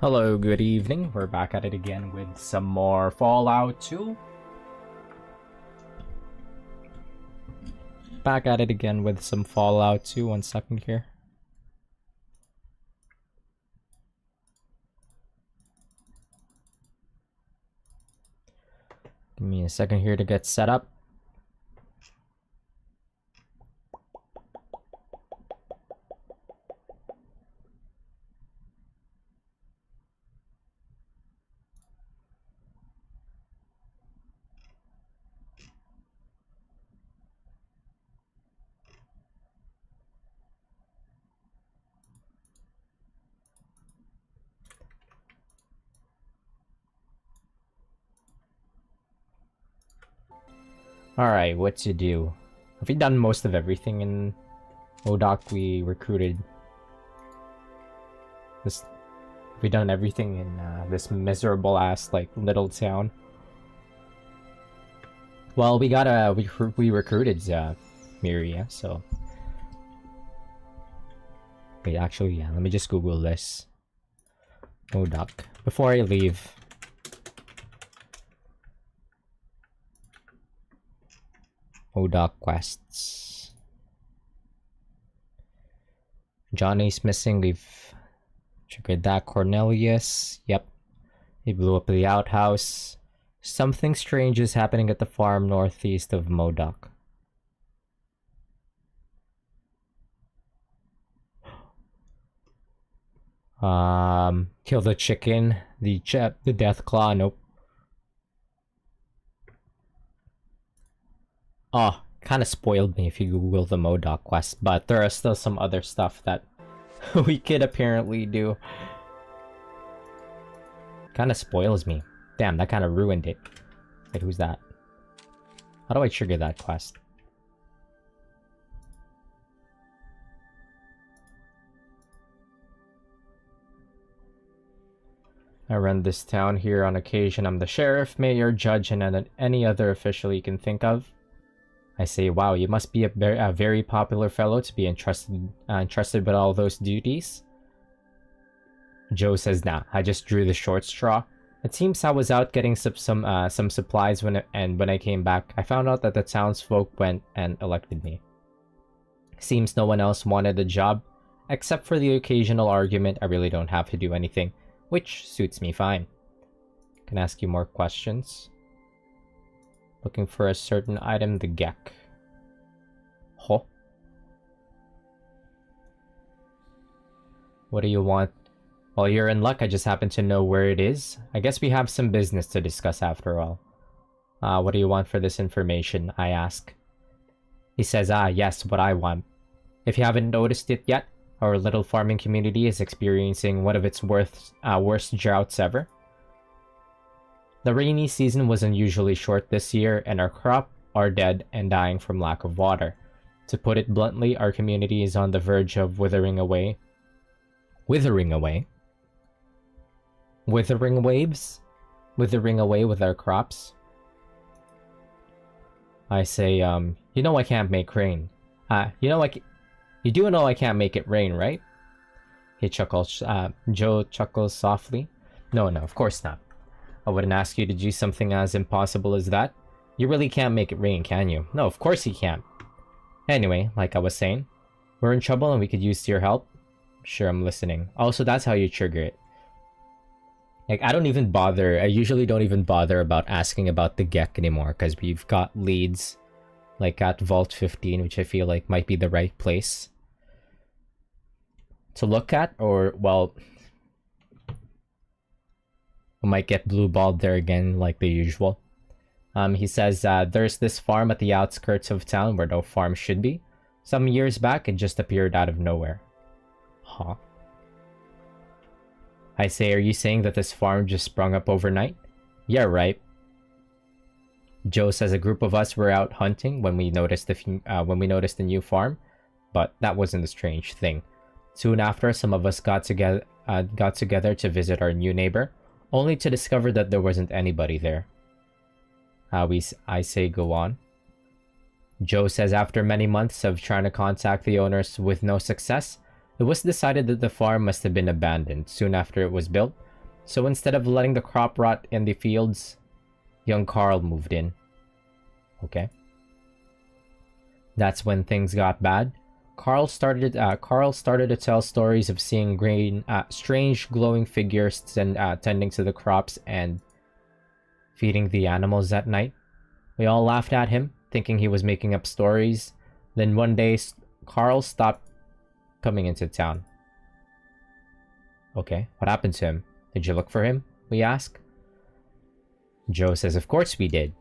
Hello, good evening. We're back at it again with some more Fallout 2. Back at it again with some Fallout 2. 1 second here. Give me a second here to get set up. Alright, what to do? Have we done most of everything in Modoc? We recruited this. Have we done everything in this miserable ass like little town? Well, we recruited Miria, so wait, actually, yeah. Let me just Google this. Modoc before I leave. Modoc quests. Johnny's missing. We've triggered that. Cornelius. Yep. He blew up the outhouse. Something strange is happening at the farm northeast of Modoc. Kill the chicken. The death claw. Nope. Oh, kind of spoiled me if you Google the Modoc quest, but there are still some other stuff that we could apparently do. Kind of spoils me. Damn, that kind of ruined it. Wait, who's that? How do I trigger that quest? I run this town here on occasion. I'm the sheriff, mayor, judge, and any other official you can think of. I say, wow, you must be a very popular fellow to be entrusted with all those duties. Joe says, nah, I just drew the short straw. It seems I was out getting some supplies when I came back, I found out that the townsfolk went and elected me. Seems no one else wanted the job, except for the occasional argument. I really don't have to do anything, which suits me fine. Can I ask you more questions? Looking for a certain item, the Gek. Huh? What do you want? Well, you're in luck. I just happen to know where it is. I guess we have some business to discuss after all. What do you want for this information? I ask. He says, yes, what I want. If you haven't noticed it yet, our little farming community is experiencing one of its worst droughts ever. The rainy season was unusually short this year, and our crop are dead and dying from lack of water. To put it bluntly, our community is on the verge of withering away. Withering away? Withering waves? Withering away with our crops? I say, you know I can't make rain. You do know I can't make it rain, right? He chuckles, Joe chuckles softly. No, of course not. I wouldn't ask you to do something as impossible as that. You really can't make it rain, can you? No, of course you can't. Anyway, like I was saying, we're in trouble and we could use your help. Sure, I'm listening. Also, that's how you trigger it. Like, I usually don't even bother about asking about the Gek anymore, because we've got leads, like at Vault 15, which I feel like might be the right place to look at, or, well, we might get blue-balled there again, like the usual. He says, there's this farm at the outskirts of town where no farm should be. Some years back, it just appeared out of nowhere. Huh? I say, are you saying that this farm just sprung up overnight? Yeah, right. Joe says a group of us were out hunting when we noticed the new farm, but that wasn't the strange thing. Soon after, some of us got together to visit our new neighbor, only to discover that there wasn't anybody there. I say, go on. Joe says after many months of trying to contact the owners with no success, it was decided that the farm must have been abandoned soon after it was built, So instead of letting the crop rot in the fields, young Carl moved in. Okay. That's when things got bad. Carl started to tell stories of seeing strange glowing figures tending to the crops and feeding the animals at night. We all laughed at him, thinking he was making up stories. Then one day, Carl stopped coming into town. Okay, what happened to him? Did you look for him? We ask. Joe says, of course we did.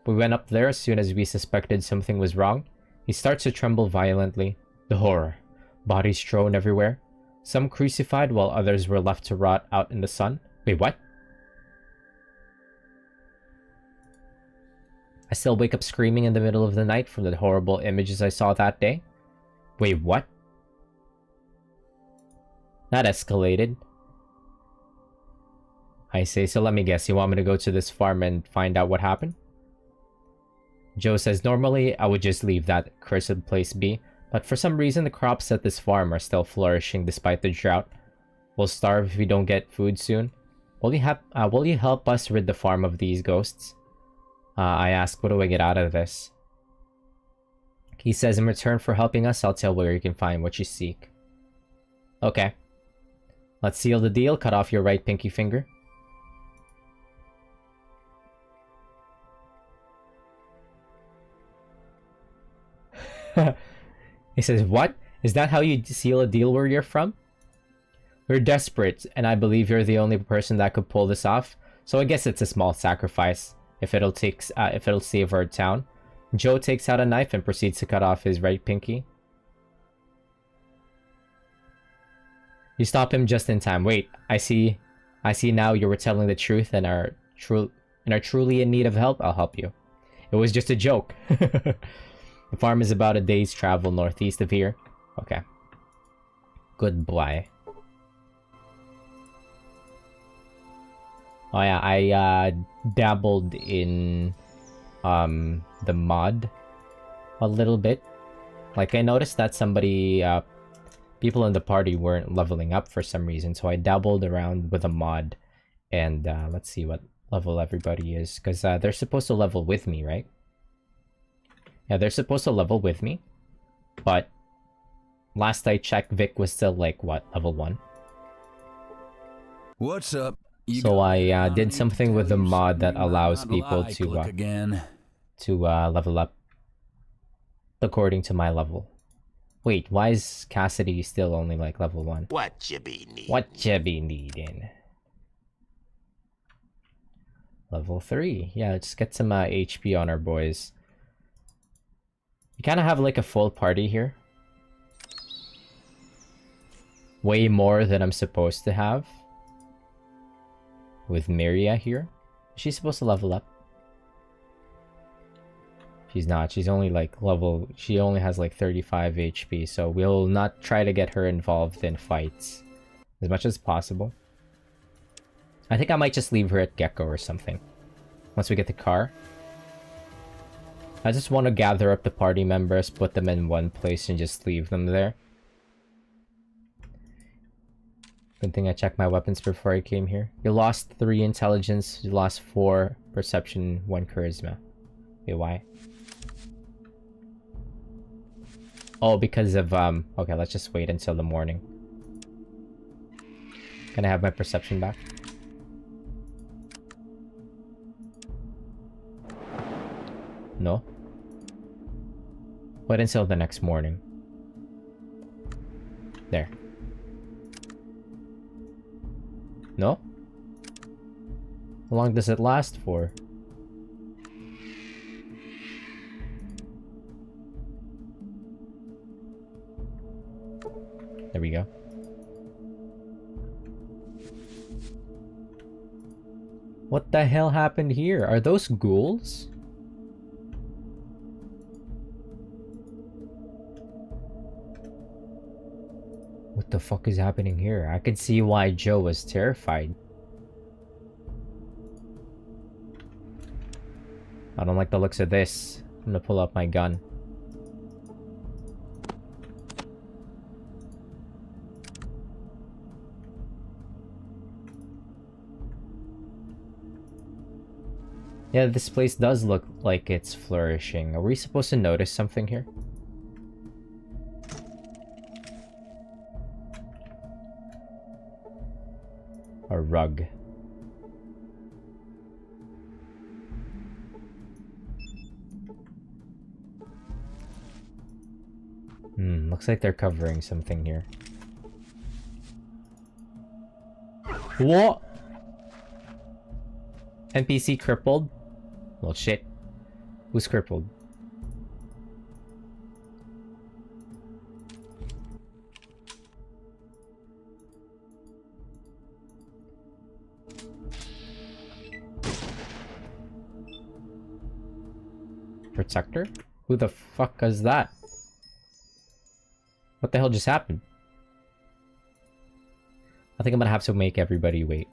We went up there as soon as we suspected something was wrong. He starts to tremble violently. The horror. Bodies strewn everywhere. Some crucified while others were left to rot out in the sun. Wait, what? I still wake up screaming in the middle of the night from the horrible images I saw that day. Wait, what? That escalated. I say, so let me guess, you want me to go to this farm and find out what happened? Joe says, normally I would just leave that cursed place be, but for some reason the crops at this farm are still flourishing despite the drought. We'll starve if we don't get food soon. Will you help us rid the farm of these ghosts? I ask, what do I get out of this? He says, in return for helping us, I'll tell where you can find what you seek. Okay. Let's seal the deal. Cut off your right pinky finger. He says, what? Is that how you seal a deal where you're from? We're desperate, and I believe you're the only person that could pull this off, so I guess it's a small sacrifice, if it'll save our town. Joe takes out a knife and proceeds to cut off his right pinky. You stop him just in time. Wait, I see now you were telling the truth and are truly in need of help. I'll help you. It was just a joke. The farm is about a day's travel northeast of here. Okay. Goodbye. Oh yeah, I dabbled in the mod a little bit. Like I noticed that people in the party weren't leveling up for some reason, so I dabbled around with a mod, and let's see what level everybody is, because they're supposed to level with me, right? Yeah, they're supposed to level with me, but last I checked, Vic was still like, what, level 1? What's up? So I did something with the mod that allows people to level up according to my level. Wait, why is Cassidy still only like level 1? What you be needing? What you be needing? Level 3. Yeah, let's get some HP on our boys. We kind of have like a full party here. Way more than I'm supposed to have. With Miria here. She's supposed to level up. She's not. She's only like she only has like 35 HP, so we'll not try to get her involved in fights as much as possible. I think I might just leave her at Gecko or something. Once we get the car. I just want to gather up the party members, put them in one place, and just leave them there. Good thing I checked my weapons before I came here. You lost 3 intelligence, you lost 4 perception, 1 charisma. Wait, why? Oh, because of, okay, let's just wait until the morning. Can I have my perception back? No? Wait until the next morning. There. No? How long does it last for? There we go. What the hell happened here? Are those ghouls? What the fuck is happening here? I could see why Joe was terrified. I don't like the looks of this. I'm gonna pull up my gun. Yeah, this place does look like it's flourishing. Are we supposed to notice something here? A rug. Looks like they're covering something here. What? NPC crippled? Well, shit. Who's crippled? Protector? Who the fuck is that? What the hell just happened? I think I'm gonna have to make everybody wait.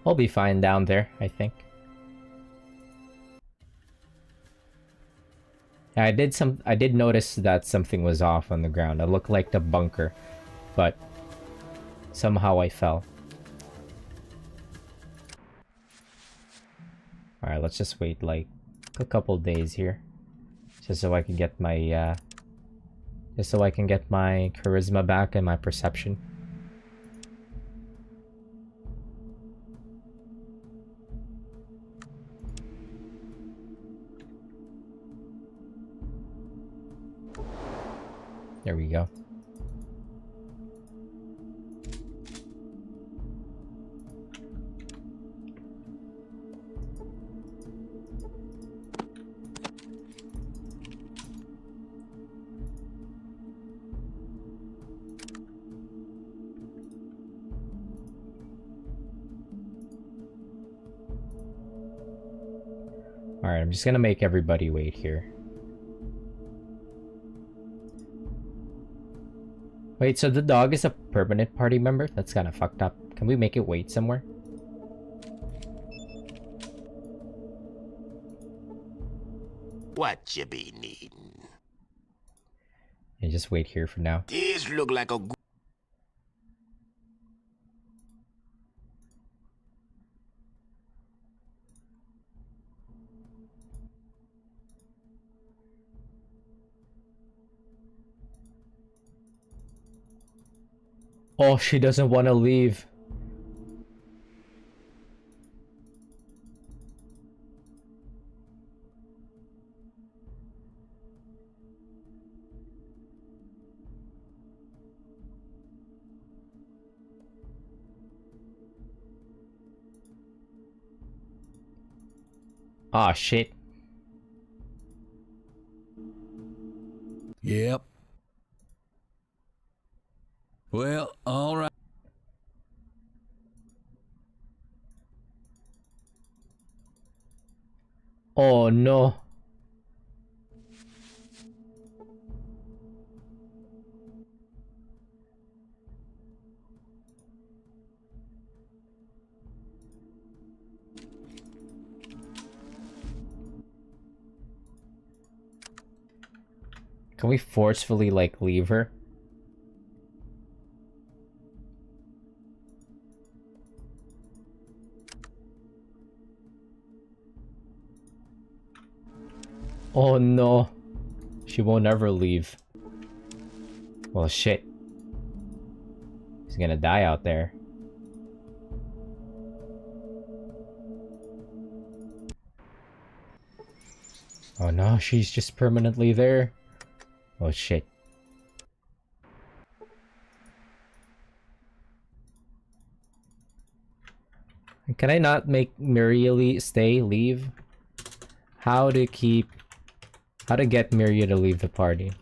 I'll be fine down there, I think. I did notice that something was off on the ground. It looked like the bunker, but somehow I fell. Alright, let's just wait like a couple days here. Just so I can get my charisma back and my perception. There we go. Alright, I'm just gonna make everybody wait here. Wait, so the dog is a permanent party member? That's kind of fucked up. Can we make it wait somewhere? What you be needing? And just wait here for now. This look like a Oh, she doesn't want to leave. Ah, shit. Yep. Well, all right. Oh, no. Can we forcefully, like, leave her? Oh no. She won't ever leave. Well, shit. She's gonna die out there. Oh no, she's just permanently there. Oh shit. Can I not make Mirieli leave? How to get Miria to leave the party?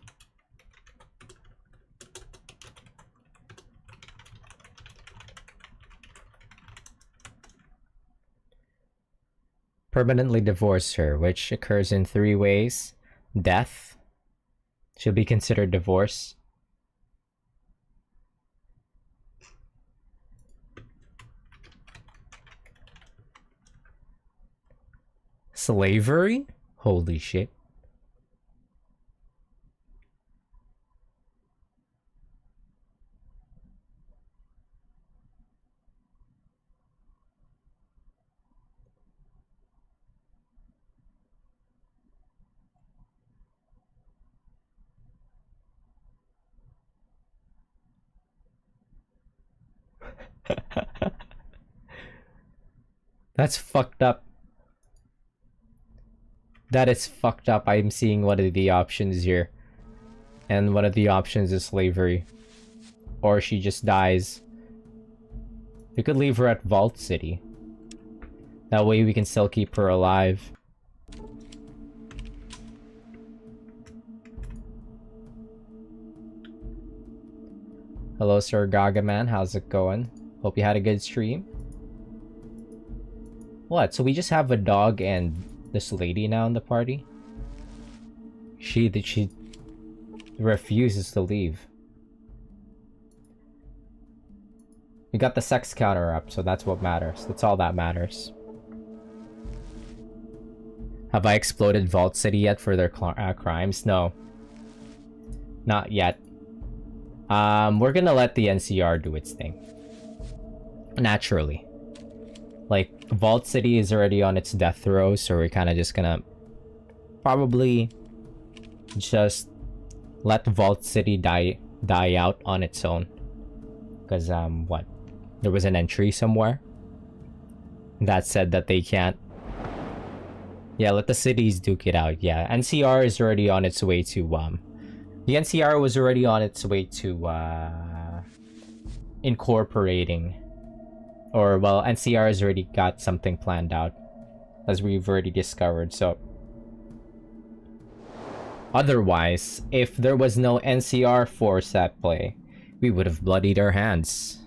Permanently divorce her, which occurs in 3 ways. Death should be considered divorce. Slavery? Holy shit. That's fucked up. That is fucked up. I'm seeing one of the options here. And one of the options is slavery. Or she just dies. We could leave her at Vault City. That way we can still keep her alive. Hello, Sir Gagaman. How's it going? Hope you had a good stream. What? So we just have a dog and this lady now in the party? She refuses to leave. We got the sex counter up, so that's what matters. That's all that matters. Have I exploded Vault City yet for their crimes? No. Not yet. We're gonna let the NCR do its thing. Naturally. Like, Vault City is already on its death row, so we're kind of just gonna probably just let Vault City die out on its own. Because, what? There was an entry somewhere that said that they can't. Yeah, let the cities duke it out. Yeah, NCR is already on its way to, the NCR was already on its way to, incorporating. Or, well, NCR has already got something planned out, as we've already discovered, so. Otherwise, if there was no NCR force at play, we would have bloodied our hands.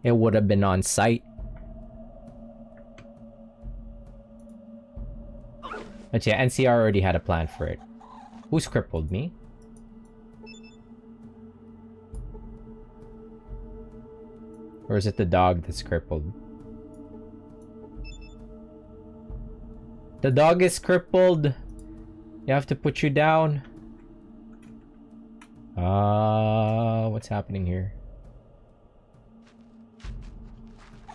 It would have been on site. But yeah, NCR already had a plan for it. Who's crippled me? Or is it the dog that's crippled? The dog is crippled! You have to put you down. What's happening here?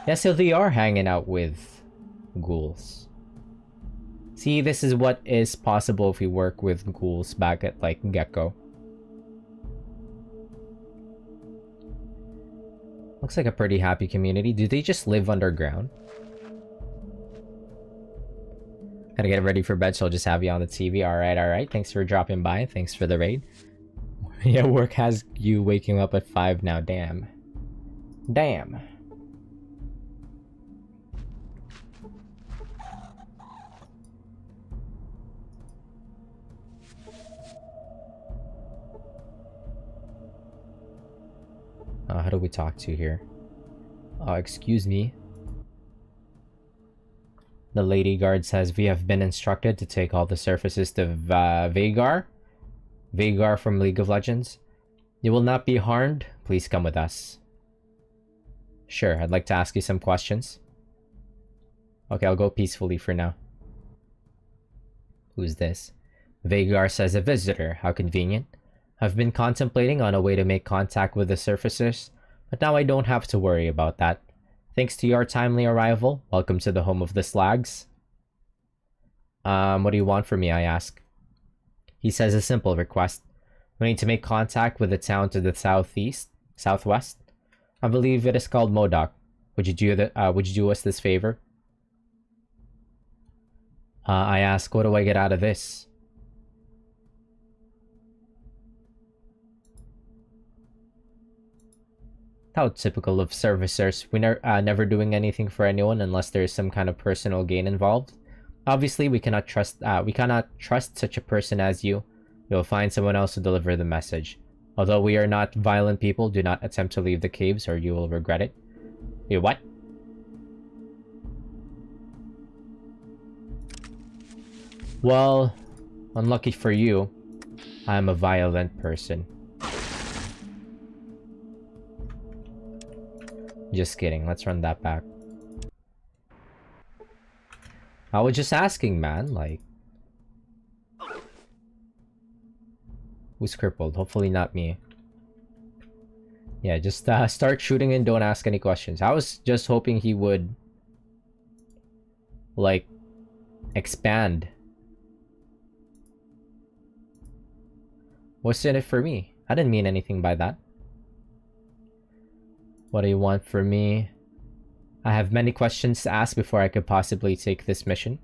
Yeah, so they are hanging out with ghouls. See, this is what is possible if we work with ghouls back at, like, Gecko. Looks like a pretty happy community. Do they just live underground? Gotta get ready for bed, so I'll just have you on the TV. Alright. Thanks for dropping by. Thanks for the raid. Yeah, work has you waking up at 5 now. Damn. Damn. How do we talk to here? Excuse me. The lady guard says we have been instructed to take all the surfaces to Vagar. Vagar from League of Legends. You will not be harmed. Please come with us. Sure, I'd like to ask you some questions. Okay, I'll go peacefully for now. Who's this? Vagar says a visitor. How convenient. I've been contemplating on a way to make contact with the surfacers, but now I don't have to worry about that. Thanks to your timely arrival, welcome to the home of the Slags. What do you want from me, I ask. He says a simple request. We need to make contact with the town to the southwest. I believe it is called Modoc. Would you do us this favor? I ask, what do I get out of this? How typical of servicers. We never doing anything for anyone unless there is some kind of personal gain involved. Obviously, we cannot trust such a person as you. You'll find someone else to deliver the message. Although we are not violent people, do not attempt to leave the caves or you will regret it. Wait, what? Well, unlucky for you, I'm a violent person. Just kidding, let's run that back. I was just asking, man, like... Who's crippled? Hopefully not me. Yeah, just start shooting and don't ask any questions. I was just hoping he would... like... expand. What's in it for me? I didn't mean anything by that. What do you want from me? I have many questions to ask before I could possibly take this mission.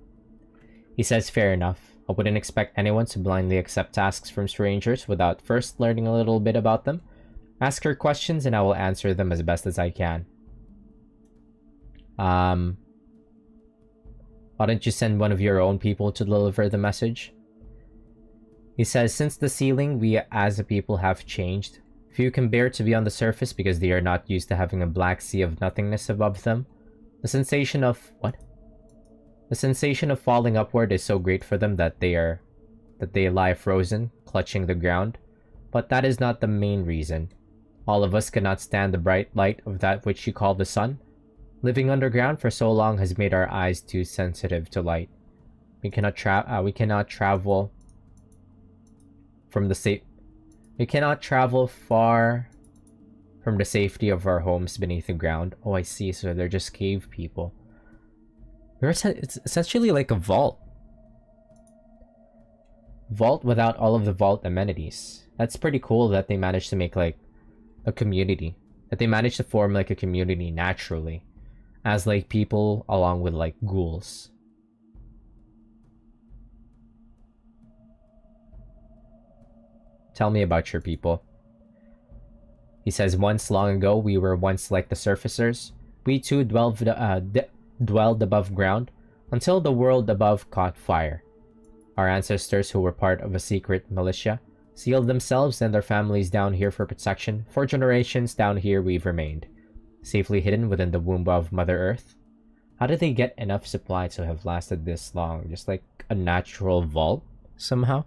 He says fair enough. I wouldn't expect anyone to blindly accept tasks from strangers without first learning a little bit about them. Ask her questions and I will answer them as best as I can. Why don't you send one of your own people to deliver the message? He says since the ceiling we as a people have changed, few can bear to be on the surface because they are not used to having a black sea of nothingness above them. The sensation of falling upward is so great for them that they lie frozen, clutching the ground. But that is not the main reason. All of us cannot stand the bright light of that which you call the sun. Living underground for so long has made our eyes too sensitive to light. We cannot travel far from the safety of our homes beneath the ground. Oh, I see. So they're just cave people. It's essentially like a vault. Vault without all of the vault amenities. That's pretty cool that they managed to make like a community. That they managed to form like a community naturally. As like people along with like ghouls. Tell me about your people. He says once long ago we were once like the surfacers. We too dwelled above ground until the world above caught fire. Our ancestors, who were part of a secret militia, sealed themselves and their families down here for protection. For generations down here we've remained, safely hidden within the womb of Mother Earth. How did they get enough supply to have lasted this long? Just like a natural vault somehow?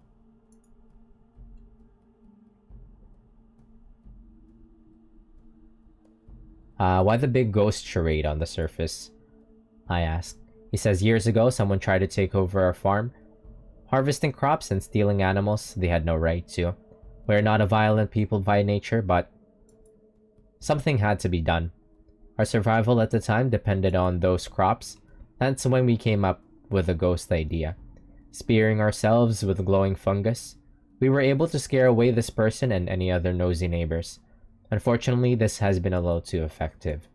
Why the big ghost charade on the surface? I asked. He says years ago someone tried to take over our farm, harvesting crops and stealing animals they had no right to. We're not a violent people by nature, but something had to be done. Our survival at the time depended on those crops. That's when we came up with the ghost idea. Spearing ourselves with glowing fungus, we were able to scare away this person and any other nosy neighbors. Unfortunately, this has been a little too effective.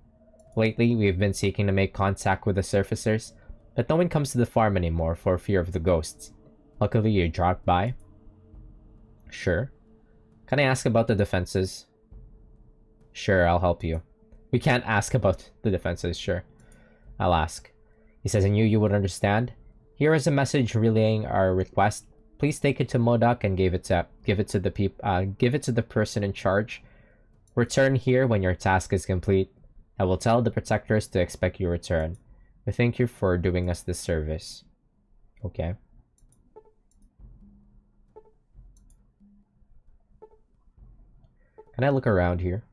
Lately, we've been seeking to make contact with the surfacers, but no one comes to the farm anymore for fear of the ghosts. Luckily, you dropped by. Sure. Can I ask about the defenses? Sure, I'll help you. We can't ask about the defenses, sure. I'll ask. He says I knew you would understand. Here is a message relaying our request. Please take it to Modoc and give it to the person in charge. Return here when your task is complete. I will tell the protectors to expect your return. We thank you for doing us this service. Okay. Can I look around here?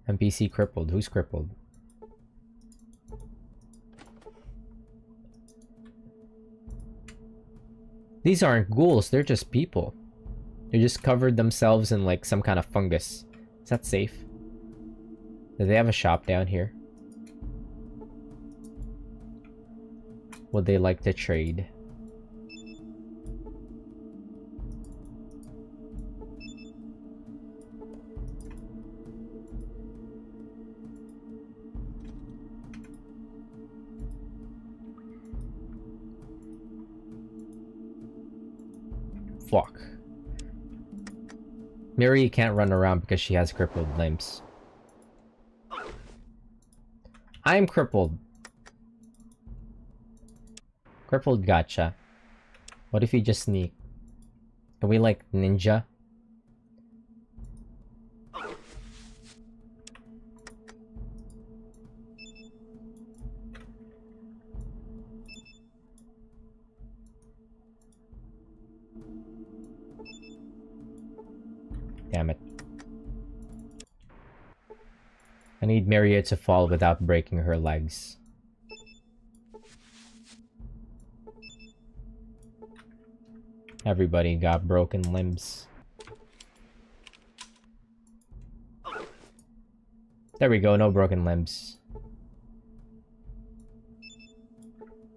NPC crippled. Who's crippled? These aren't ghouls, they're just people. They just covered themselves in like some kind of fungus. Is that safe? Do they have a shop down here? Would they like to trade? Fuck. Mary can't run around because she has crippled limbs. I'm crippled. Crippled gotcha. What if you just sneak? Can we like ninja? Damn it. I need Maria to fall without breaking her legs. Everybody got broken limbs. There we go, no broken limbs.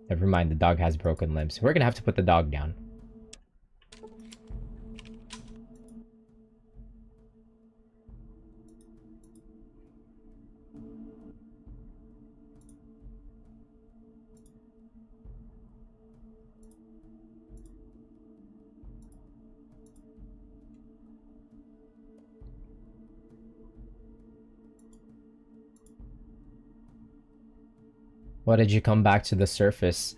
Never mind, the dog has broken limbs. We're gonna have to put the dog down. Why did you come back to the surface?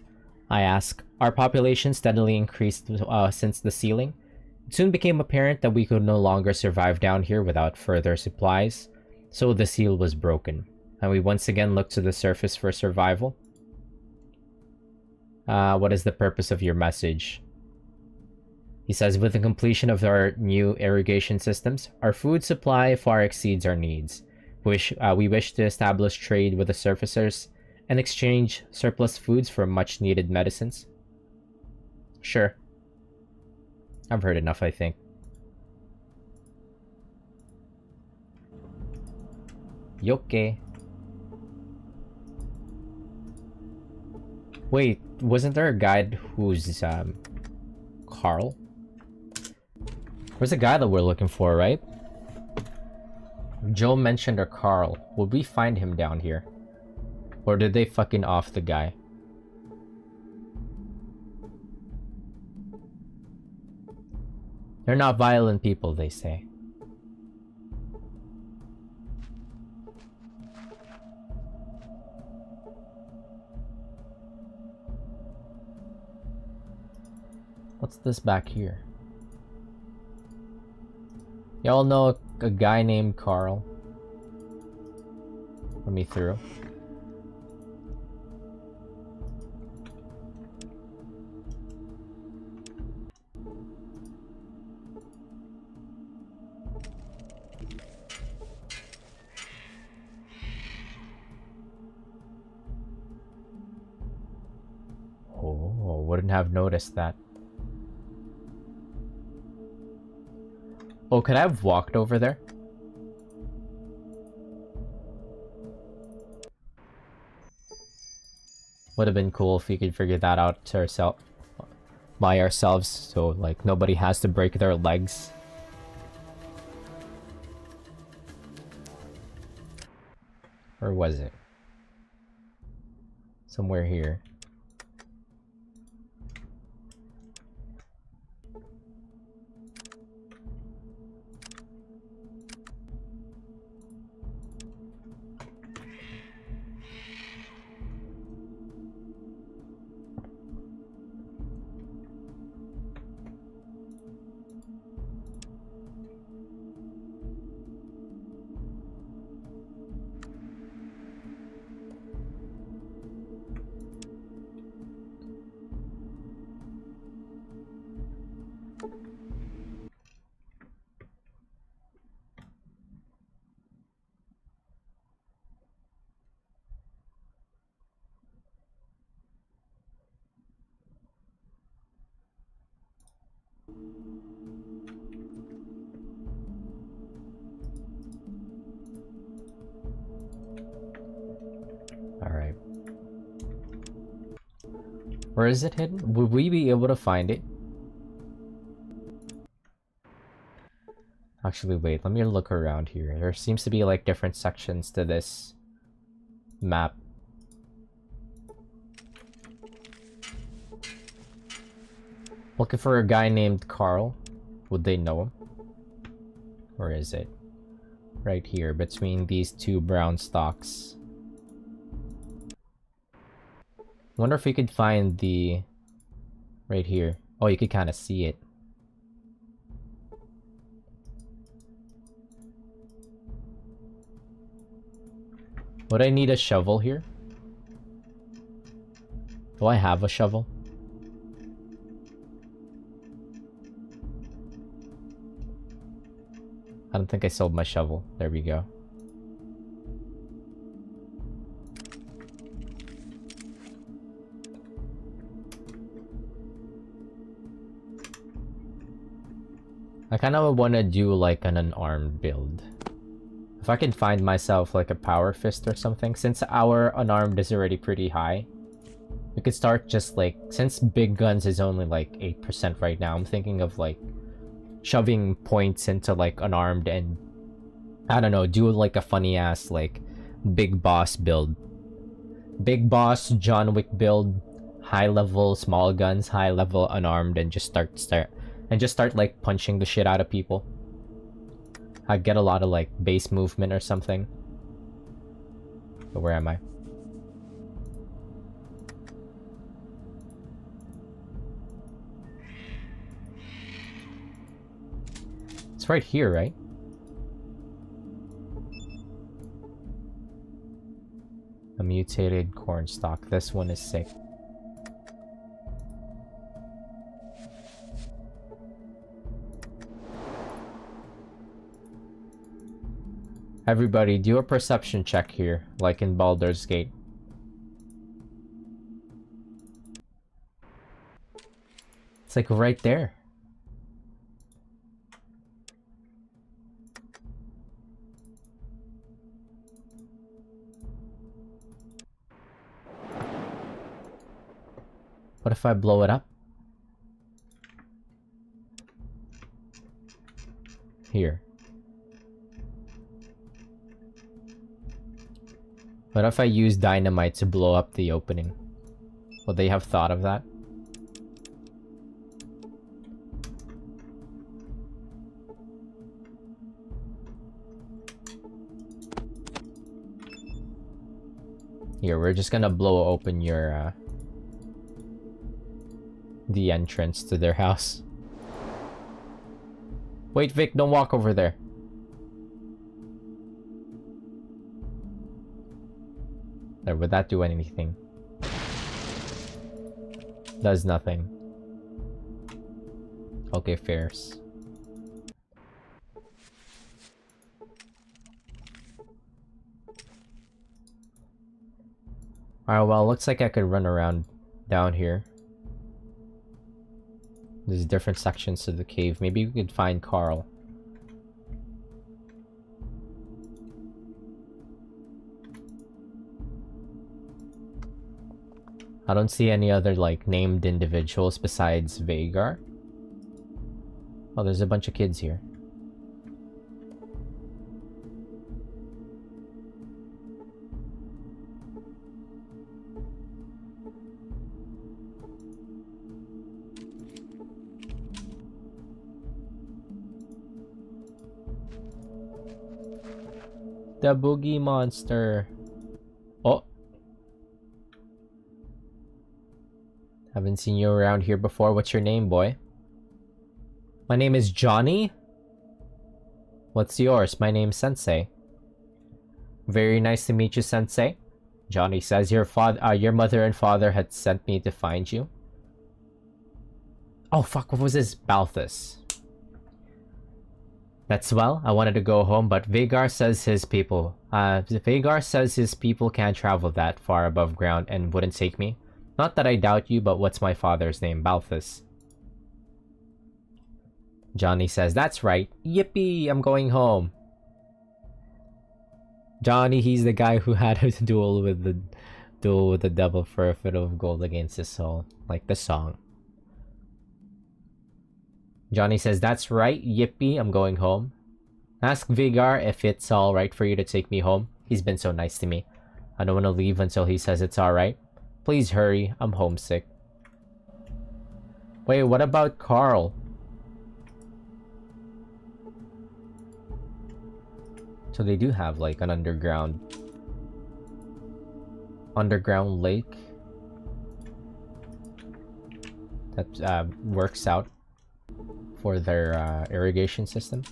I ask. Our population steadily increased since the sealing. It soon became apparent that we could no longer survive down here without further supplies, so the seal was broken, and we once again looked to the surface for survival. What is the purpose of your message? He says, with the completion of our new irrigation systems, our food supply far exceeds our needs. We wish to establish trade with the surfacers and exchange surplus foods for much needed medicines. Sure. I've heard enough, I think. Yoke. Wait, wasn't there a guy who's, Carl? Where's the guy that we're looking for, right? Joe mentioned a Carl. Would we find him down here? Or did they fucking off the guy? They're not violent people, they say. What's this back here? Y'all know a guy named Carl? Let me through. Oh, wouldn't have noticed that. Oh, could I have walked over there? Would have been cool if we could figure that out to by ourselves, so like nobody has to break their legs. Or was it? Somewhere here. Alright. Where is it hidden? Would we be able to find it? Actually, wait, let me look around here. There seems to be like different sections to this map. Looking for a guy named Carl. Would they know him? Or is it right here between these two brown stalks? Wonder if we could find the right here. Oh, you could kind of see it. Would I need a shovel here? Do I have a shovel? I don't think I sold my shovel. There we go. I kind of want to do like an unarmed build. If I can find myself like a power fist or something, since our unarmed is already pretty high, We could start just like, since big guns is only like 8% right now, I'm thinking of like shoving points into like unarmed and I don't know, do like a funny ass like big boss build. Big boss John Wick build, high level small guns, high level unarmed, and just start like punching the shit out of people. I get a lot of like base movement or something. But where am I? It's right here, right? A mutated cornstalk. This one is sick. Everybody, do a perception check here, like in Baldur's Gate. It's like right there. What if I blow it up? Here. What if I use dynamite to blow up the opening? Would they have thought of that? Here, we're just gonna blow open your, the entrance to their house. Wait, Vic, don't walk over there. There, would that do anything? Does nothing. Okay, fairs. Alright, well, looks like I could run around down here. There's different sections to the cave. Maybe we could find Carl. I don't see any other, like, named individuals besides Vagar. Oh, there's a bunch of kids here. The boogie monster. Oh. Haven't seen you around here before. What's your name, boy? My name is Johnny. What's yours? My name's Sensei. Very nice to meet you, Sensei. Johnny says your mother and father had sent me to find you. Oh fuck, what was this? Balthus. That's well, I wanted to go home, but Vagar says his people can't travel that far above ground and wouldn't take me. Not that I doubt you, but what's my father's name? Balthus. Johnny says, that's right. Yippee, I'm going home. Johnny, he's the guy who had a duel with the devil for a foot of gold against his soul. Like the song. Johnny says, that's right, yippee, I'm going home. Ask Vagar if it's alright for you to take me home. He's been so nice to me. I don't want to leave until he says it's alright. Please hurry, I'm homesick. Wait, what about Carl? So they do have like an underground lake that works out for their irrigation system.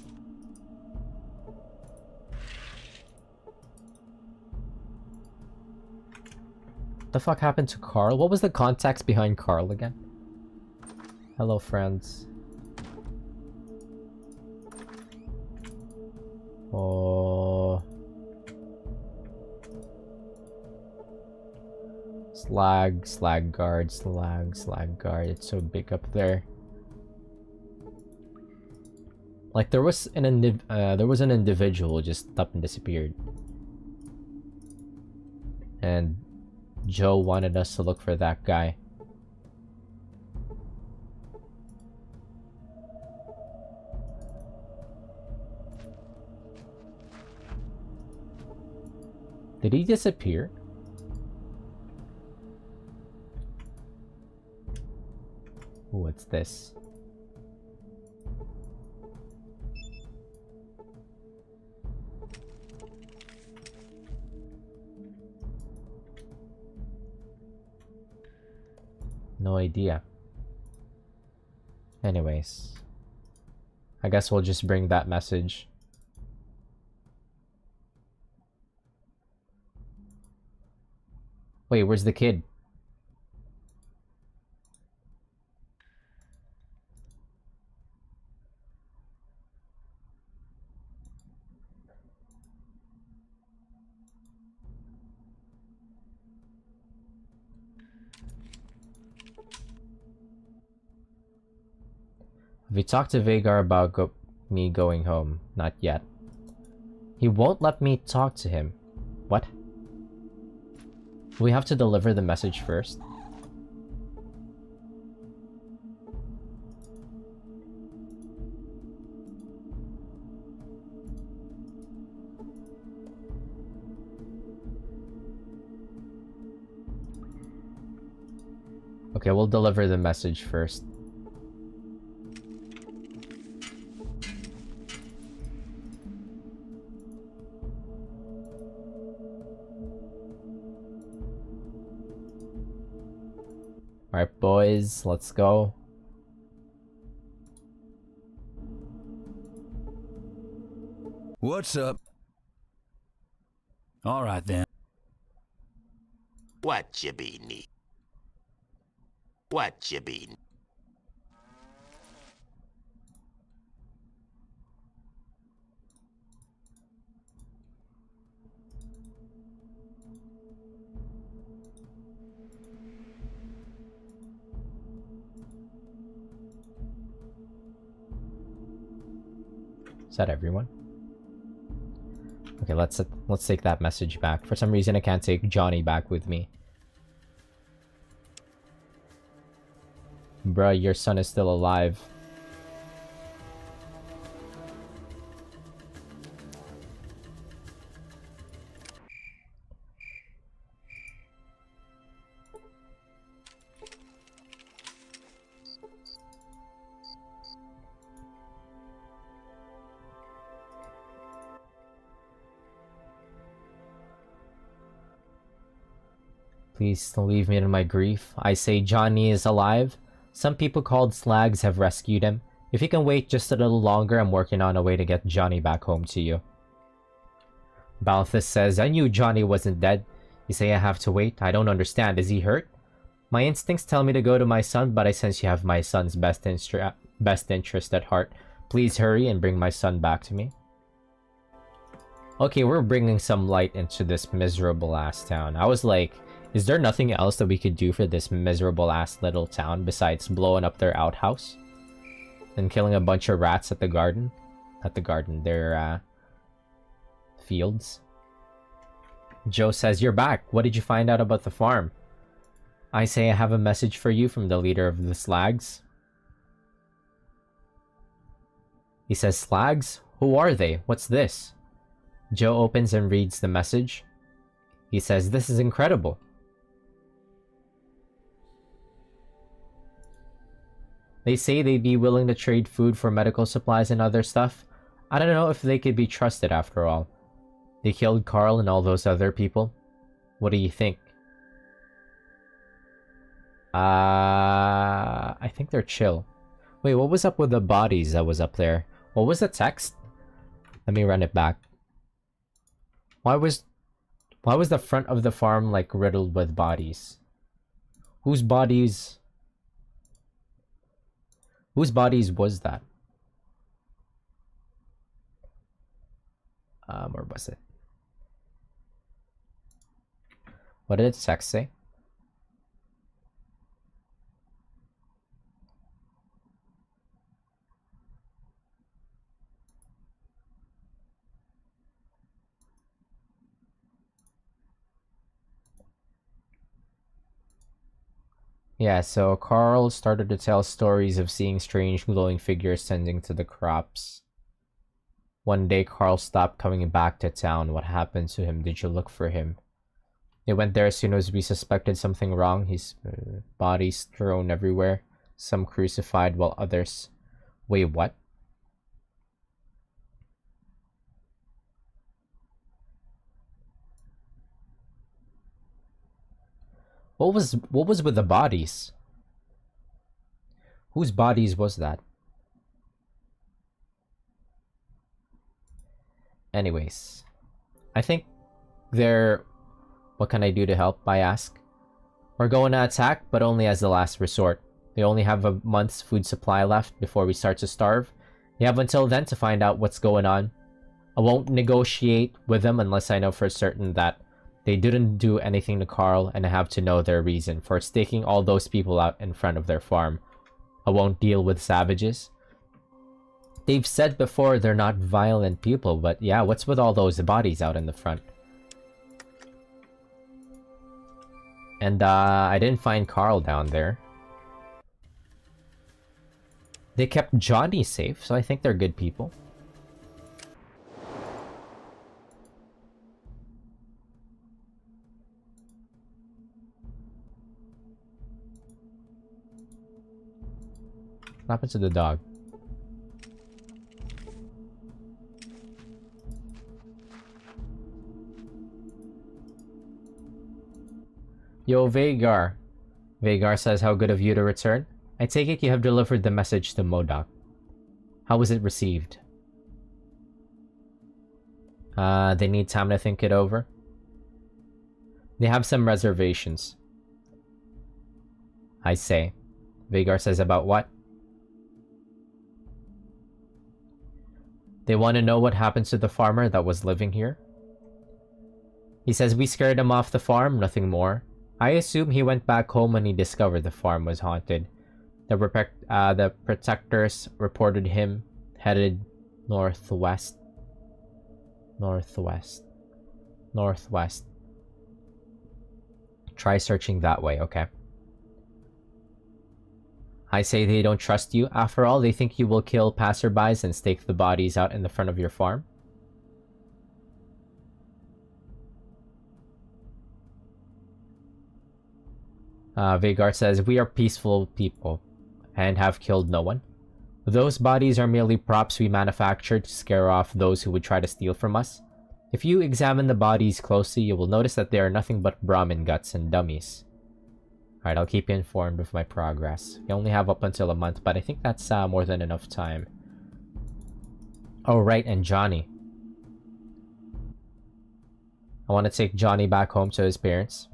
What the fuck happened to Carl? What was the context behind Carl again? Hello, friends. Oh. Slag guard. It's so big up there. Like there was an individual just up and disappeared. And Joe wanted us to look for that guy. Did he disappear? Ooh, what's this? No idea. Anyways, I guess we'll just bring that message. Wait, where's the kid? Have you talked to Vagar about me going home? Not yet. He won't let me talk to him. What? We have to deliver the message first? Okay, we'll deliver the message first. Alright, boys, let's go. What's up? All right then. What you be need? What you be? Is that everyone? Okay, let's take that message back. For some reason, I can't take Johnny back with me. Bruh, your son is still alive. Please don't leave me in my grief. I say Johnny is alive. Some people called Slags have rescued him. If you can wait just a little longer, I'm working on a way to get Johnny back home to you. Balthus says, I knew Johnny wasn't dead. You say I have to wait? I don't understand. Is he hurt? My instincts tell me to go to my son, but I sense you have my son's best interest at heart. Please hurry and bring my son back to me. Okay, we're bringing some light into this miserable ass town. I was like, is there nothing else that we could do for this miserable ass little town besides blowing up their outhouse? And killing a bunch of rats at the garden? Not the garden, their fields. Joe says, you're back. What did you find out about the farm? I say I have a message for you from the leader of the Slags. He says, Slags? Who are they? What's this? Joe opens and reads the message. He says, this is incredible. They say they'd be willing to trade food for medical supplies and other stuff. I don't know if they could be trusted after all. They killed Carl and all those other people. What do you think? I think they're chill. Wait, what was up with the bodies that was up there? What was the text? Let me run it back. Why was the front of the farm like riddled with bodies? Whose bodies was that? Where was it? What did the text say? Yeah, so Carl started to tell stories of seeing strange glowing figures tending to the crops. One day, Carl stopped coming back to town. What happened to him? Did you look for him? They went there as soon as we suspected something wrong. His bodies strewn everywhere, some crucified while others... Wait, what? What was with the bodies? Whose bodies was that? Anyways, I think they're... What can I do to help? I ask. We're going to attack, but only as the last resort. They only have a month's food supply left before we start to starve. You have until then to find out what's going on. I won't negotiate with them unless I know for certain that they didn't do anything to Carl, and I have to know their reason for staking all those people out in front of their farm. I won't deal with savages. They've said before they're not violent people, but yeah, what's with all those bodies out in the front? And I didn't find Carl down there. They kept Johnny safe, so I think they're good people. What happened to the dog? Yo, Vagar. Vagar says, how good of you to return. I take it you have delivered the message to Modoc. How was it received? They need time to think it over. They have some reservations. I say. Vagar says, about what? They want to know what happened to the farmer that was living here. He says we scared him off the farm, nothing more. I assume he went back home when he discovered the farm was haunted. The protectors reported him headed northwest. Northwest. Northwest. Try searching that way, okay? I say they don't trust you. After all, they think you will kill passerbys and stake the bodies out in the front of your farm. Vagar says, we are peaceful people and have killed no one. Those bodies are merely props we manufactured to scare off those who would try to steal from us. If you examine the bodies closely, you will notice that they are nothing but Brahmin guts and dummies. Alright, I'll keep you informed of my progress. We only have up until a month, but I think that's more than enough time. Oh, right, and Johnny. I want to take Johnny back home to his parents.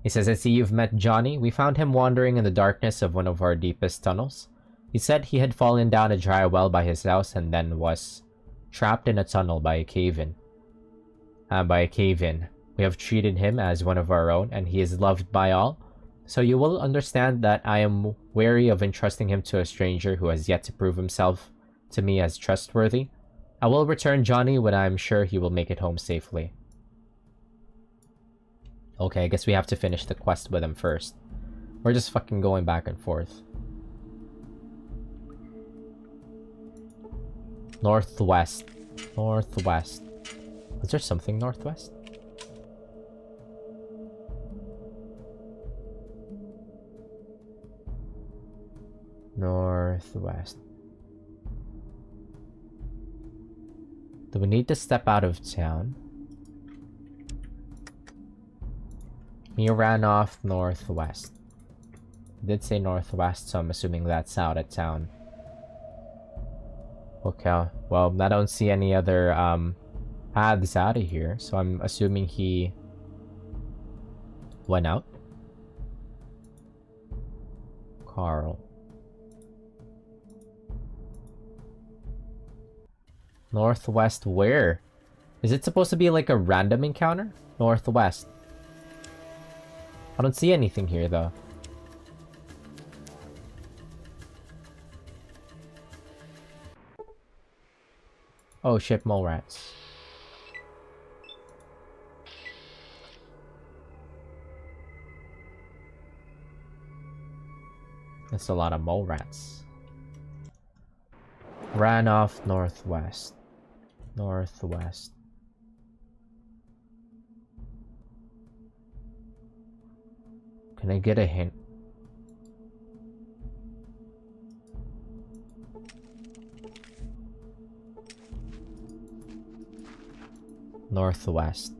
He says, I see you've met Johnny. We found him wandering in the darkness of one of our deepest tunnels. He said he had fallen down a dry well by his house and then was trapped in a tunnel by a cave-in. We have treated him as one of our own, and he is loved by all. So you will understand that I am wary of entrusting him to a stranger who has yet to prove himself to me as trustworthy. I will return Johnny when I am sure he will make it home safely. Okay, I guess we have to finish the quest with him first. We're just fucking going back and forth. Northwest. Northwest. Was there something northwest? Northwest. Do we need to step out of town? He ran off northwest. It did say northwest, so I'm assuming that's out of town. Okay, well, I don't see any other paths out of here, so I'm assuming he went out. Carl. Northwest where? Is it supposed to be like a random encounter? Northwest. I don't see anything here though. Oh shit, mole rats. That's a lot of mole rats. Ran off northwest. Northwest. Can I get a hint? Northwest.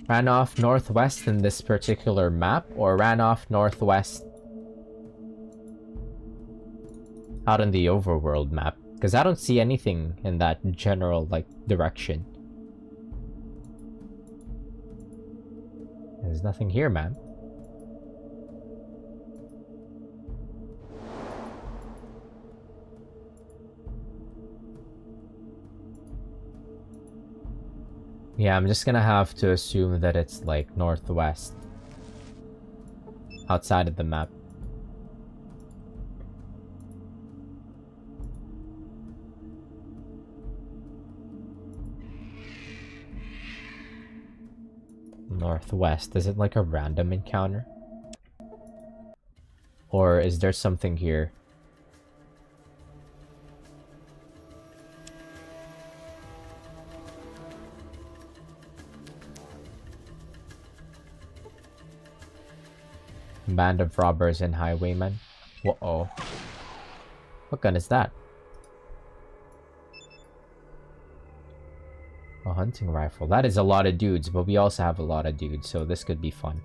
Ran off northwest in this particular map, or ran off northwest out in the overworld map? Because I don't see anything in that general, like, direction. There's nothing here, man. Yeah, I'm just gonna have to assume that it's like northwest. Outside of the map. Northwest. Is it like a random encounter? Or is there something here? Band of robbers and highwaymen. Whoa. What gun is that? A hunting rifle. That is a lot of dudes, but we also have a lot of dudes, so this could be fun.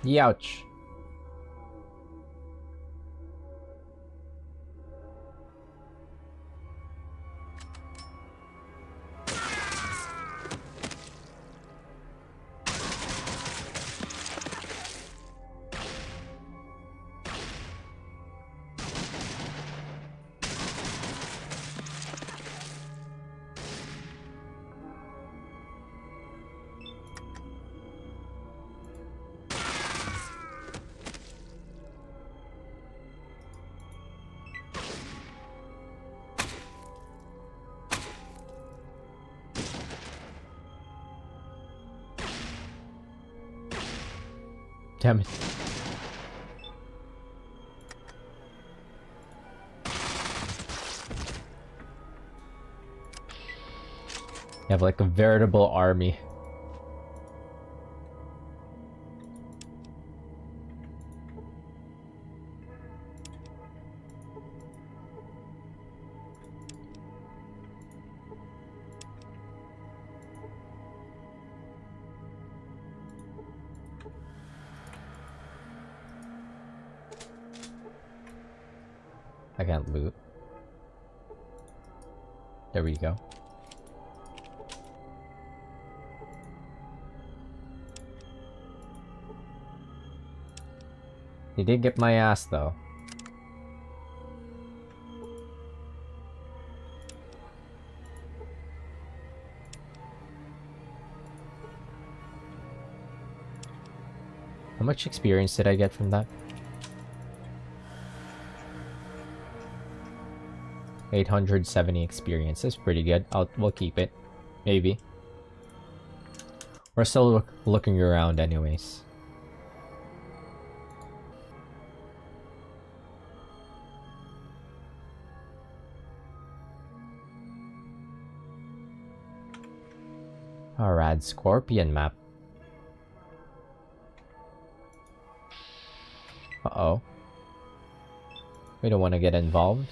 Youch. Damn it. You have like a veritable army. I can't loot. There we go. He did get my ass though. How much experience did I get from that? 870 experience. That's pretty good. We'll keep it. Maybe. We're still looking around anyways. A rad scorpion map. Uh-oh. We don't want to get involved.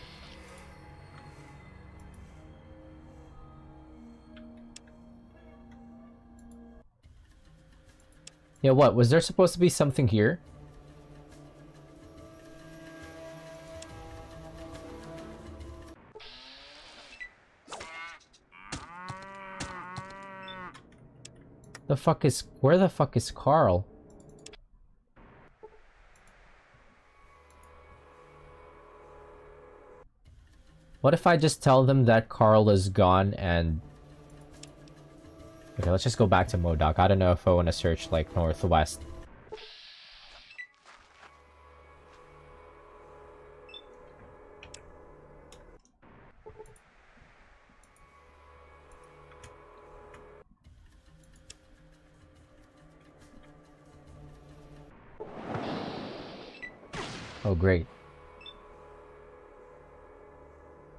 Yeah, what? Was there supposed to be something here? The fuck is... Where the fuck is Carl? What if I just tell them that Carl is gone and... Okay, let's just go back to Modoc. I don't know if I want to search, like, northwest. Oh, great.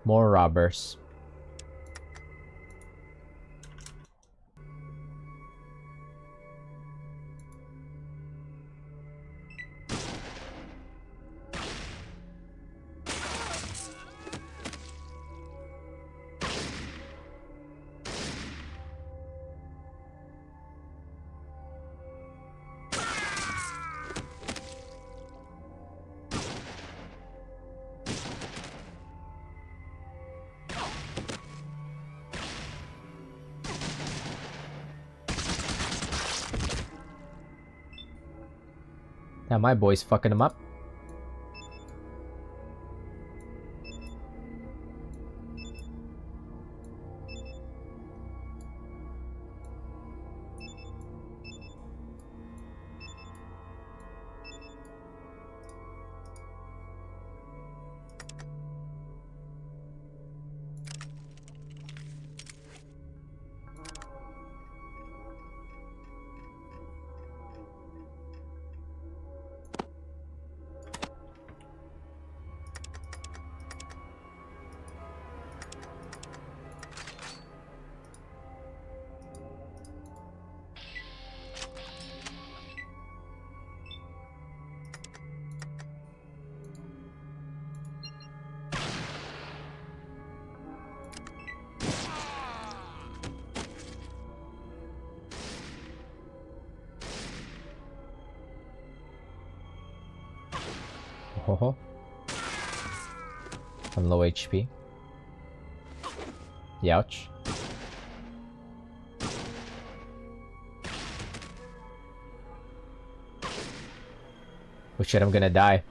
More robbers. Now my boy's fucking him up. Oh, I'm low HP. Youch. Oh shit, I'm gonna die.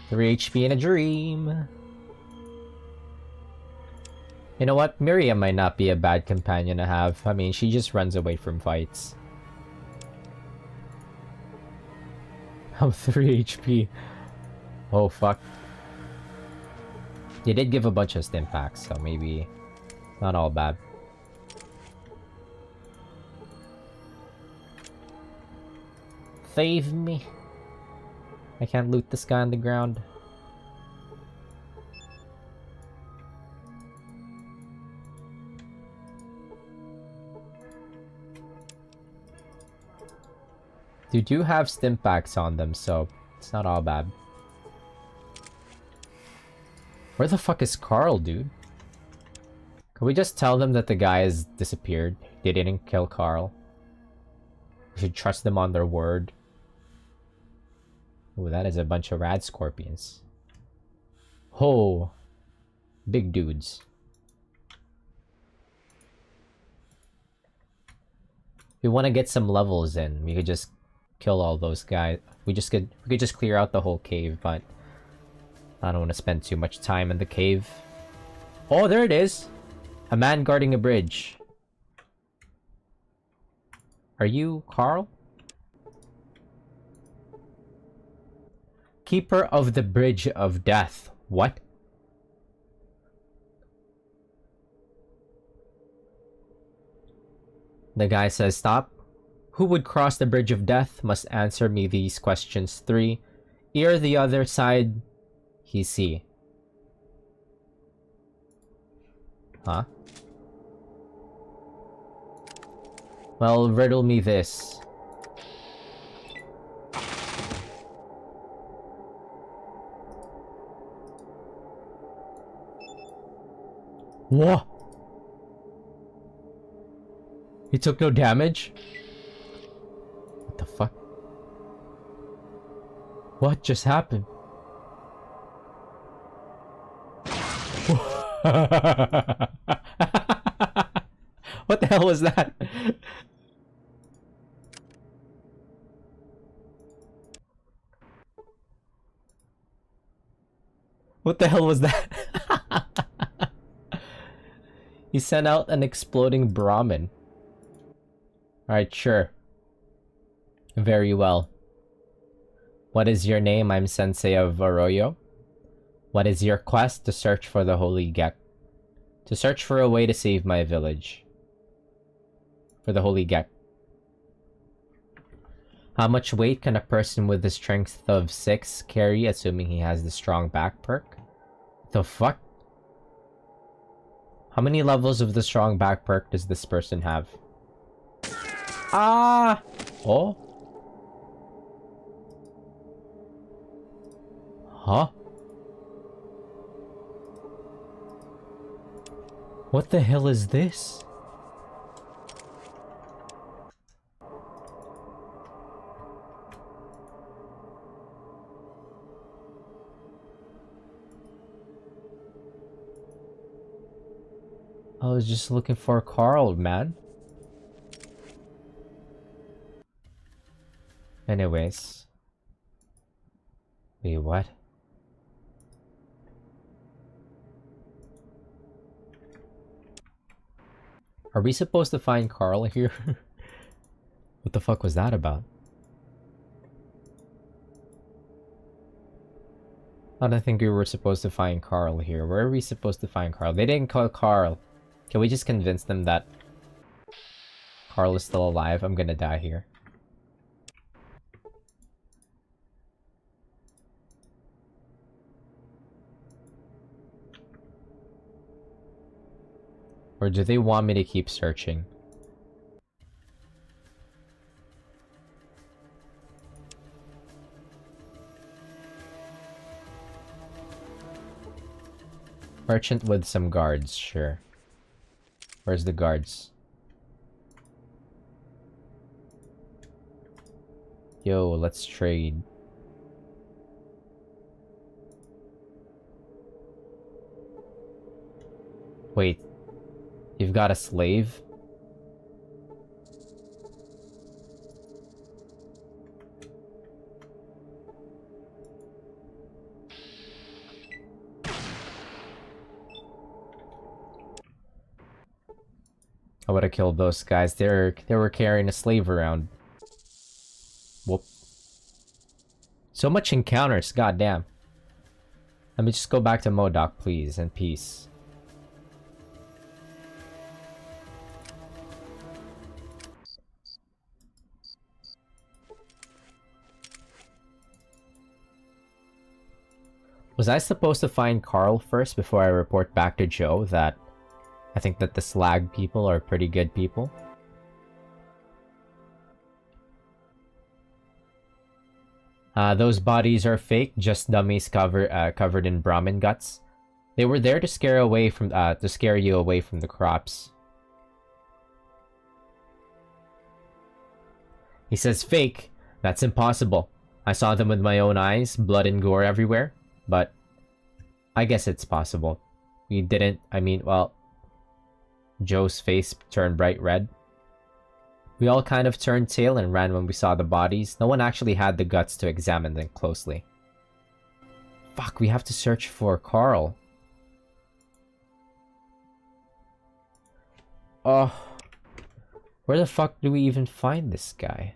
Three HP in a dream. You know what? Miriam might not be a bad companion to have. I mean, she just runs away from fights. I'm 3 HP. Oh, fuck. They did give a bunch of stim packs, so maybe not all bad. Save me. I can't loot this guy on the ground. They do have stim packs on them, so it's not all bad. Where the fuck is Carl, dude? Can we just tell them that the guy has disappeared? They didn't kill Carl. We should trust them on their word. Ooh, that is a bunch of rad scorpions. Oh, big dudes. We want to get some levels in. We could just kill all those guys. We could just clear out the whole cave, but I don't want to spend too much time in the cave. Oh, there it is. A man guarding a bridge. Are you Carl? Keeper of the Bridge of Death. What? The guy says, stop. Who would cross the Bridge of Death must answer me these questions 3. Ere the other side he see. Huh? Well, riddle me this. What? He took no damage? What the fuck? What just happened? What the hell was that? What the hell was that? He sent out an exploding Brahmin. Alright, sure. Very well. What is your name? I'm Sensei of Arroyo. What is your quest? To search for the Holy Gek. To search for a way to save my village. For the Holy Gek. How much weight can a person with the strength of 6 carry, assuming he has the strong back perk? The fuck? How many levels of the strong back perk does this person have? Ah! Oh? Huh? What the hell is this? I was just looking for Carl, man. Anyways. Wait, what? Are we supposed to find Carl here? What the fuck was that about? I don't think we were supposed to find Carl here. Where are we supposed to find Carl? They didn't call Carl. Can we just convince them that Carl is still alive? I'm gonna die here. Or do they want me to keep searching? Merchant with some guards, sure. Where's the guards? Yo, let's trade. Wait. You've got a slave? I would have killed those guys. They were carrying a slave around. Whoop. So much encounters, goddamn. Let me just go back to MODOK, please, and peace. Was I supposed to find Carl first before I report back to Joe that I think that the slag people are pretty good people? Those bodies are fake, just dummies covered in Brahmin guts. They were there to scare you away from the crops. He says fake. That's impossible. I saw them with my own eyes, blood and gore everywhere, but I guess it's possible. We didn't, I mean, well, Joe's face turned bright red. We all kind of turned tail and ran when we saw the bodies. No one actually had the guts to examine them closely. Fuck, we have to search for Carl. Oh, where the fuck do we even find this guy?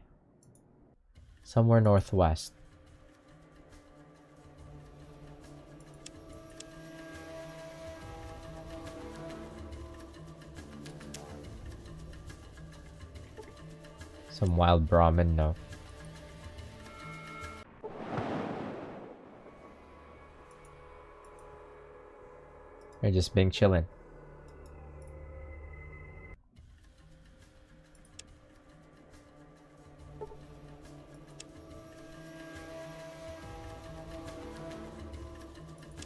Somewhere northwest. Some wild Brahmin, no. They're just being chillin'.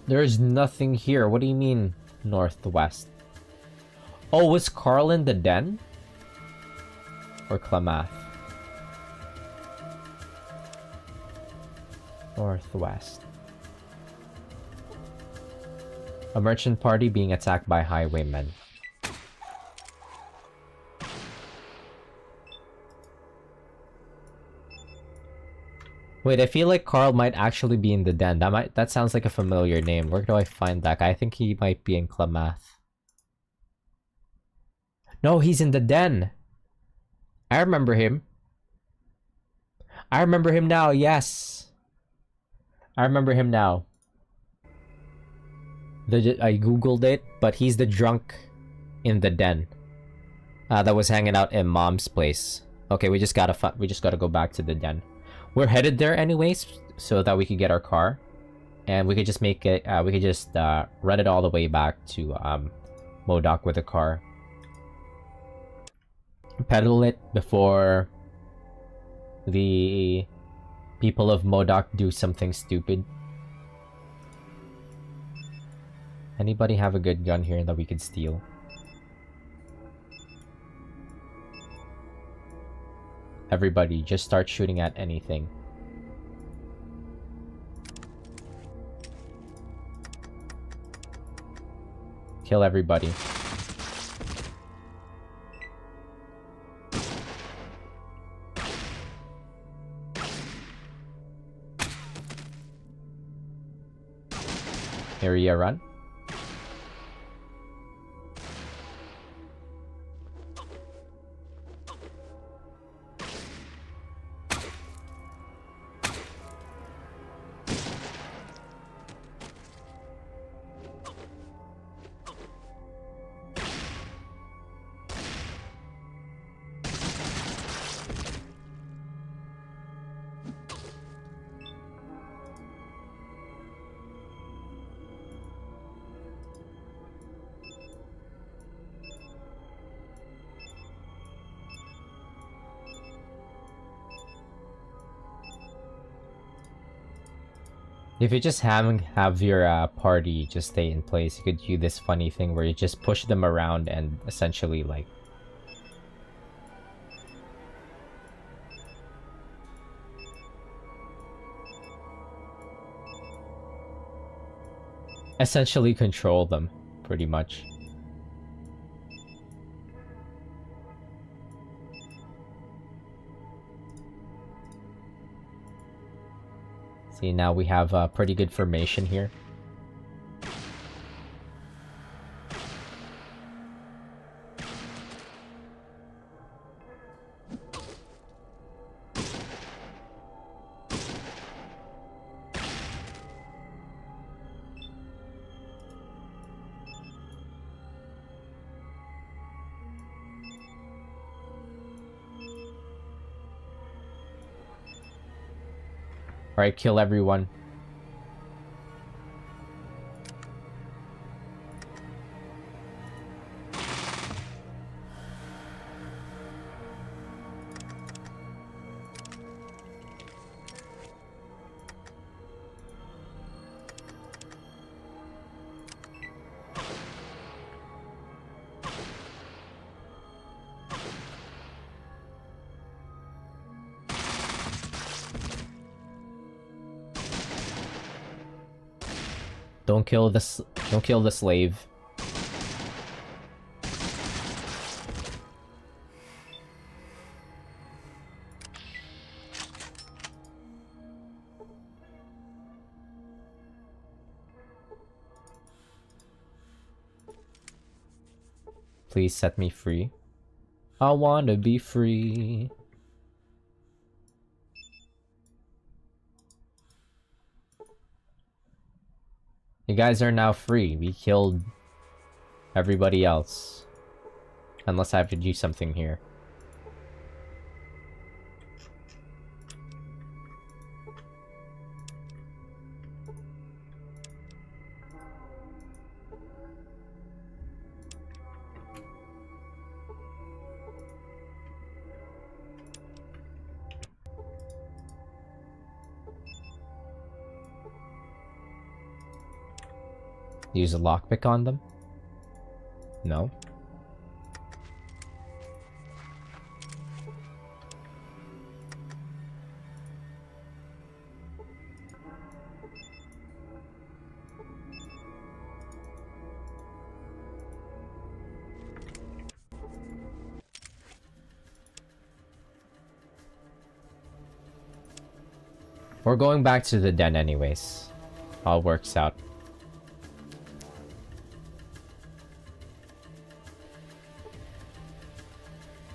There's nothing here. What do you mean, northwest? Oh, was Carl in the den? Or Klamath? Northwest. A merchant party being attacked by highwaymen. Wait, I feel like Carl might actually be in the den. That sounds like a familiar name. Where do I find that guy? I think he might be in Klamath. No, he's in the den. I remember him. I remember him now, yes. I remember him now. I googled it, but he's the drunk in the den. That was hanging out in Mom's place. Okay, we just gotta go back to the den. We're headed there anyways, so that we could get our car, and we could just make it. We could just run it all the way back to Modoc with the car. Pedal it before the people of Modoc do something stupid. Anybody have a good gun here that we could steal? Everybody, just start shooting at anything. Kill everybody. Area run. If you just have your party just stay in place, you could do this funny thing where you just push them around and essentially like control them, pretty much. See, now we have a pretty good formation here. Alright, kill everyone. Don't kill the don't kill the slave. Please set me free. I wanna be free. You guys are now free. We killed everybody else. Unless I have to do something here. Use a lockpick on them? No. We're going back to the den anyways. All works out.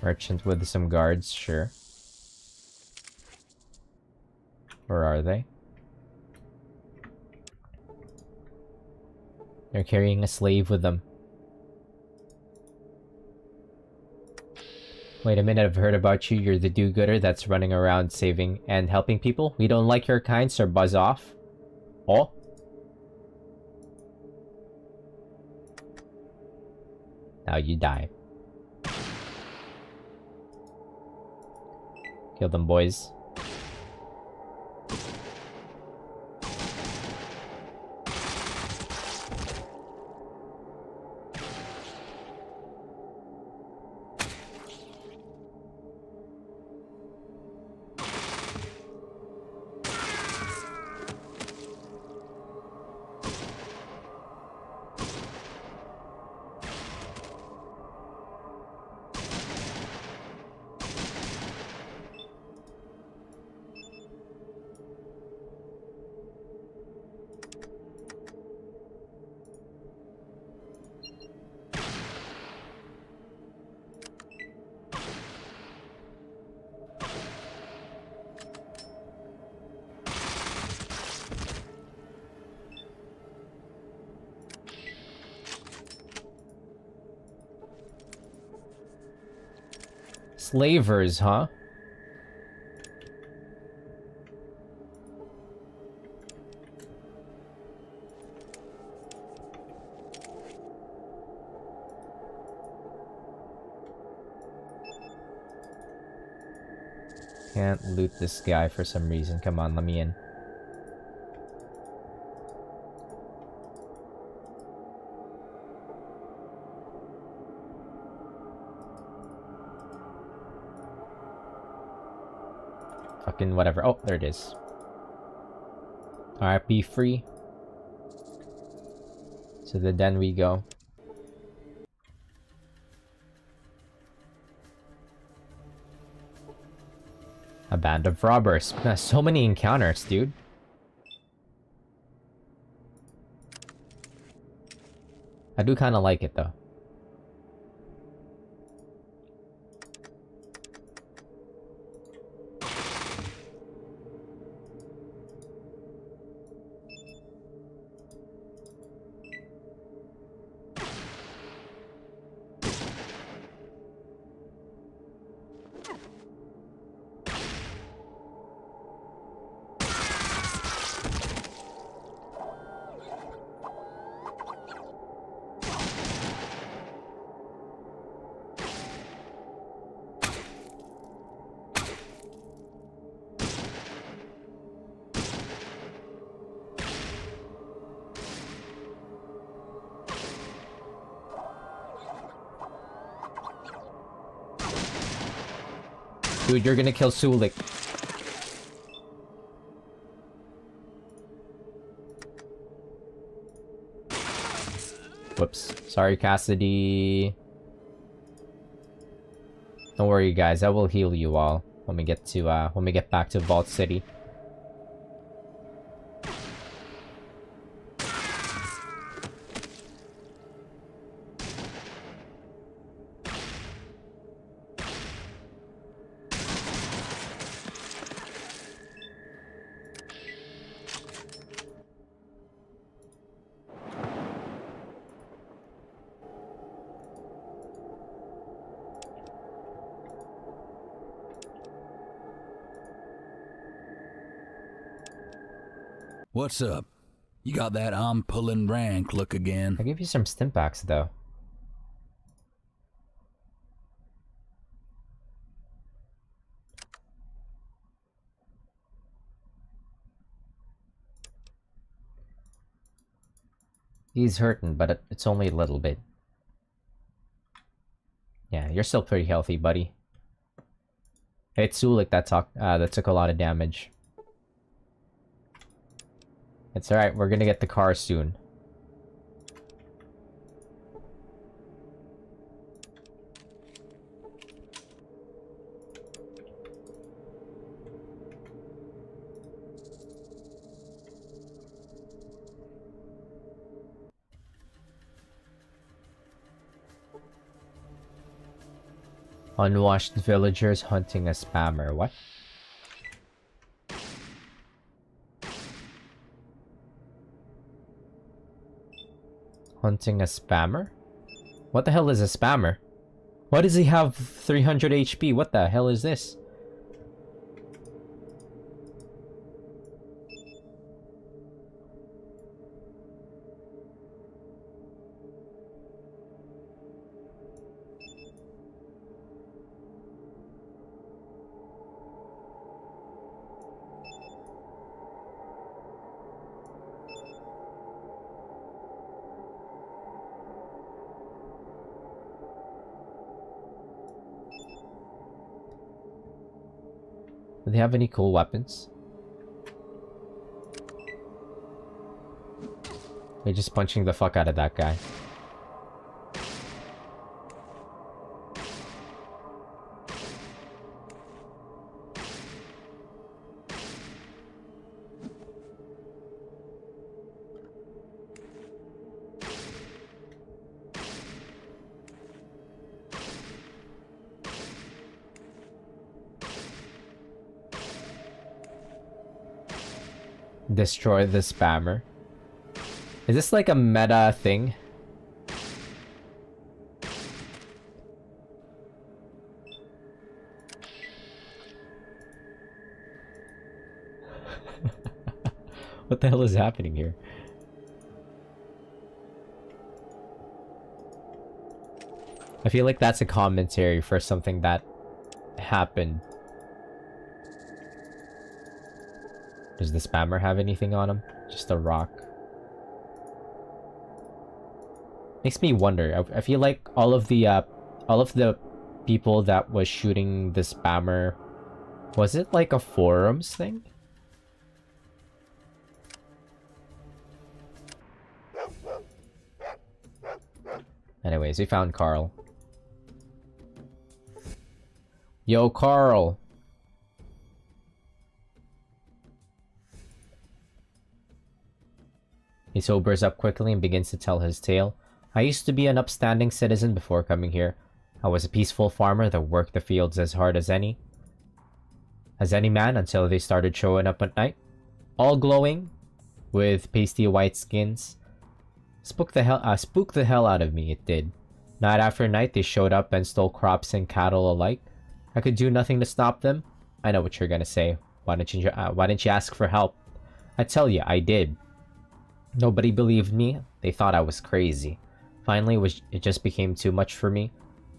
Merchant with some guards, sure. Where are they? They're carrying a slave with them. Wait a minute, I've heard about you. You're the do-gooder that's running around saving and helping people. We don't like your kind, so buzz off. Oh? Now you die. Kill them, boys. Slavers, huh? Can't loot this guy for some reason. Come on, let me in. Fucking whatever. Oh, there it is. Alright, be free. So the den we go. A band of robbers. So many encounters, dude. I do kind of like it though. Dude, you're gonna kill Sulik. Whoops. Sorry, Cassidy. Don't worry, guys. I will heal you all when we get back to Vault City. What's up? You got that I'm pulling rank look again. I gave you some stimpaks, though. He's hurting, but it's only a little bit. Yeah, you're still pretty healthy, buddy. It's Sulik that took a lot of damage. It's alright, we're gonna get the car soon. Unwashed villagers hunting a spammer. What? Hunting a spammer? What the hell is a spammer? Why does he have 300 HP? What the hell is this? Do they have any cool weapons? They're just punching the fuck out of that guy. Destroy the spammer. Is this like a meta thing? What the hell is happening here? I feel like that's a commentary for something that happened. Does the spammer have anything on him? Just a rock. Makes me wonder. I feel like all of the people that was shooting the spammer, was it like a forums thing? Anyways, we found Carl. Yo, Carl! He sobers up quickly and begins to tell his tale. I used to be an upstanding citizen before coming here. I was a peaceful farmer that worked the fields as hard as any man until they started showing up at night. All glowing, with pasty white skins. Spooked the hell out of me, it did. Night after night they showed up and stole crops and cattle alike. I could do nothing to stop them. I know what you're gonna say. Why didn't you ask for help? I tell you, I did. Nobody believed me. They thought I was crazy. Finally, it just became too much for me.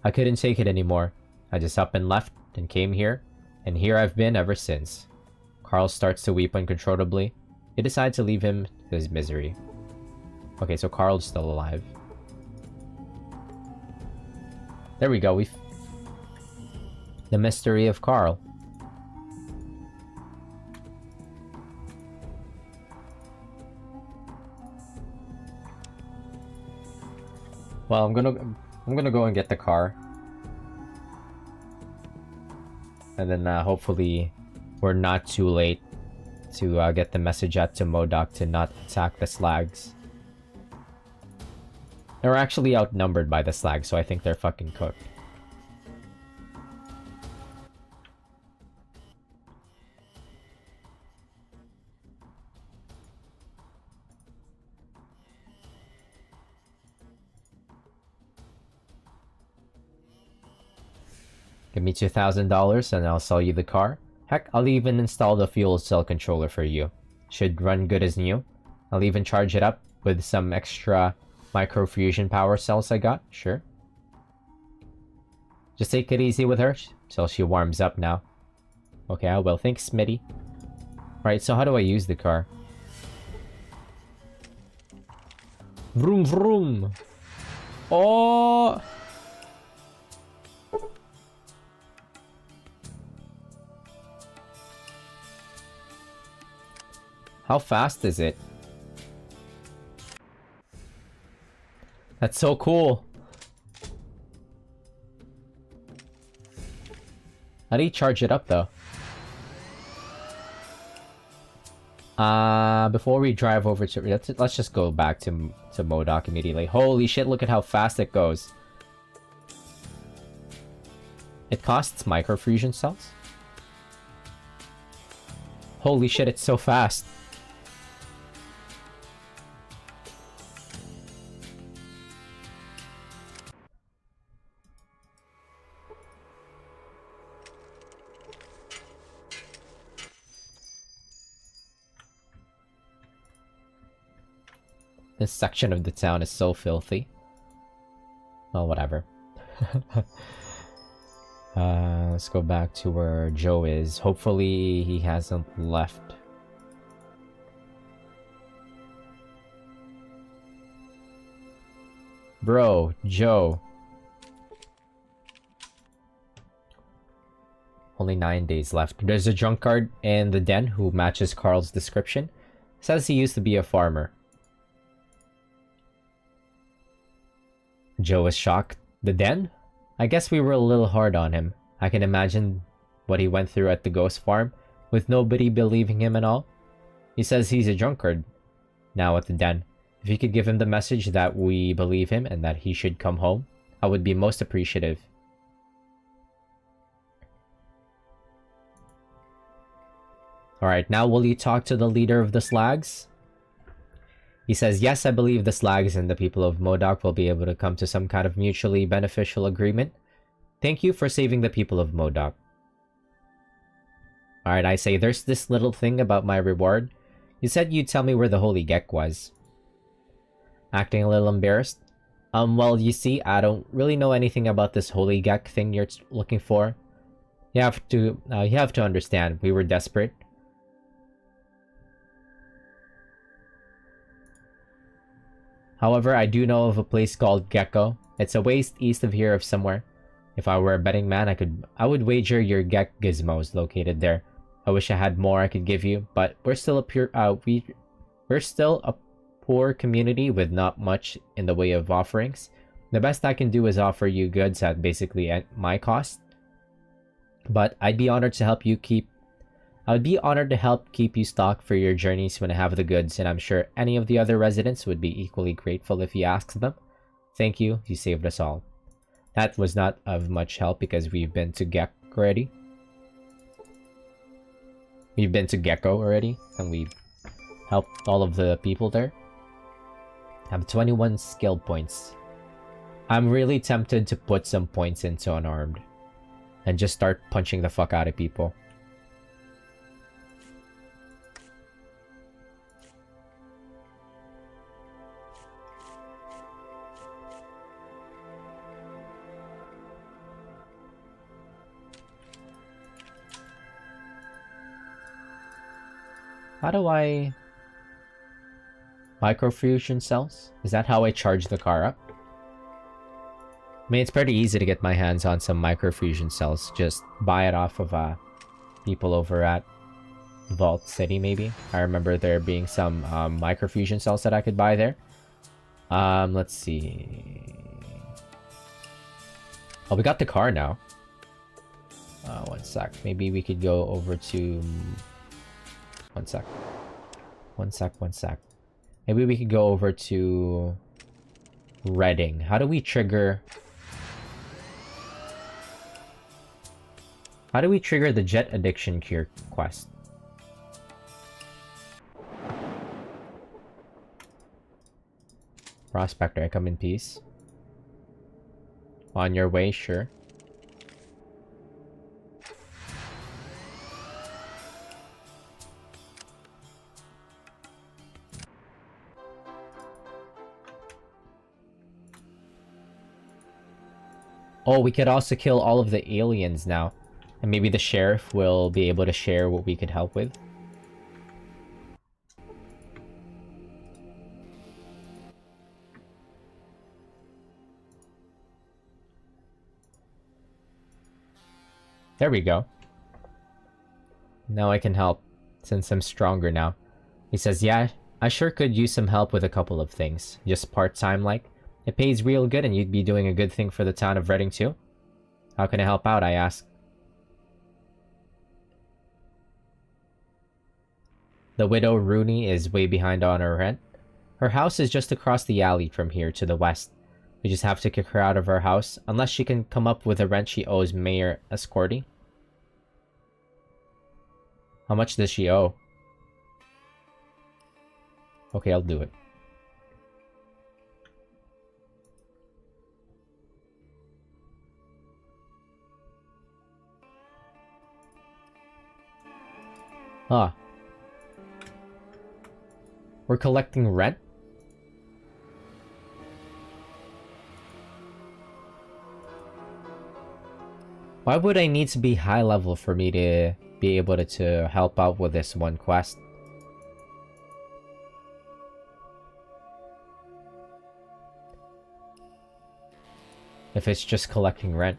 I couldn't take it anymore. I just up and left and came here, and here I've been ever since. Carl starts to weep uncontrollably. They decide to leave him to his misery. Okay, so Carl's still alive. There we go. The mystery of Carl. Well, I'm gonna go and get the car. And then hopefully we're not too late to get the message out to MODOK to not attack the slags. They're actually outnumbered by the slags, so I think they're fucking cooked. Give me $2,000 and I'll sell you the car. Heck, I'll even install the fuel cell controller for you. Should run good as new. I'll even charge it up with some extra microfusion power cells I got. Sure. Just take it easy with her till she warms up now. Okay, I will. Thanks, Smitty. Right, so how do I use the car? Vroom vroom! Oh! How fast is it? That's so cool. How do you charge it up though? Before we drive over to let's just go back to MODOK immediately. Holy shit, look at how fast it goes. It costs microfusion cells? Holy shit, it's so fast. This section of the town is so filthy. Well, whatever. Let's go back to where Joe is. Hopefully he hasn't left. Bro, Joe. Only 9 days left. There's a drunkard in the den who matches Carl's description. Says he used to be a farmer. Joe was shocked. The den? I guess we were a little hard on him. I can imagine what he went through at the ghost farm, with nobody believing him and all. He says he's a drunkard now at the den. If you could give him the message that we believe him and that he should come home, I would be most appreciative. Alright, now will you talk to the leader of the slags? He says, yes, I believe the slags and the people of MODOK will be able to come to some kind of mutually beneficial agreement. Thank you for saving the people of MODOK. Alright, I say, there's this little thing about my reward. You said you'd tell me where the Holy Gek was. Acting a little embarrassed. Well, you see, I don't really know anything about this Holy Gek thing you're looking for. You have to understand, we were desperate. However, I do know of a place called Gecko. It's a ways east of here of somewhere. If I were a betting man, I would wager your Gek Gizmo is located there. I wish I had more I could give you, but we're still a poor community with not much in the way of offerings. The best I can do is offer you goods at basically at my cost. But I'd be honored to help keep you stocked for your journeys when I have the goods, and I'm sure any of the other residents would be equally grateful if you asked them. Thank you, you saved us all. That was not of much help because we've been to Gek already. We've been to Gecko already, and we've helped all of the people there. I have 21 skill points. I'm really tempted to put some points into unarmed and just start punching the fuck out of people. How do I... Microfusion cells? Is that how I charge the car up? I mean, it's pretty easy to get my hands on some microfusion cells. Just buy it off of people over at Vault City, maybe. I remember there being some microfusion cells that I could buy there. Let's see. Oh, we got the car now. One sec. Maybe we could go over to... One sec. One sec. Maybe we could go over to... Reading. How do we trigger... How do we trigger the jet addiction cure quest? Prospector, I come in peace. On your way, sure. Oh, we could also kill all of the aliens now. And maybe the sheriff will be able to share what we could help with. There we go. Now I can help, since I'm stronger now. He says, yeah, I sure could use some help with a couple of things. Just part-time like. It pays real good and you'd be doing a good thing for the town of Reading too. How can I help out, I ask. The widow Rooney is way behind on her rent. Her house is just across the alley from here to the west. We just have to kick her out of her house, unless she can come up with the rent she owes Mayor Escorty. How much does she owe? Okay, I'll do it. Ah. We're collecting rent? Why would I need to be high level for me to be able to help out with this one quest? If it's just collecting rent.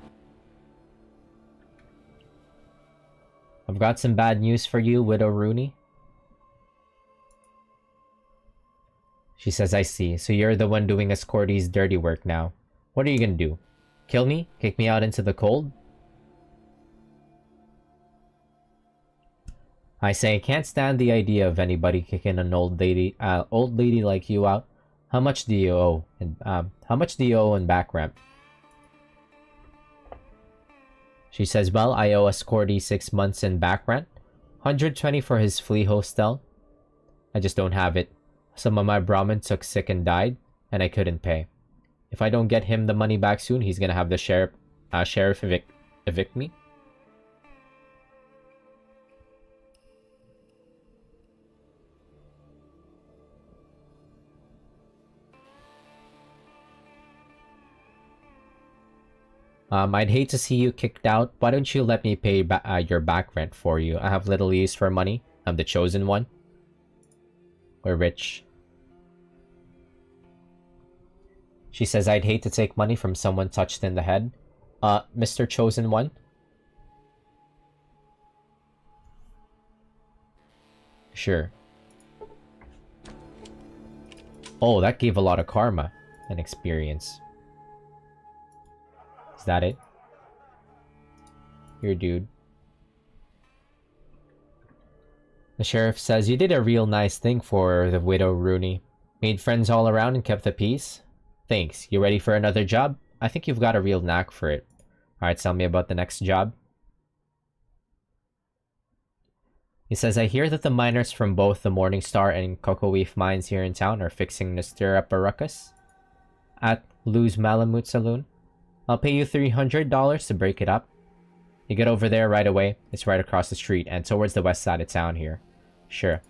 I've got some bad news for you, Widow Rooney. She says, I see. So you're the one doing Escorty's dirty work now. What are you gonna do? Kill me? Kick me out into the cold? I say I can't stand the idea of anybody kicking an old lady like you out. How much do you owe? And how much do you owe in back rent? She says, well, I owe Escorty 6 months in back rent. 120 for his flea hostel. I just don't have it. Some of my Brahmin took sick and died, and I couldn't pay. If I don't get him the money back soon, he's gonna have the sheriff evict me. I'd hate to see you kicked out. Why don't you let me pay your back rent for you? I have little use for money. I'm the chosen one. We're rich. She says, I'd hate to take money from someone touched in the head. Mr. Chosen One? Sure. Oh, that gave a lot of karma and experience. Is that it? Here, dude. The sheriff says, you did a real nice thing for the widow Rooney. Made friends all around and kept the peace. Thanks. You ready for another job? I think you've got a real knack for it. Alright, tell me about the next job. He says, I hear that the miners from both the Morning Star and Cocoa Leaf mines here in town are fixing to stir up a ruckus at Lou's Malamute Saloon. I'll pay you $300 to break it up. You get over there right away. It's right across the street and towards the west side of town here. Sure.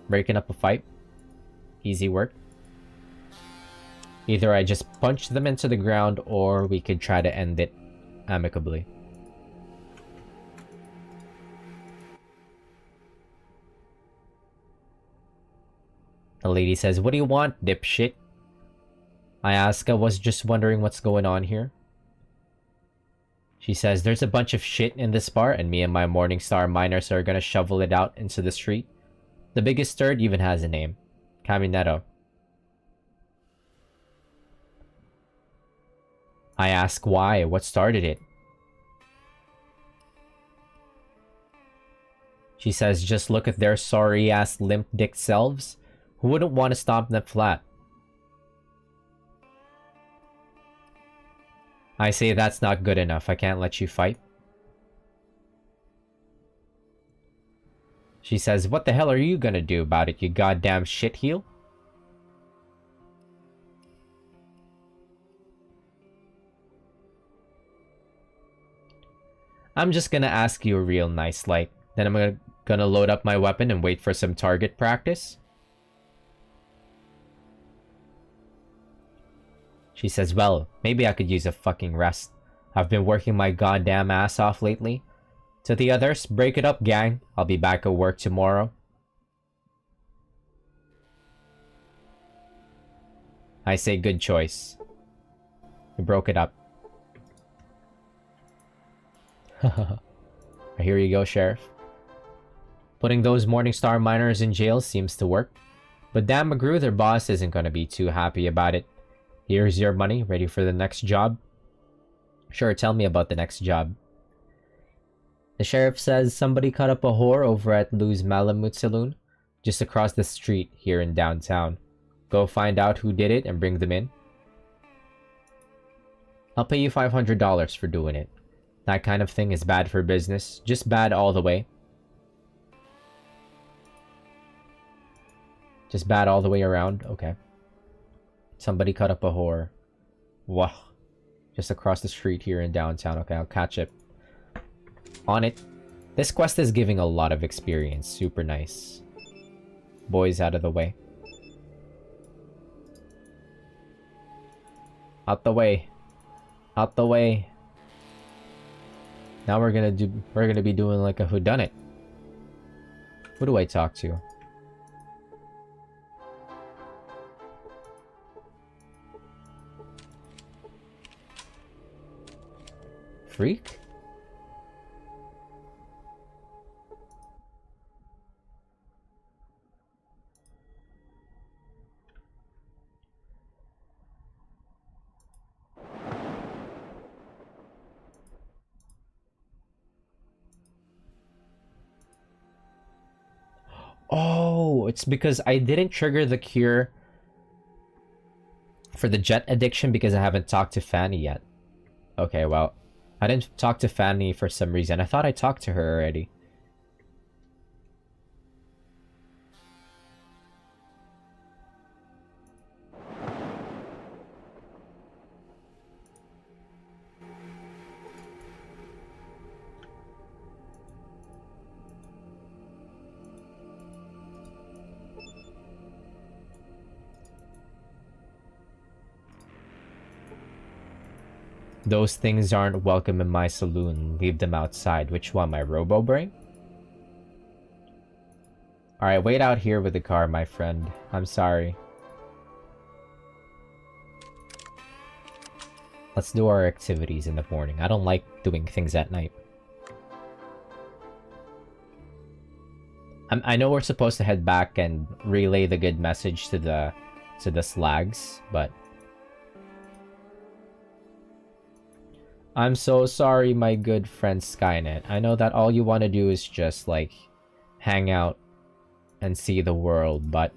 Breaking up a fight. Easy work. Either I just punch them into the ground or we could try to end it amicably. The lady says, what do you want, dipshit? I ask, I was just wondering what's going on here. She says, there's a bunch of shit in this bar and me and my Morningstar miners are gonna shovel it out into the street. The biggest third even has a name. Caminetto. I ask why. What started it? She says, just look at their sorry-ass limp-dick selves. Who wouldn't want to stomp them flat? I say that's not good enough. I can't let you fight. She says, what the hell are you gonna do about it, you goddamn shitheel? I'm just gonna ask you real nice like. Then I'm gonna load up my weapon and wait for some target practice. She says, well, maybe I could use a fucking rest. I've been working my goddamn ass off lately. To the others, break it up, gang. I'll be back at work tomorrow. I say good choice. We broke it up. Here you go, Sheriff. Putting those Morningstar miners in jail seems to work. But Dan McGrew, their boss, isn't going to be too happy about it. Here's your money. Ready for the next job? Sure, tell me about the next job. The sheriff says somebody cut up a whore over at Lou's Malamute Saloon, just across the street here in downtown. Go find out who did it and bring them in. I'll pay you $500 for doing it. That kind of thing is bad for business. Just bad all the way. Just bad all the way around? Okay. Somebody cut up a whore. Wow. Just across the street here in downtown. Okay, I'll catch it. On it. This quest is giving a lot of experience. Super nice. Boys out of the way. Out the way. Out the way. Now we're gonna be doing like a whodunit. Who do I talk to? Freak? Oh, it's because I didn't trigger the cure for the jet addiction because I haven't talked to Fanny yet. Okay, well, I didn't talk to Fanny for some reason. I thought I talked to her already. Those things aren't welcome in my saloon. Leave them outside. Which one, my robo-brain? Alright, wait out here with the car, my friend. I'm sorry. Let's do our activities in the morning. I don't like doing things at night. I know we're supposed to head back and relay the good message to the slags, but I'm so sorry, my good friend Skynet. I know that all you want to do is just, like, hang out and see the world, but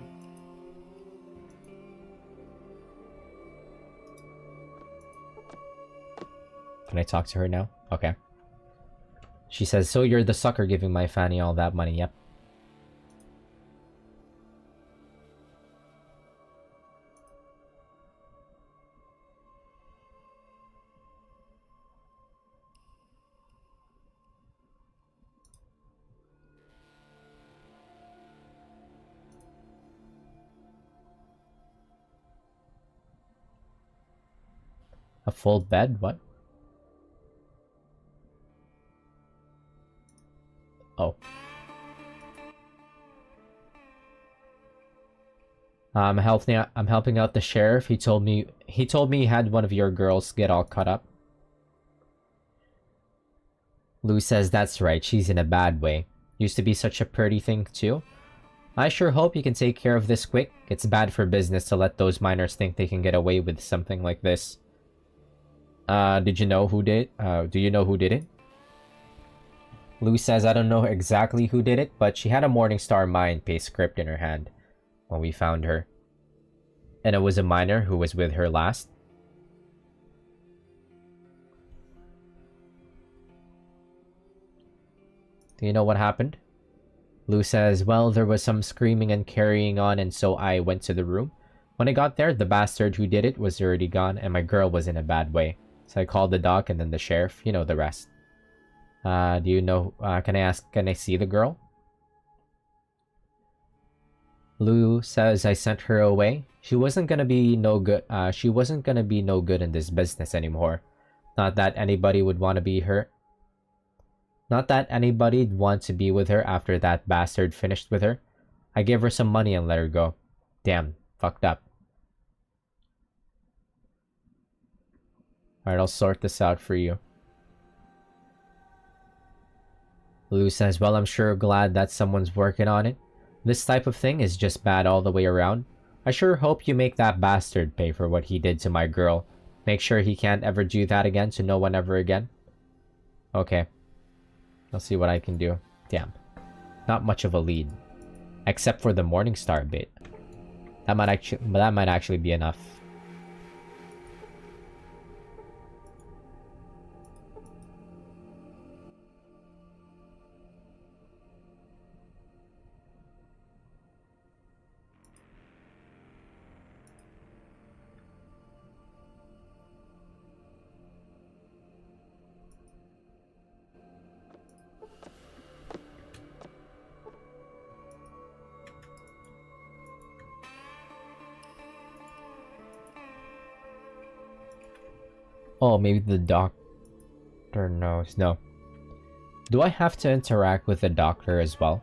can I talk to her now? Okay. She says, so you're the sucker giving my Fanny all that money. Yep. A full bed? What? Oh. I'm helping out the sheriff. He told me he had one of your girls get all cut up. Lou says that's right. She's in a bad way. Used to be such a pretty thing too. I sure hope you can take care of this quick. It's bad for business to let those miners think they can get away with something like this. Did you know who did? Do you know who did it? Lou says, I don't know exactly who did it, but she had a Morningstar Mind pay script in her hand when we found her. And it was a minor who was with her last. Do you know what happened? Lou says, well, there was some screaming and carrying on, and so I went to the room. When I got there, the bastard who did it was already gone, and my girl was in a bad way. So I called the doc and then the sheriff. You know the rest. Do you know, can I see the girl? Lou says I sent her away. She wasn't gonna be no good in this business anymore. Not that anybody would want to be her. Not that anybody'd want to be with her after that bastard finished with her. I gave her some money and let her go. Damn, fucked up. Alright, I'll sort this out for you. Lou says, well, I'm sure glad that someone's working on it. This type of thing is just bad all the way around. I sure hope you make that bastard pay for what he did to my girl. Make sure he can't ever do that again to no one ever again. Okay. I'll see what I can do. Damn. Not much of a lead. Except for the Morningstar bit. That might actually be enough. Oh, maybe the doctor knows. No. Do I have to interact with the doctor as well?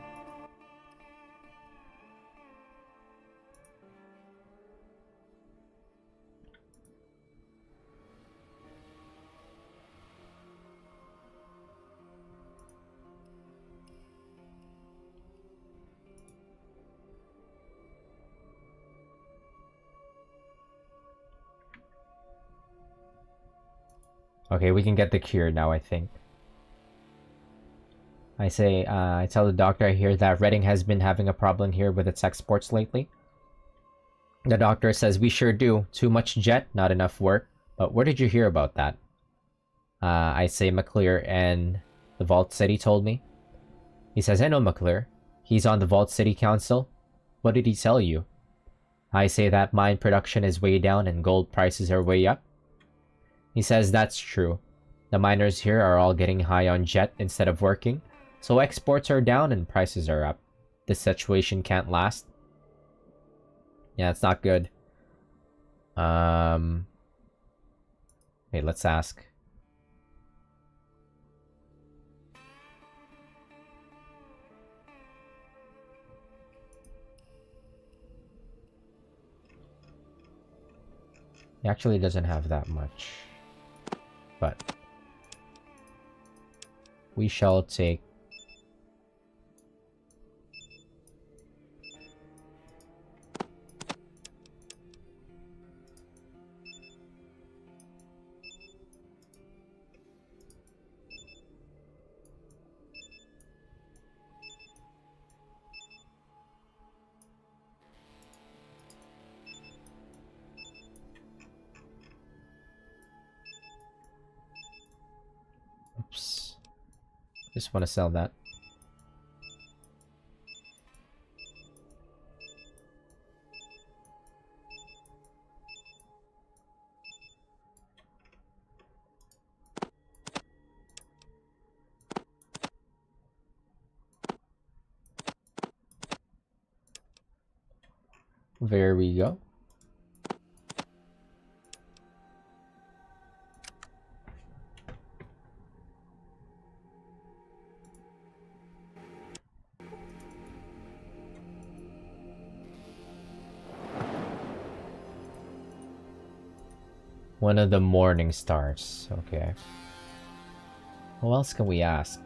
Okay, we can get the cure now, I think. I tell the doctor I hear that Reading has been having a problem here with its exports lately. The doctor says we sure do. Too much jet, not enough work. But where did you hear about that? I say McClear and the Vault City told me. He says, I know McClear. He's on the Vault City Council. What did he tell you? I say that mine production is way down and gold prices are way up. He says that's true. The miners here are all getting high on jet instead of working, so exports are down and prices are up. This situation can't last. Yeah, it's not good. Hey, let's ask. He actually doesn't have that much. But we shall take oops. Just want to sell that. There we go. One of the morning stars. Okay. What else can we ask?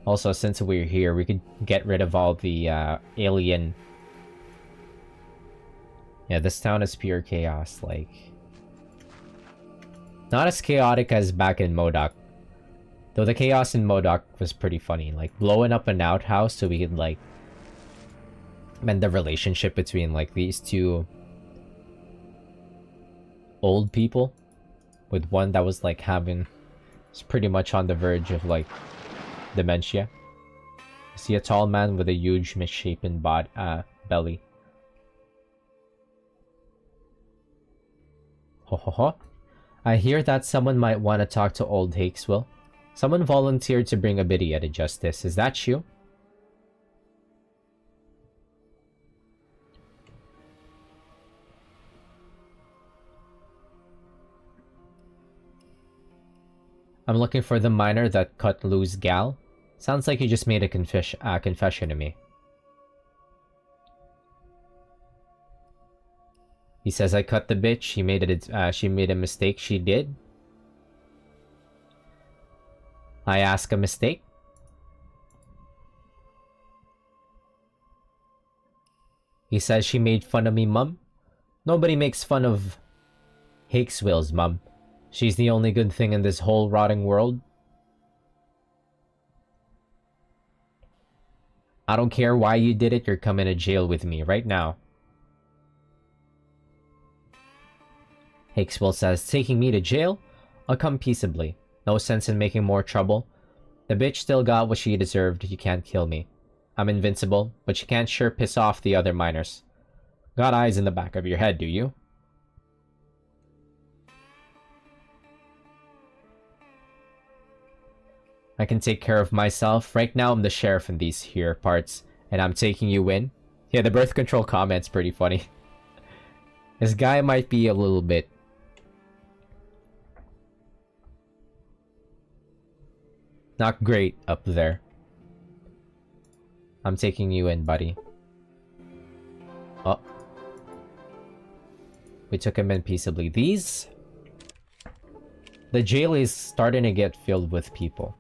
Also, since we're here, we could get rid of all the alien. Yeah, this town is pure chaos. Like, Not as chaotic as back in Modoc. Though the chaos in Modoc was pretty funny. Like, blowing up an outhouse so we could, like, mend the relationship between, like, these two old people. With one that was, like, it's pretty much on the verge of, like, dementia. I see a tall man with a huge misshapen belly. Ho ho ho. I hear that someone might want to talk to old Hakeswill. Someone volunteered to bring a Bidia to justice. Is that you? I'm looking for the miner that cut loose Gal. Sounds like you just made a confession to me. He says I cut the bitch. She made a mistake. She did. I ask a mistake. He says she made fun of me, mum. Nobody makes fun of Hakeswill's mum. She's the only good thing in this whole rotting world. I don't care why you did it. You're coming to jail with me right now. Hakeswill says, taking me to jail? I'll come peaceably. No sense in making more trouble. The bitch still got what she deserved. You can't kill me. I'm invincible, but you can't sure piss off the other miners. Got eyes in the back of your head, do you? I can take care of myself. Right now, I'm the sheriff in these here parts, and I'm taking you in. Yeah, the birth control comment's pretty funny. This guy might be a little bit... not great up there. I'm taking you in, buddy. Oh. We took him in peaceably. The jail is starting to get filled with people.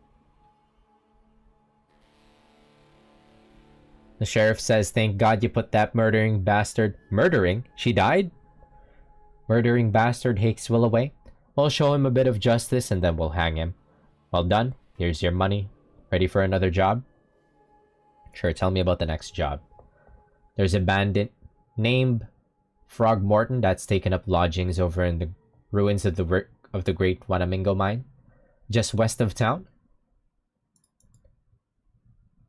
The sheriff says, thank God you put that murdering bastard... Murdering? She died? Murdering bastard Hakeswill away? We'll show him a bit of justice and then we'll hang him. Well done. Here's your money. Ready for another job? Sure, tell me about the next job. There's a bandit named Frogmorton that's taken up lodgings over in the ruins of the Great Wanamingo mine, just west of town.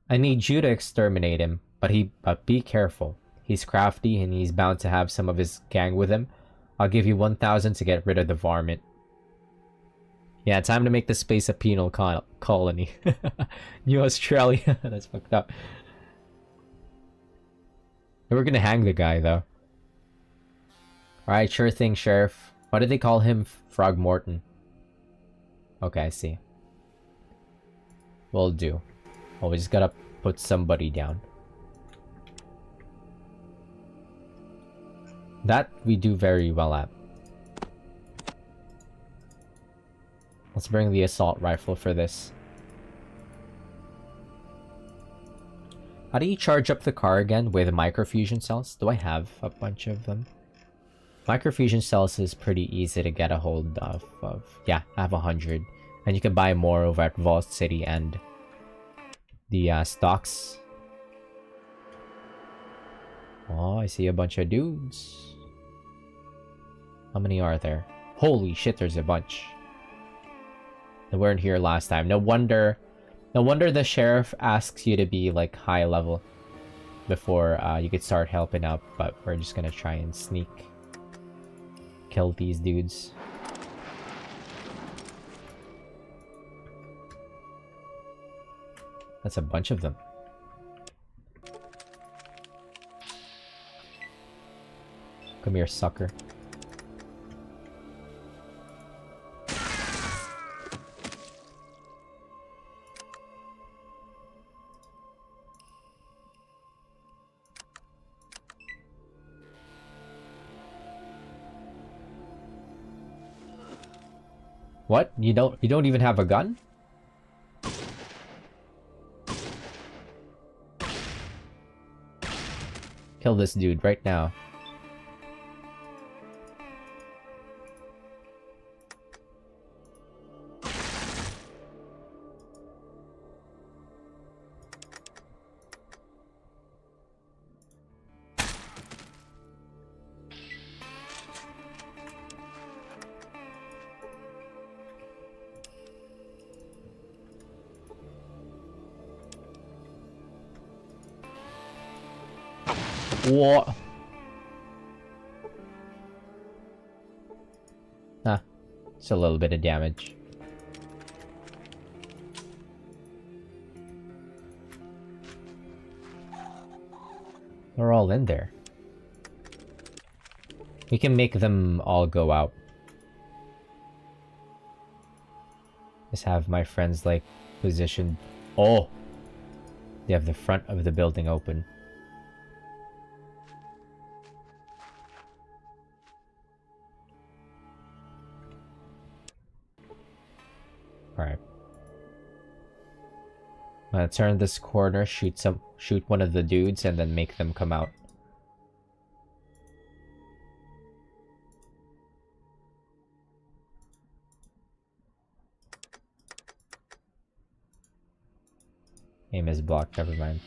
I need you to exterminate him, but be careful. He's crafty and he's bound to have some of his gang with him. I'll give you 1,000 to get rid of the varmint. Yeah, time to make this space a penal colony. New Australia. That's fucked up. We're gonna hang the guy, though. Alright, sure thing, Sheriff. Why did they call him Frogmorton? Okay, I see. Will do. Oh, we just gotta put somebody down. That we do very well at. Let's bring the assault rifle for this. How do you charge up the car again with microfusion cells? Do I have a bunch of them? Microfusion cells is pretty easy to get a hold of. Yeah, I have 100. And you can buy more over at Vault City and the stocks. Oh, I see a bunch of dudes. How many are there? Holy shit, there's a bunch. They weren't here last time. No wonder the sheriff asks you to be like high level before you could start helping out, but we're just gonna try and sneak kill these dudes. That's a bunch of them. Come here, sucker. What? You don't even have a gun? Kill this dude right now. What? Ah, it's a little bit of damage. They're all in there. We can make them all go out. Just have my friends, like, positioned. Oh! They have the front of the building open. Alright. I'm gonna turn this corner, shoot one of the dudes, and then make them come out. Aim is blocked, never mind.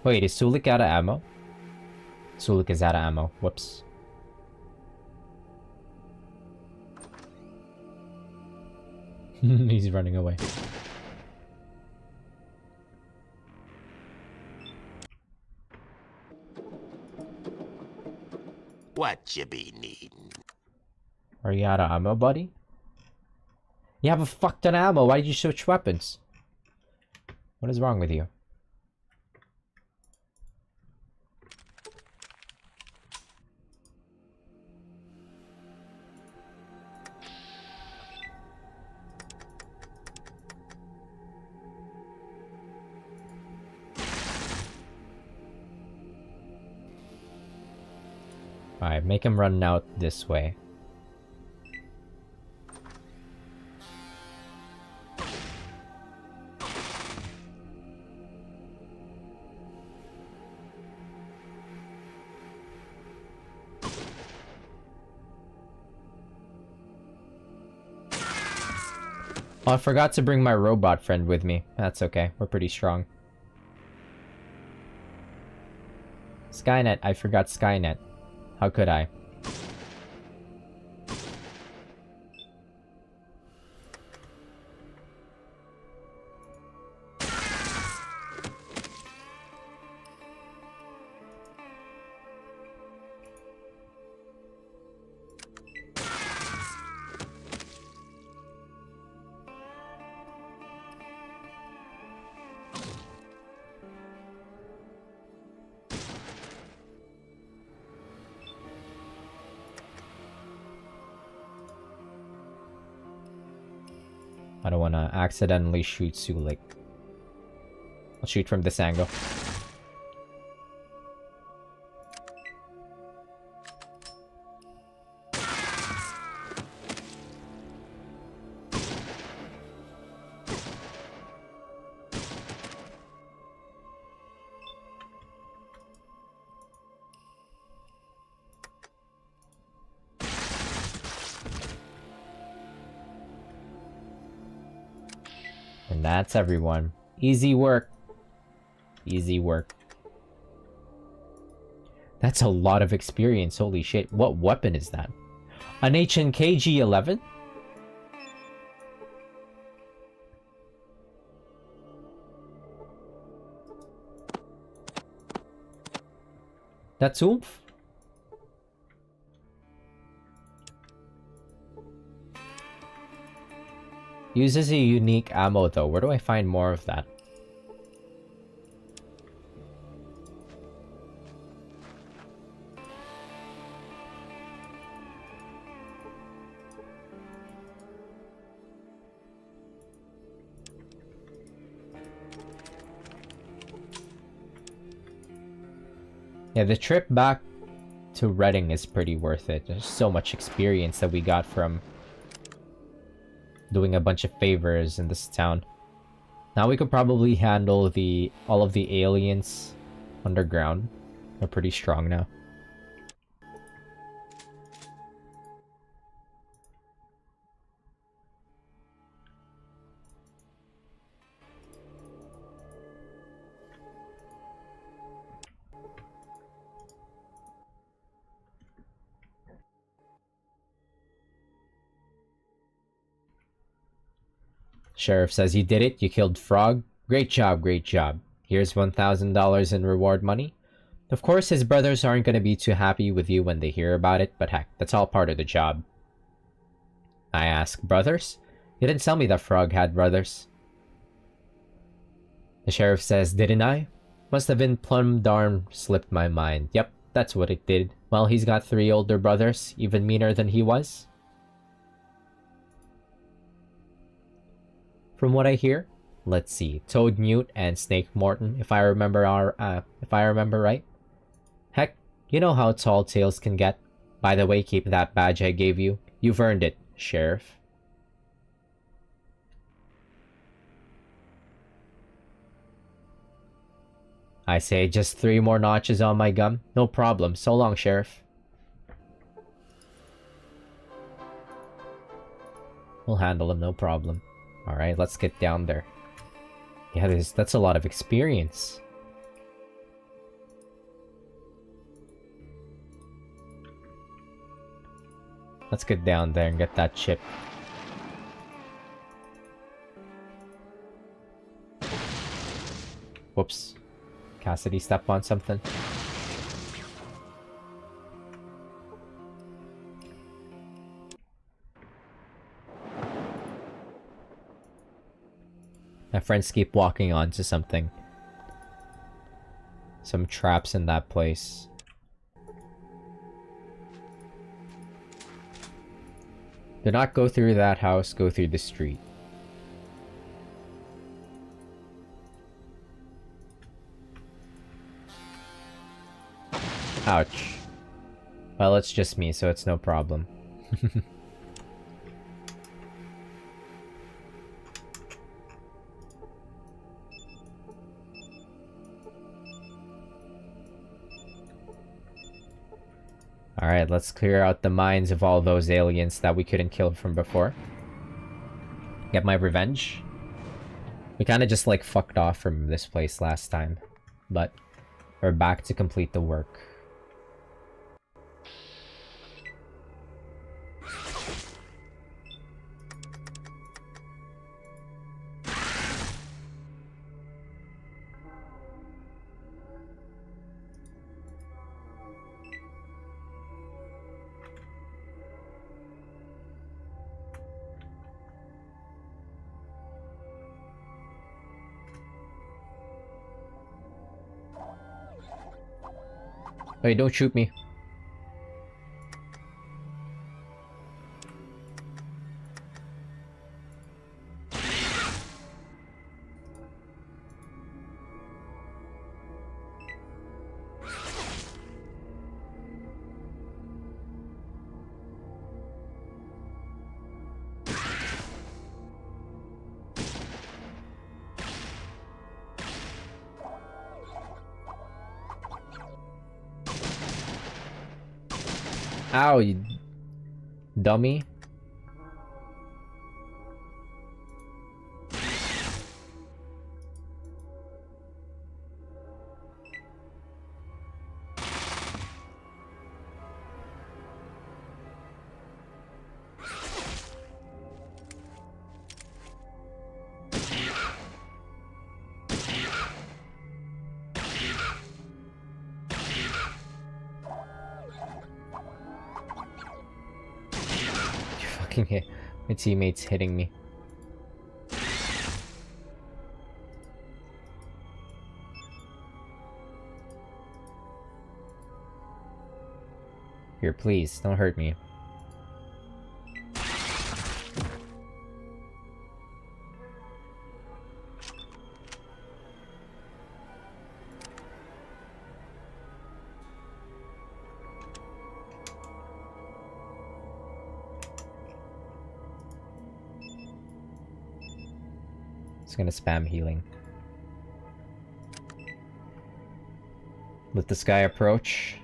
Wait, is Sulik out of ammo? Sulik is out of ammo. Whoops. He's running away. What you be needing? Are you out of ammo, buddy? You have a fuck ton of ammo. Why did you switch weapons? What is wrong with you? Alright, make him run out this way. Oh, I forgot to bring my robot friend with me. That's okay. We're pretty strong. Skynet. I forgot Skynet. How could I? I don't want to accidentally shoot Sulik. I'll shoot from this angle. And that's everyone. Easy work. Easy work. That's a lot of experience. Holy shit. What weapon is that? An HNK G11? That's oomph. Uses a unique ammo though. Where do I find more of that? Yeah, the trip back to Reading is pretty worth it. There's so much experience that we got from doing a bunch of favors in this town. Now we could probably handle all of the aliens underground. They're pretty strong now. Sheriff says, you did it. You killed Frog. Great job, great job. Here's $1,000 in reward money. Of course, his brothers aren't going to be too happy with you when they hear about it, but heck, that's all part of the job. I ask, brothers? You didn't tell me that Frog had brothers. The sheriff says, didn't I? Must have been plumb darn slipped my mind. Yep, that's what it did. Well, he's got 3 older brothers, even meaner than he was. From what I hear, let's see, Toad Newt and Snake Morton, if I remember right. Heck, you know how tall tales can get. By the way, keep that badge I gave you. You've earned it, Sheriff. I say, just 3 more notches on my gum? No problem. So long, Sheriff. We'll handle him, no problem. Alright, let's get down there. Yeah, that's a lot of experience. Let's get down there and get that chip. Whoops. Cassidy stepped on something. My friends keep walking onto something. Some traps in that place. Do not go through that house, go through the street. Ouch. Well, it's just me, so it's no problem. Alright, let's clear out the minds of all those aliens that we couldn't kill from before. Get my revenge. We kind of just like fucked off from this place last time, but we're back to complete the work. Wait, don't shoot me. Ow, you dummy. My teammate's hitting me. Here, please, don't hurt me. Gonna spam healing. Let this guy approach.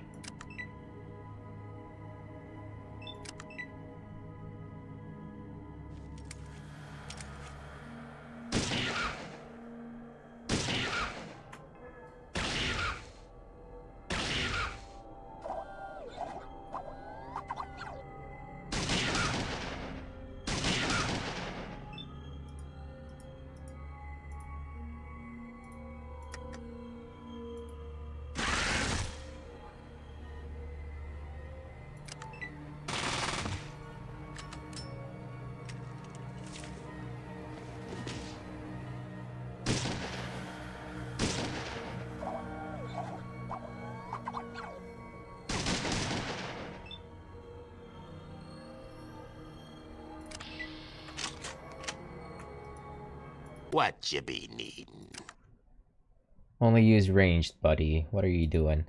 What you be needin'? Only use ranged, buddy. What are you doing?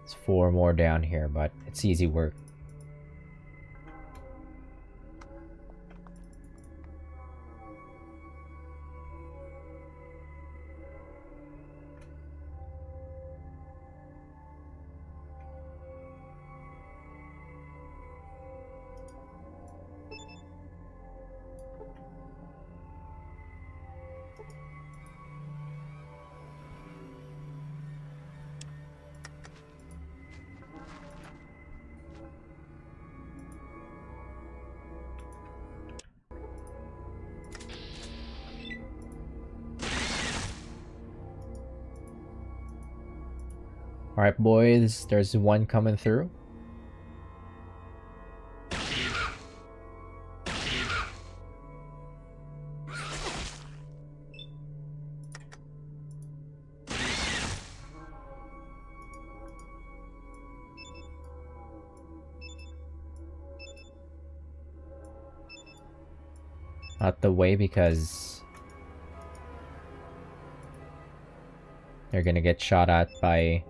It's 4 more down here, but it's easy work. Alright, boys, there's one coming through. Out the way because they're gonna get shot at by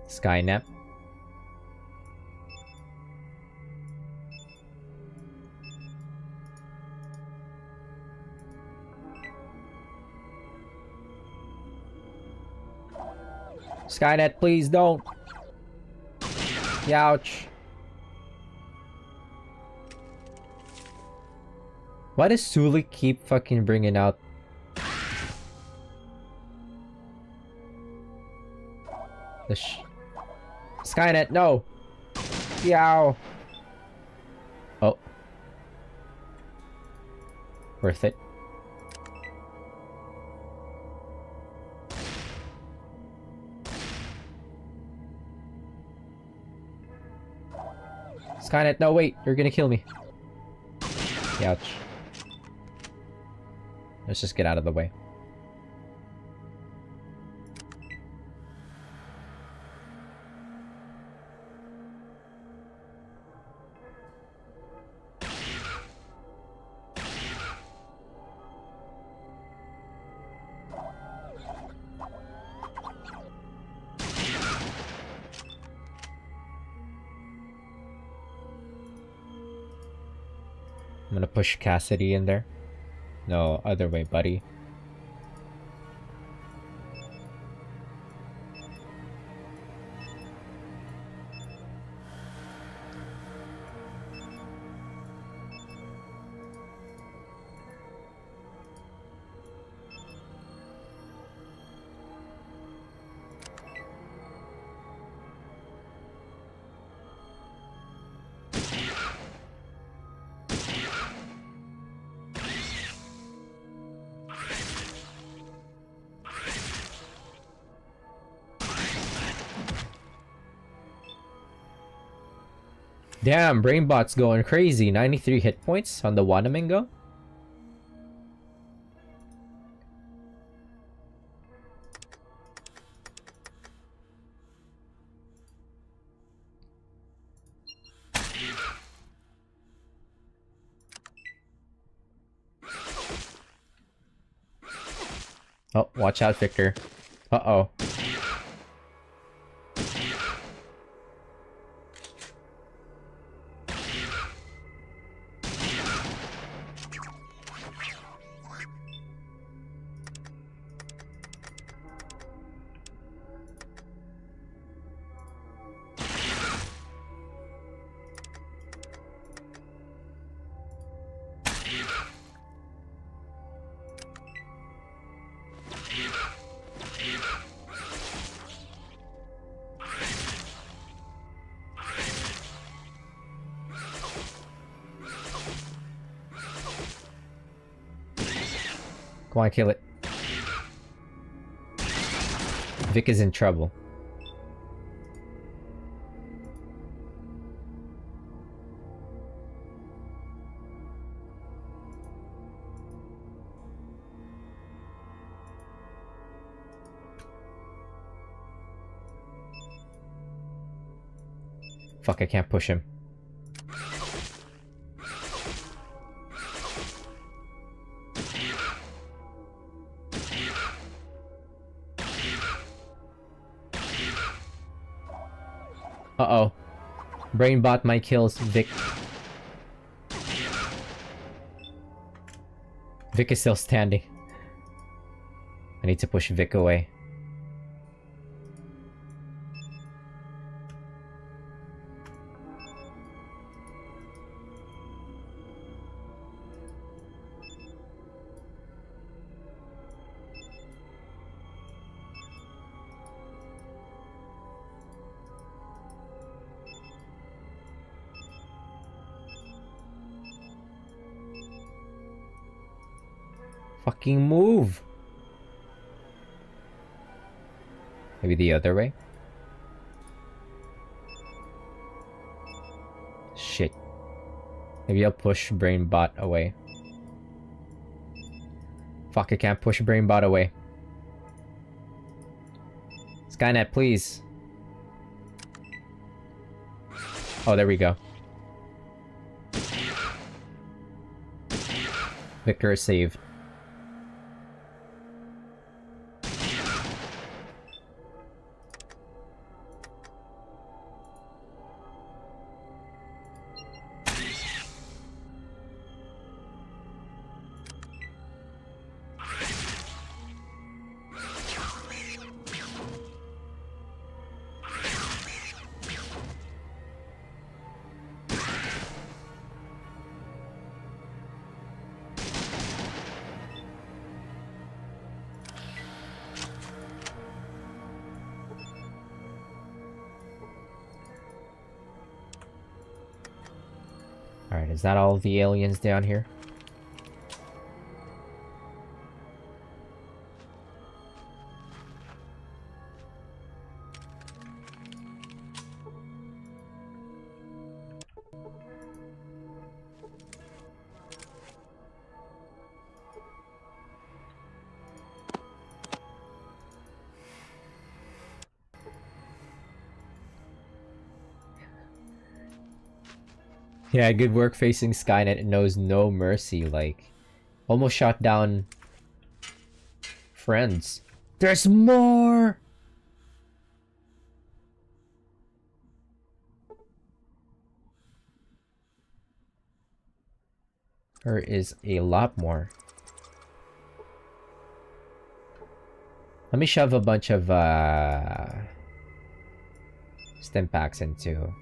Skynet. Skynet, please don't. Youch. Why does Sulik keep fucking bringing out the Skynet, no! Yow! Oh. Worth it. Skynet, no wait, you're gonna kill me. Ouch. Let's just get out of the way. I'm gonna push Cassidy in there. No, other way, buddy. Damn, Brainbot's going crazy. 93 hit points on the Wanamingo. Oh, watch out, Victor. Uh-oh. Come on, kill it. Vic is in trouble. Fuck, I can't push him. Uh-oh. Brainbot might kill Vic. Vic is still standing. I need to push Vic away. Fucking move! Maybe the other way? Shit. Maybe I'll push Brainbot away. Fuck, I can't push Brainbot away. Skynet, please. Oh, there we go. Victor is saved. Alright, is that all the aliens down here? Yeah, good work facing Skynet. It knows no mercy, like... Almost shot down... friends. There's more! There is a lot more. Let me shove a bunch of, stim packs into...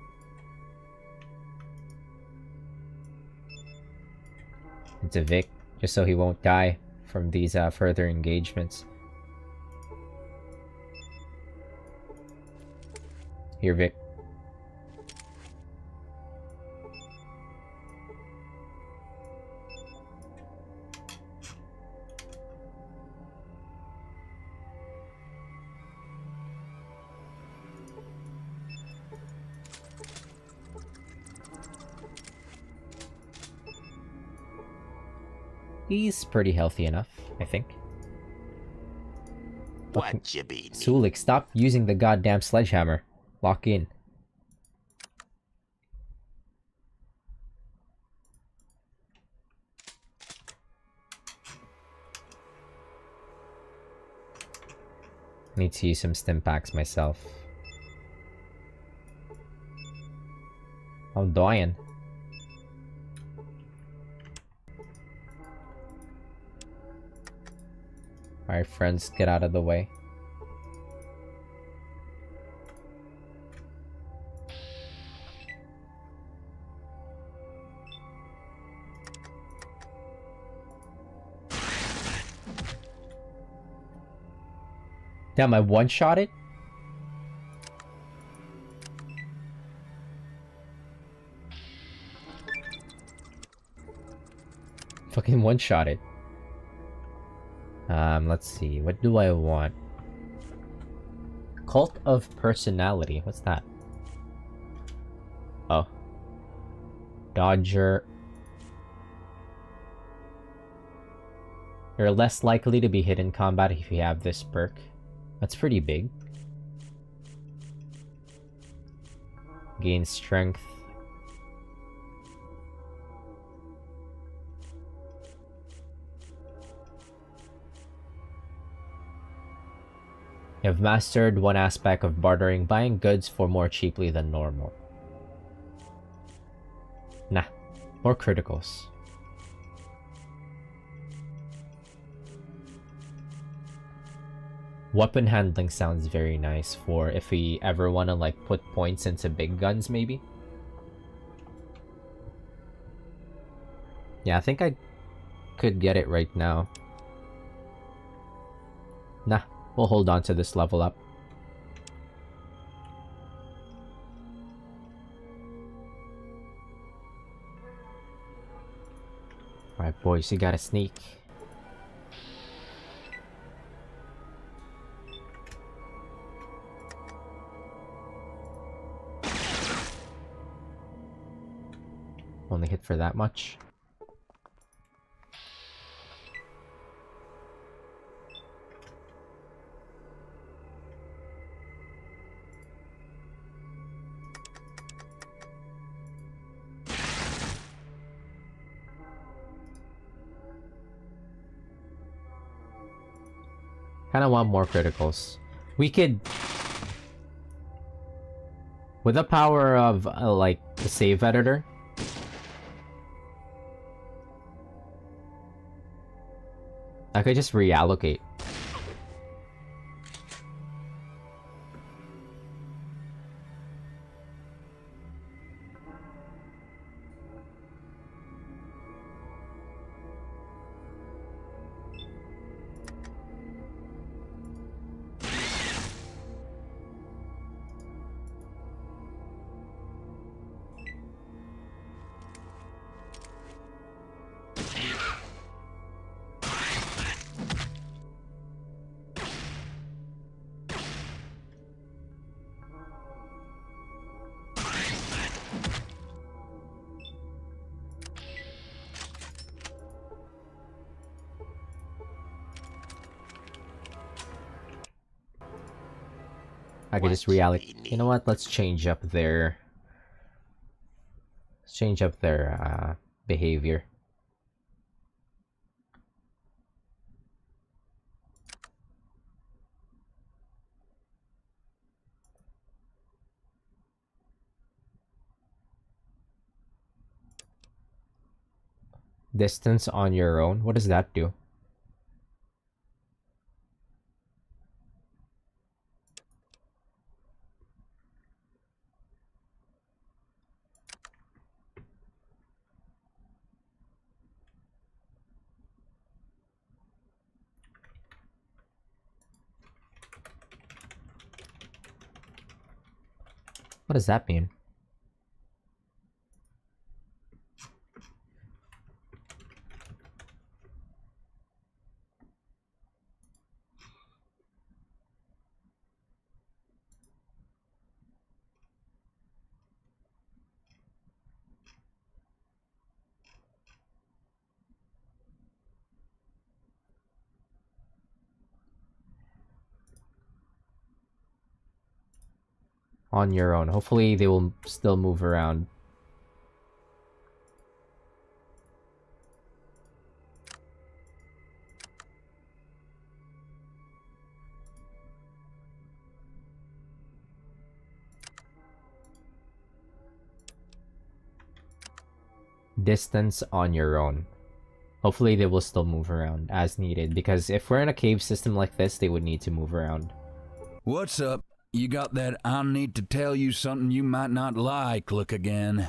Vic, just so he won't die from these further engagements. Here, Vic. He's pretty healthy enough, I think. What you be? Sulik, stop using the goddamn sledgehammer. Lock in. Need to use some stim packs myself. I'm dying. Alright, friends, get out of the way. Damn, I one-shot it? Fucking one-shot it. Let's see. What do I want? Cult of Personality. What's that? Oh. Dodger. You're less likely to be hit in combat if you have this perk. That's pretty big. Gain strength. You have mastered one aspect of bartering, buying goods for more cheaply than normal. Nah, more criticals. Weapon handling sounds very nice for if we ever want to like put points into big guns maybe. Yeah, I think I could get it right now. Nah, we'll hold on to this level up. Alright boys, you gotta sneak. Only hit for that much. Kinda want more criticals. We could... With the power of, like, the save editor... I could just reallocate. I could just reallocate. You know what? Let's change up their... Let's change up their behavior. Distance on your own? What does that do? What does that mean? On your own. Hopefully they will still move around. Distance on your own. Hopefully they will still move around as needed, because if we're in a cave system like this, they would need to move around. What's up? You got that I need to tell you something you might not like look again.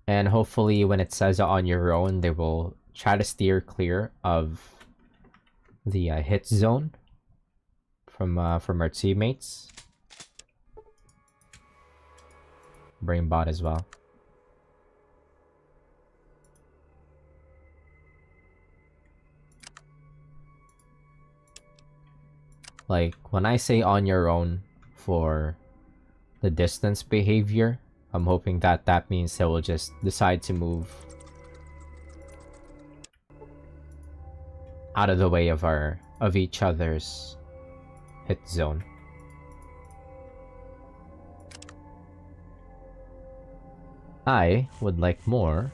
And hopefully when it says on your own, they will try to steer clear of the hit zone from our teammates. Brainbot as well. Like, when I say on your own for the distance behavior, I'm hoping that that means they will just decide to move out of the way of each other's hit zone. I would like more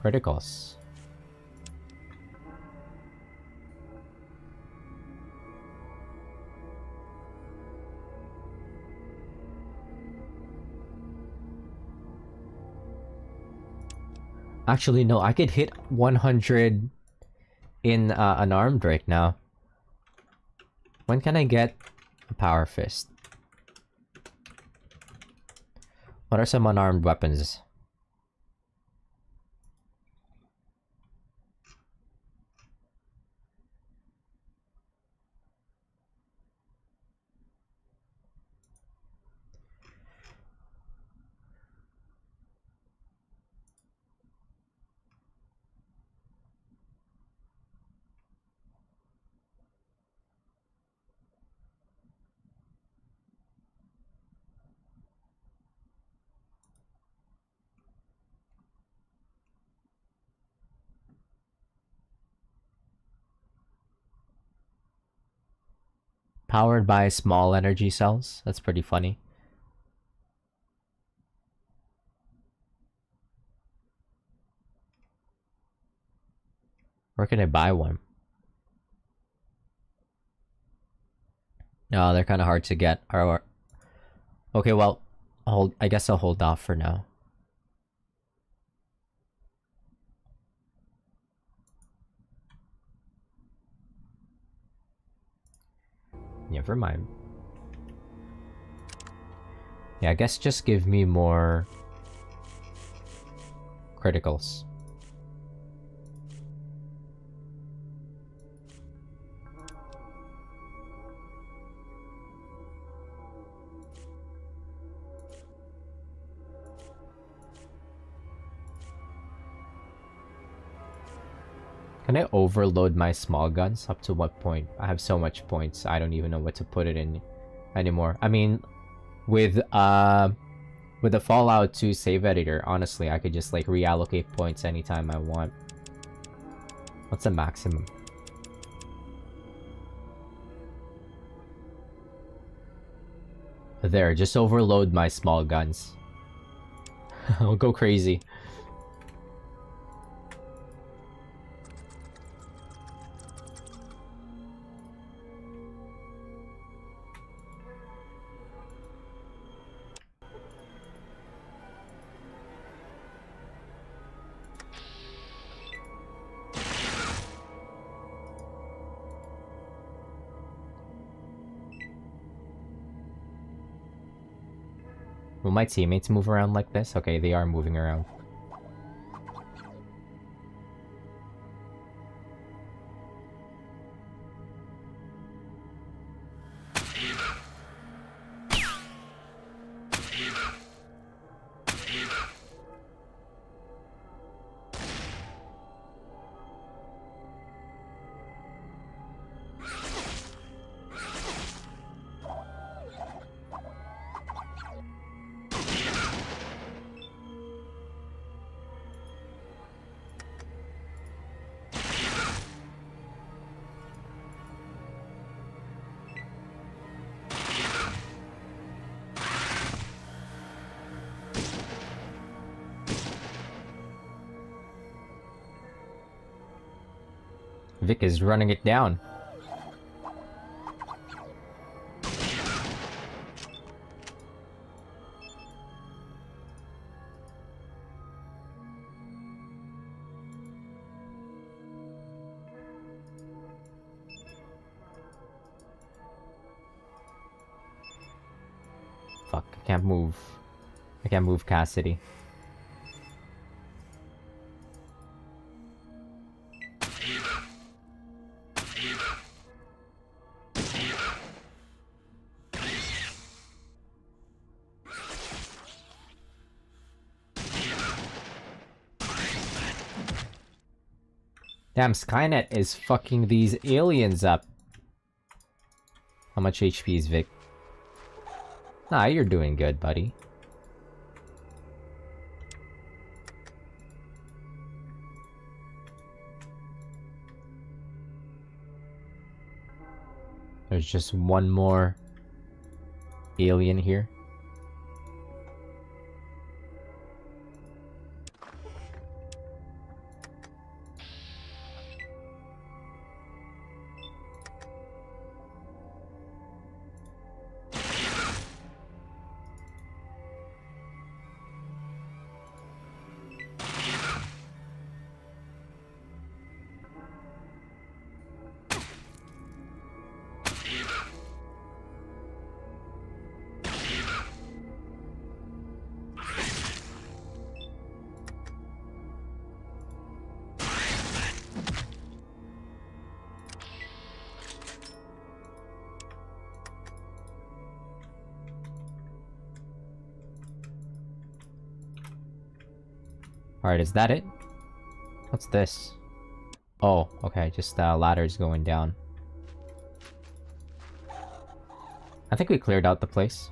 criticals. Actually, no, I could hit 100 in unarmed right now. When can I get a power fist? What are some unarmed weapons? Powered by small energy cells? That's pretty funny. Where can I buy one? No, they're kind of hard to get. Okay, well, I guess I'll hold off for now. Never mind. Yeah, I guess just give me more criticals. Can I overload my small guns? Up to what point? I have so much points, I don't even know what to put it in anymore. I mean, with the Fallout 2 save editor, honestly, I could just like reallocate points anytime I want. What's the maximum? There, just overload my small guns. I'll go crazy. Will my teammates move around like this? Okay, they are moving around. Vic is running it down. Fuck, I can't move. I can't move Cassidy. Damn, Skynet is fucking these aliens up. How much HP is Vic? Nah, you're doing good, buddy. There's just one more alien here. Alright, is that it? What's this? Oh, okay, just ladders going down. I think we cleared out the place.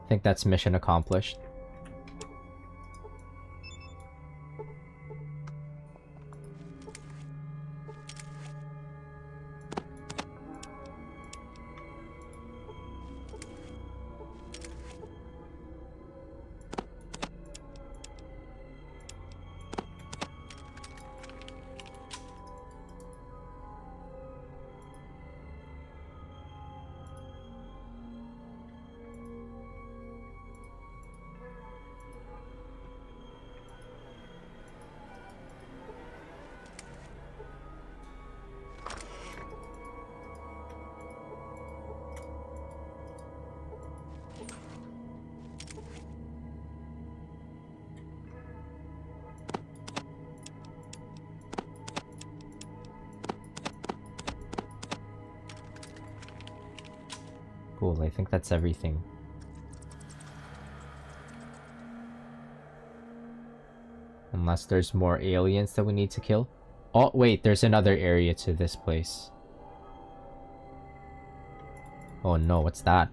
I think that's mission accomplished. Cool, I think that's everything. Unless there's more aliens that we need to kill. Oh, wait, there's another area to this place. Oh no, what's that?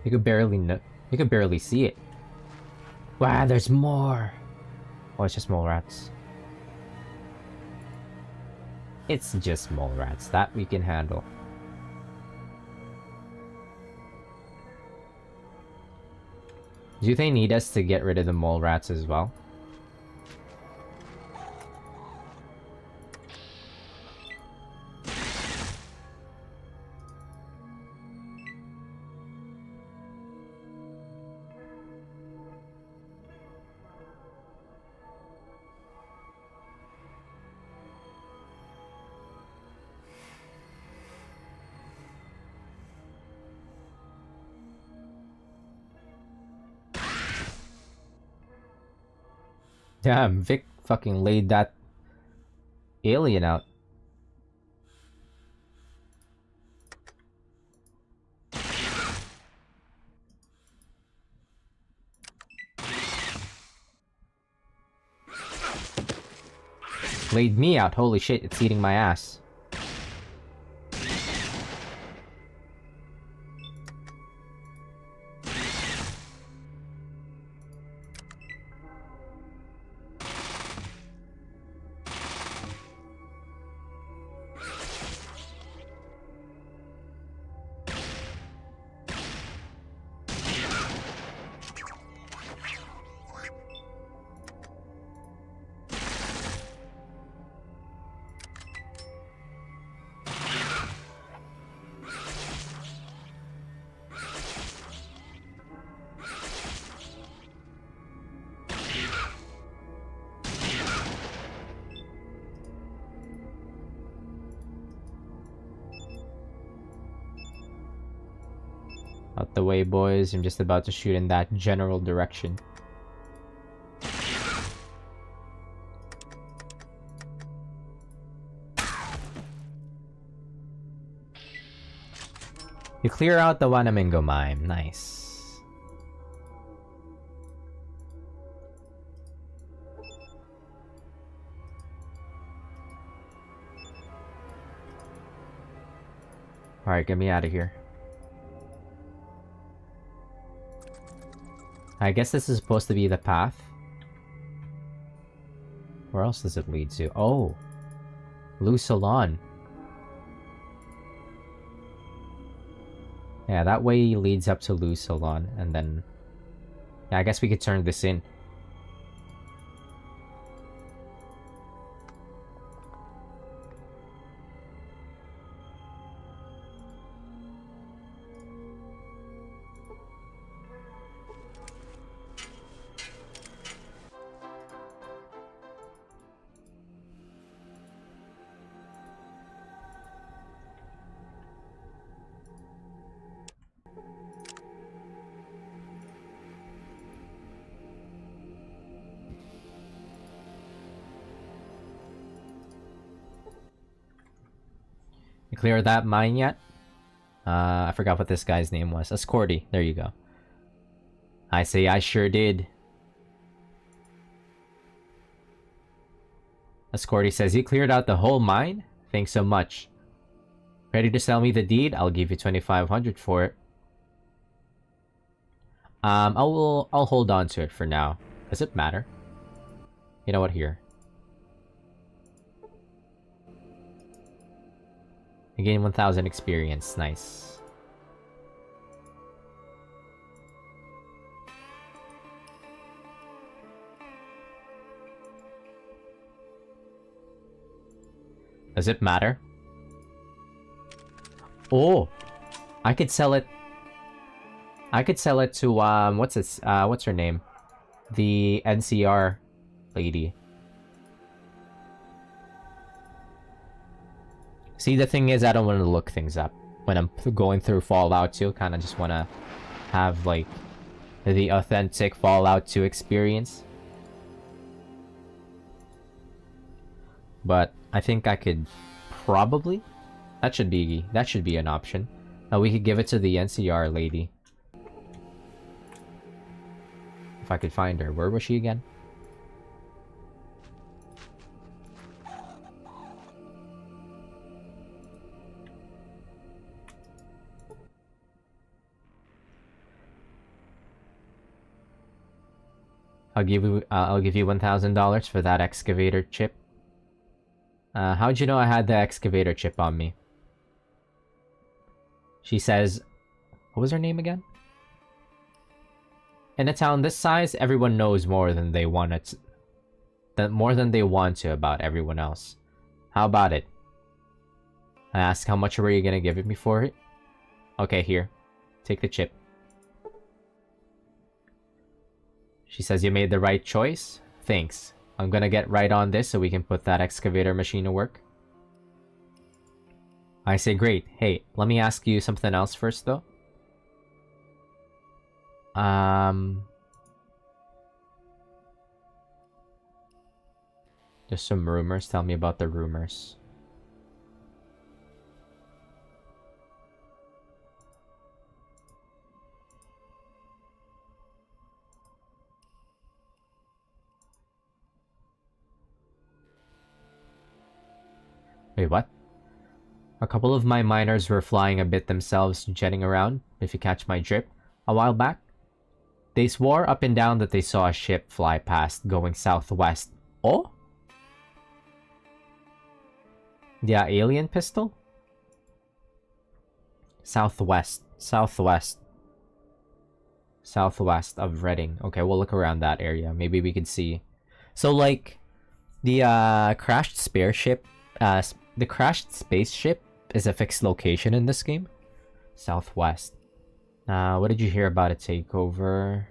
You could barely see it. Wow, there's more! Oh, it's just mole rats. It's just mole rats. That we can handle. Do they need us to get rid of the mole rats as well? Damn, Vic fucking laid that alien out. Laid me out, holy shit, it's eating my ass. Out the way, boys. I'm just about to shoot in that general direction. You clear out the Wanamingo mine. Nice. Alright, get me out of here. I guess this is supposed to be the path. Where else does it lead to? Oh! Lou Salon. Yeah, that way leads up to Lou Salon, and then... Yeah, I guess we could turn this in. You clear that mine yet? I forgot what this guy's name was. Escorty. There you go. I say I sure did. Escorty says, you cleared out the whole mine? Thanks so much. Ready to sell me the deed? I'll give you 2,500 for it. I'll hold on to it for now. Does it matter? You know what, here. I gain 1,000 experience. Nice. Does it matter? Oh! I could sell it... I could sell it to, what's her name? The NCR lady. See, the thing is, I don't want to look things up when I'm going through Fallout 2. Kind of just want to have, like, the authentic Fallout 2 experience. But I think I could probably... That should be an option. We could give it to the NCR lady. If I could find her. Where was she again? I'll give you $1,000 for that excavator chip. How'd you know I had the excavator chip on me? She says, what was her name again? In a town this size, everyone knows more than they want to about everyone else. How about it? I asked, how much were you gonna give me for it? Okay, here. Take the chip. She says, you made the right choice? Thanks. I'm gonna get right on this so we can put that excavator machine to work. I say, great. Hey, let me ask you something else first, though. There's some rumors. Tell me about the rumors. Wait, what? A couple of my miners were flying a bit themselves, jetting around, if you catch my drip, a while back. They swore up and down that they saw a ship fly past, going southwest. Oh? The alien pistol? Southwest. Southwest of Reading. Okay, we'll look around that area. Maybe we could see. So, like, the crashed spaceship is a fixed location in this game. Southwest. What did you hear about a takeover?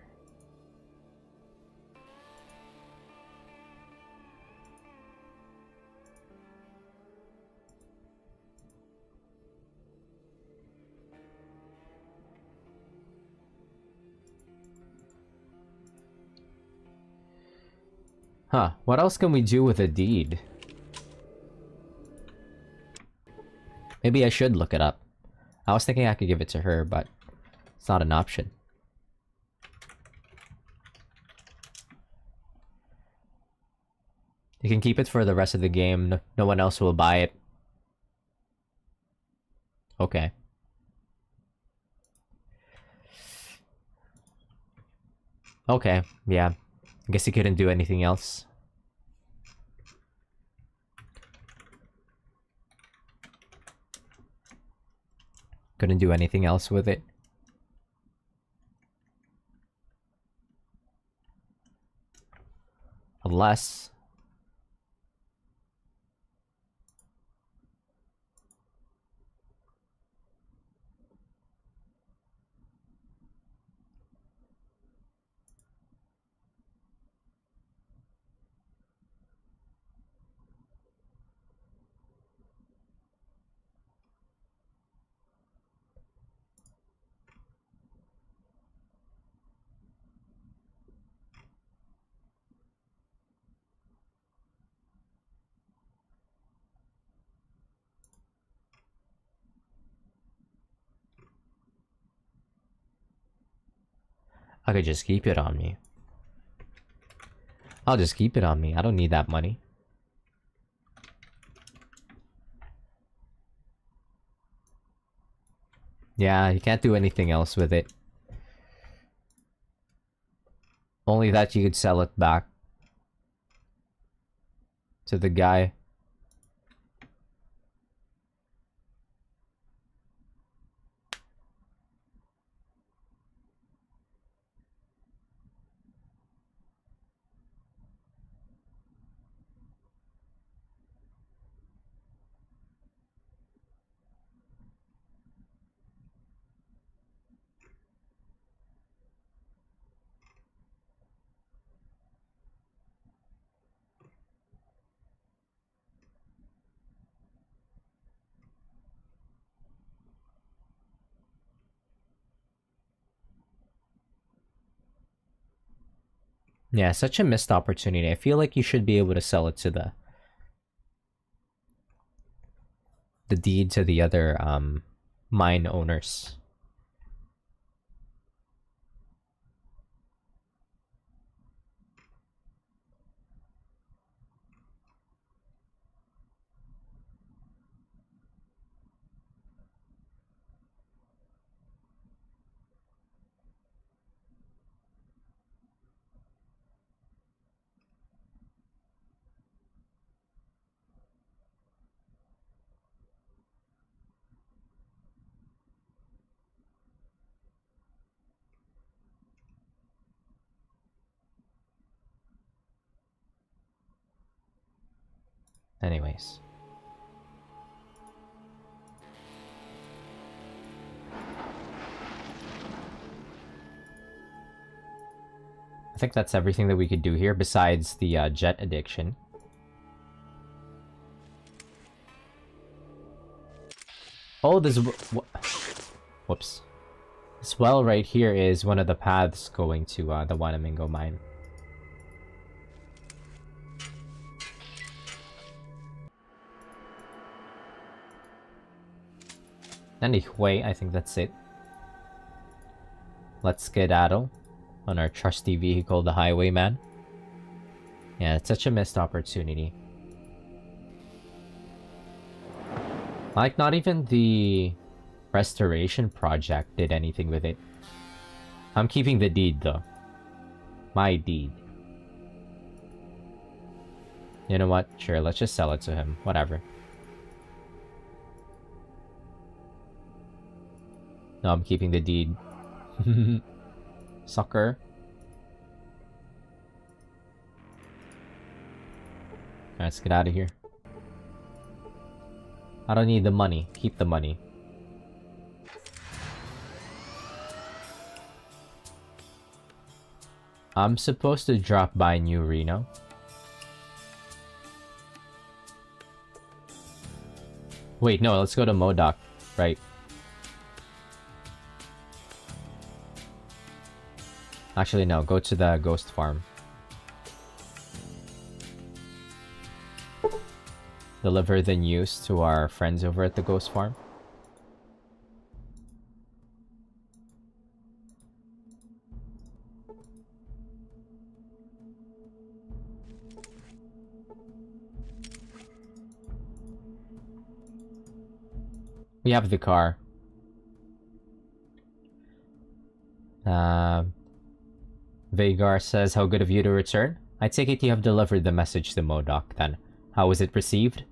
Huh, what else can we do with a deed? Maybe I should look it up. I was thinking I could give it to her, but it's not an option. You can keep it for the rest of the game. No one else will buy it. Okay. Okay, yeah. I guess he couldn't do anything else. Couldn't do anything else with it. Unless... I could just keep it on me. I'll just keep it on me. I don't need that money. Yeah, you can't do anything else with it. Only that you could sell it back to the guy. Yeah, such a missed opportunity. I feel like you should be able to sell it to the deed to the other mine owners. Anyways. I think that's everything that we could do here besides the jet addiction. Oh, this... Whoops. This well right here is one of the paths going to the Wanamingo mine. Anyway, I think that's it. Let's skedaddle on our trusty vehicle, the Highwayman. Yeah, it's such a missed opportunity. Like, not even the restoration project did anything with it. I'm keeping the deed, though. My deed. You know what? Sure, let's just sell it to him. Whatever. No, I'm keeping the deed. Sucker. Alright, let's get out of here. I don't need the money. Keep the money. I'm supposed to drop by New Reno. Wait, no, let's go to Modoc. Right. Actually, no, go to the ghost farm. Deliver the news to our friends over at the ghost farm. We have the car. Vagar says, how good of you to return. I take it you have delivered the message to Modoc, then. How was it received?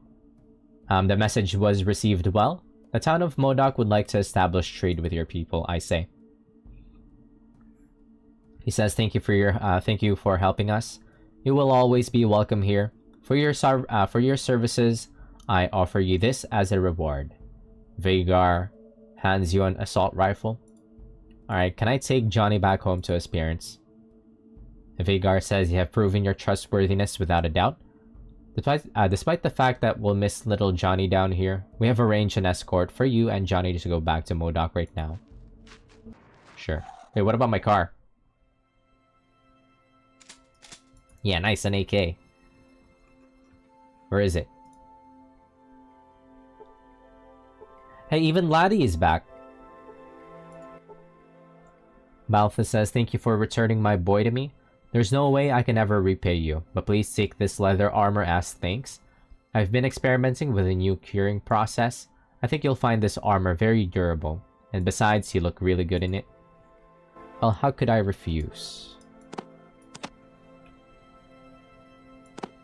The message was received well. The town of Modoc would like to establish trade with your people, I say. He says, thank you for helping us. You will always be welcome here. For your services, I offer you this as a reward. Vagar hands you an assault rifle. Alright, can I take Johnny back home to his parents? Vagar says, you have proven your trustworthiness without a doubt. Despite the fact that we'll miss little Johnny down here, we have arranged an escort for you and Johnny to go back to Modoc right now. Sure. Wait, what about my car? Yeah, nice, an AK. Where is it? Hey, even Laddie is back. Malthus says, thank you for returning my boy to me. There's no way I can ever repay you, but please take this leather armor as thanks. I've been experimenting with a new curing process. I think you'll find this armor very durable, and besides, you look really good in it. Well, how could I refuse?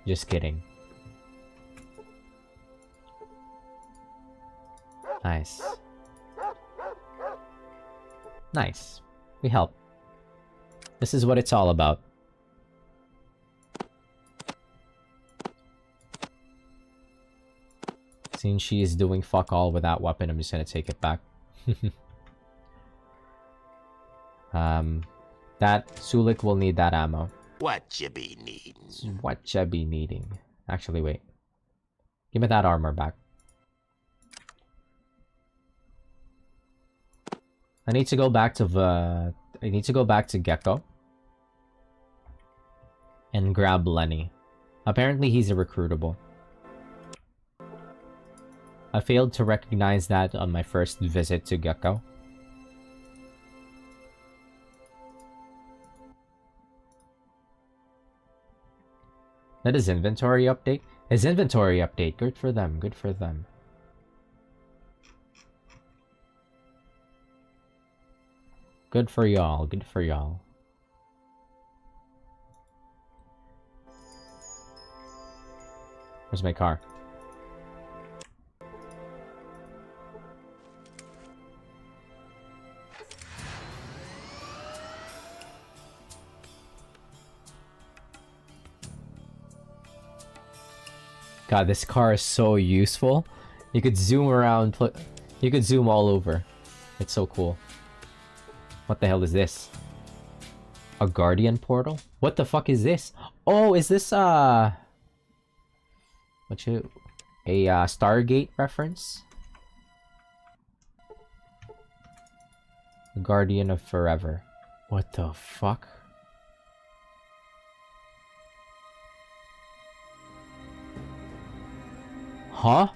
Just kidding. Nice. Nice. We help. This is what it's all about. Since she is doing fuck all with that weapon, I'm just gonna take it back. That Sulik will need that ammo. What you be needing? What you be needing? Actually, wait. Give me that armor back. I need to go back to Gecko and grab Lenny. Apparently he's a recruitable. I failed to recognize that on my first visit to Gecko. That is inventory update? His inventory update. Good for them. Good for them. Good for y'all. Good for y'all. Where's my car? God, this car is so useful. You could zoom around, you could zoom all over. It's so cool. What the hell is this? A Guardian portal? What the fuck is this? Oh, is this a Stargate reference? The Guardian of Forever. What the fuck? Huh?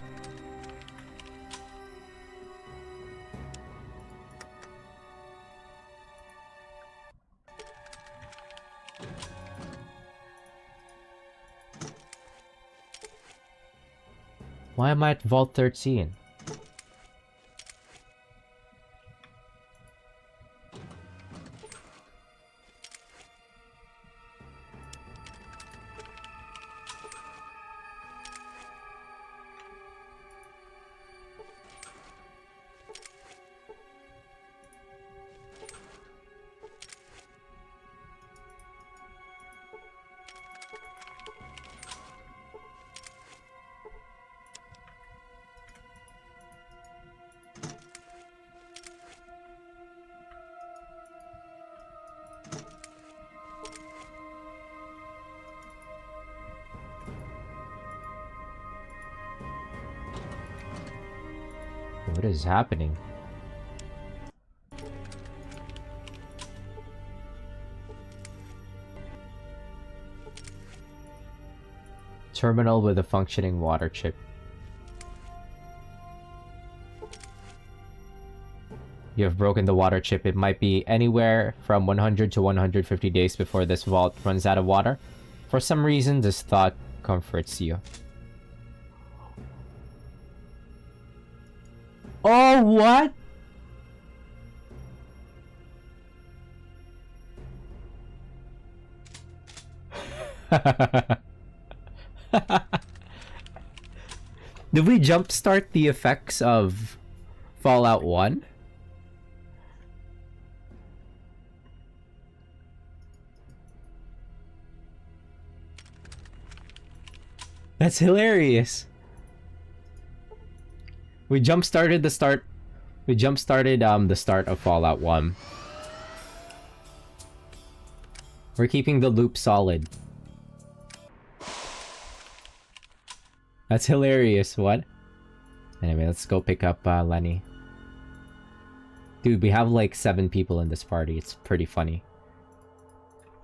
Why am I at Vault 13? What is happening? Terminal with a functioning water chip. You have broken the water chip. It might be anywhere from 100 to 150 days before this vault runs out of water. For some reason, this thought comforts you. Oh, what? Did we jumpstart the effects of Fallout 1? That's hilarious. We jump-started the start. We jump-started the start of Fallout 1. We're keeping the loop solid. That's hilarious. What? Anyway, let's go pick up Lenny. Dude, we have like 7 people in this party. It's pretty funny.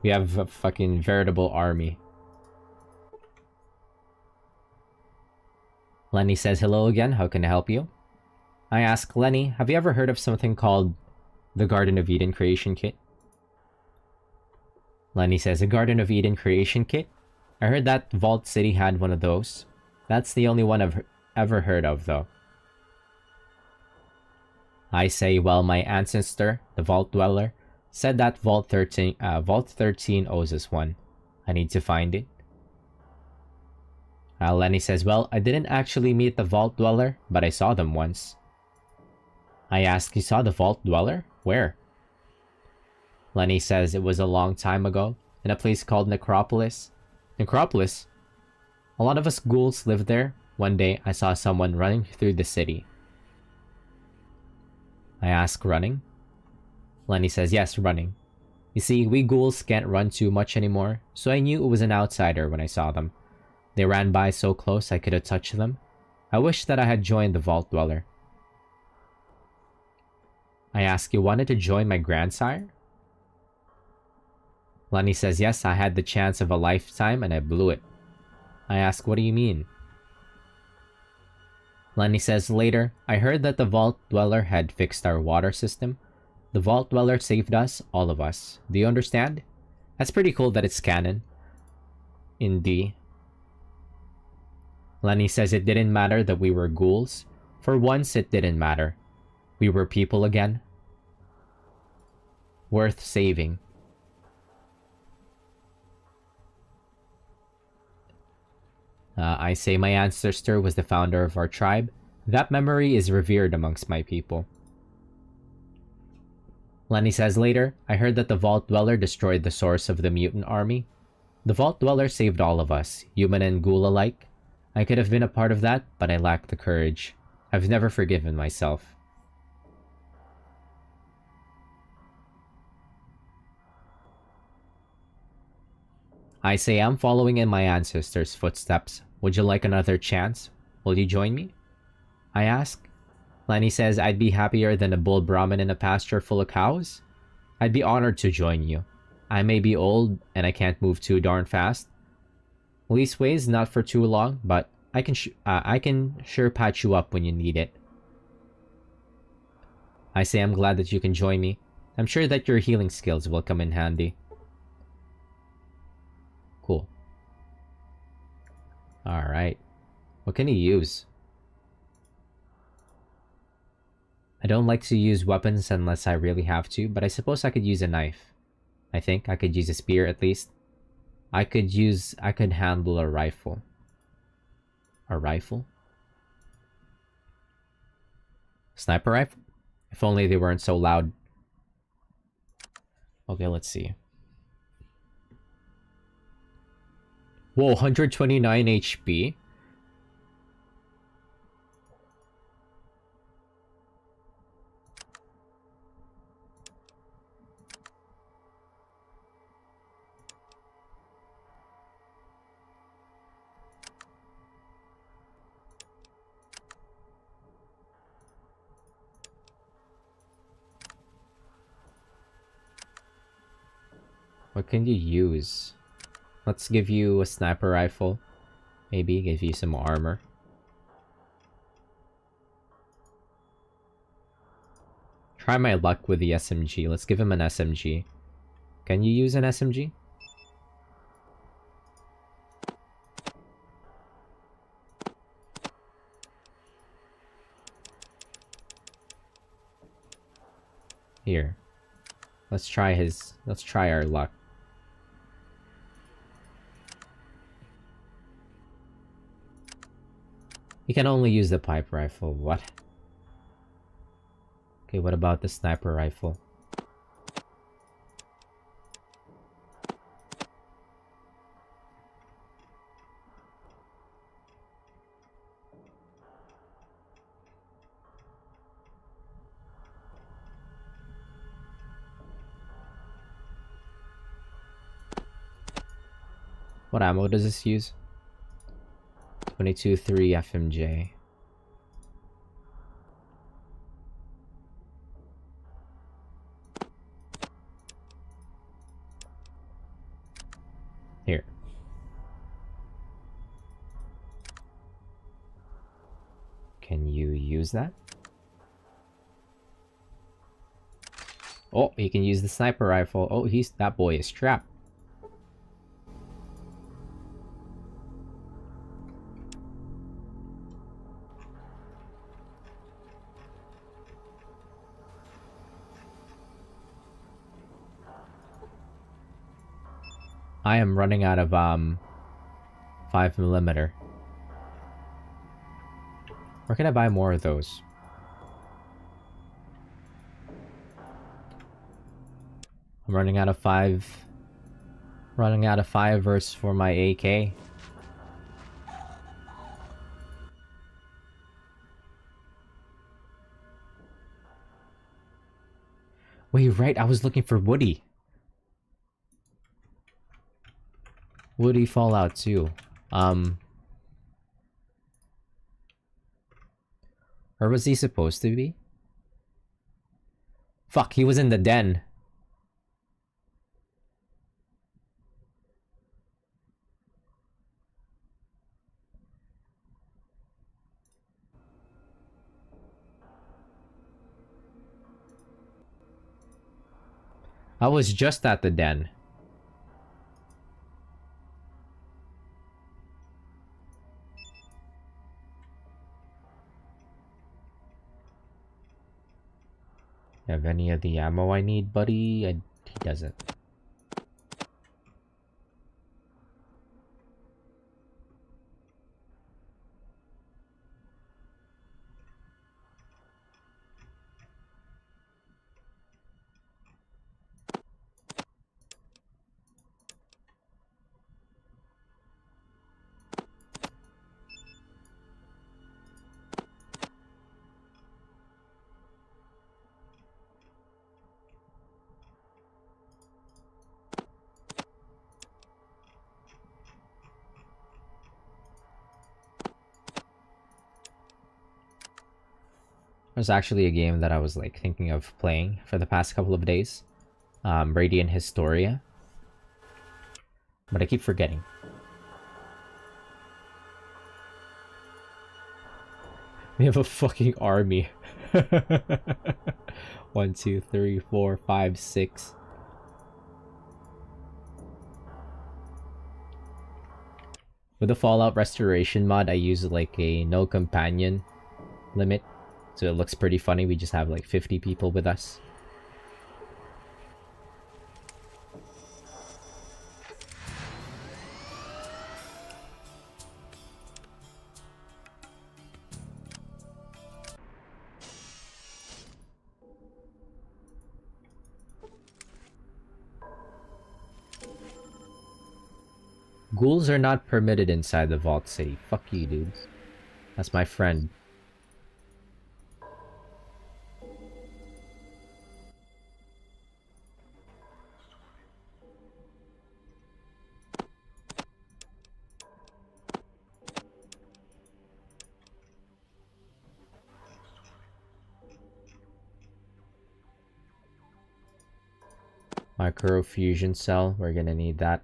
We have a fucking veritable army. Lenny says hello again. How can I help you? I ask Lenny, have you ever heard of something called the Garden of Eden Creation Kit? Lenny says, a Garden of Eden Creation Kit? I heard that Vault City had one of those. That's the only one I've ever heard of, though. I say, well, my ancestor, the Vault Dweller, said that Vault 13 owes us one. I need to find it. Lenny says, well, I didn't actually meet the Vault Dweller, but I saw them once. I ask, you saw the Vault Dweller? Where? Lenny says it was a long time ago, in a place called Necropolis. Necropolis? A lot of us ghouls lived there. One day, I saw someone running through the city. I ask, running? Lenny says, yes, running. You see, we ghouls can't run too much anymore, so I knew it was an outsider when I saw them. They ran by so close I could have touched them. I wish that I had joined the Vault Dweller. I ask, you wanted to join my grandsire? Lenny says, yes, I had the chance of a lifetime and I blew it. I ask, what do you mean? Lenny says, later, I heard that the Vault Dweller had fixed our water system. The Vault Dweller saved us, all of us. Do you understand? That's pretty cool that it's canon. In D. Lenny says it didn't matter that we were ghouls. For once, it didn't matter. We were people again. Worth saving. I say my ancestor was the founder of our tribe. That memory is revered amongst my people. Lenny says later, I heard that the Vault Dweller destroyed the source of the mutant army. The Vault Dweller saved all of us, human and ghoul alike. I could have been a part of that, but I lacked the courage. I've never forgiven myself. I say I'm following in my ancestors' footsteps. Would you like another chance? Will you join me? I ask. Lenny says I'd be happier than a bull Brahmin in a pasture full of cows. I'd be honored to join you. I may be old and I can't move too darn fast. Leastways, not for too long, but I can sure patch you up when you need it. I say I'm glad that you can join me. I'm sure that your healing skills will come in handy. Cool. Alright. What can you use? I don't like to use weapons unless I really have to, but I suppose I could use a knife. I think I could use a spear at least. I could handle a rifle. A rifle? Sniper rifle? If only they weren't so loud. Okay, let's see. Whoa, 129 HP? What can you use? Let's give you a sniper rifle. Maybe give you some armor. Try my luck with the SMG. Let's give him an SMG. Can you use an SMG? Here. Let's try our luck. You can only use the pipe rifle. What? Okay, what about the sniper rifle? What ammo does this use? 22-3 FMJ. Here. Can you use that? Oh, he can use the sniper rifle. Oh, that boy is trapped. I am running out of 5mm. Where can I buy more of those? I'm running out of 5. Running out of 5 for my AK. Wait, right, I was looking for Woody. Woody Fallout 2. Where was he supposed to be? Fuck, he was in the den. I was just at the den. You have any of the ammo I need, buddy? He doesn't. There's actually a game that I was like thinking of playing for the past couple of days. Radiant Historia. But I keep forgetting. We have a fucking army. 1, 2, 3, 4, 5, 6. With the Fallout Restoration mod, I use like a no companion limit. So it looks pretty funny. We just have like 50 people with us. Ghouls are not permitted inside the Vault City. Fuck you, dudes. That's my friend. Microfusion cell. We're gonna need that.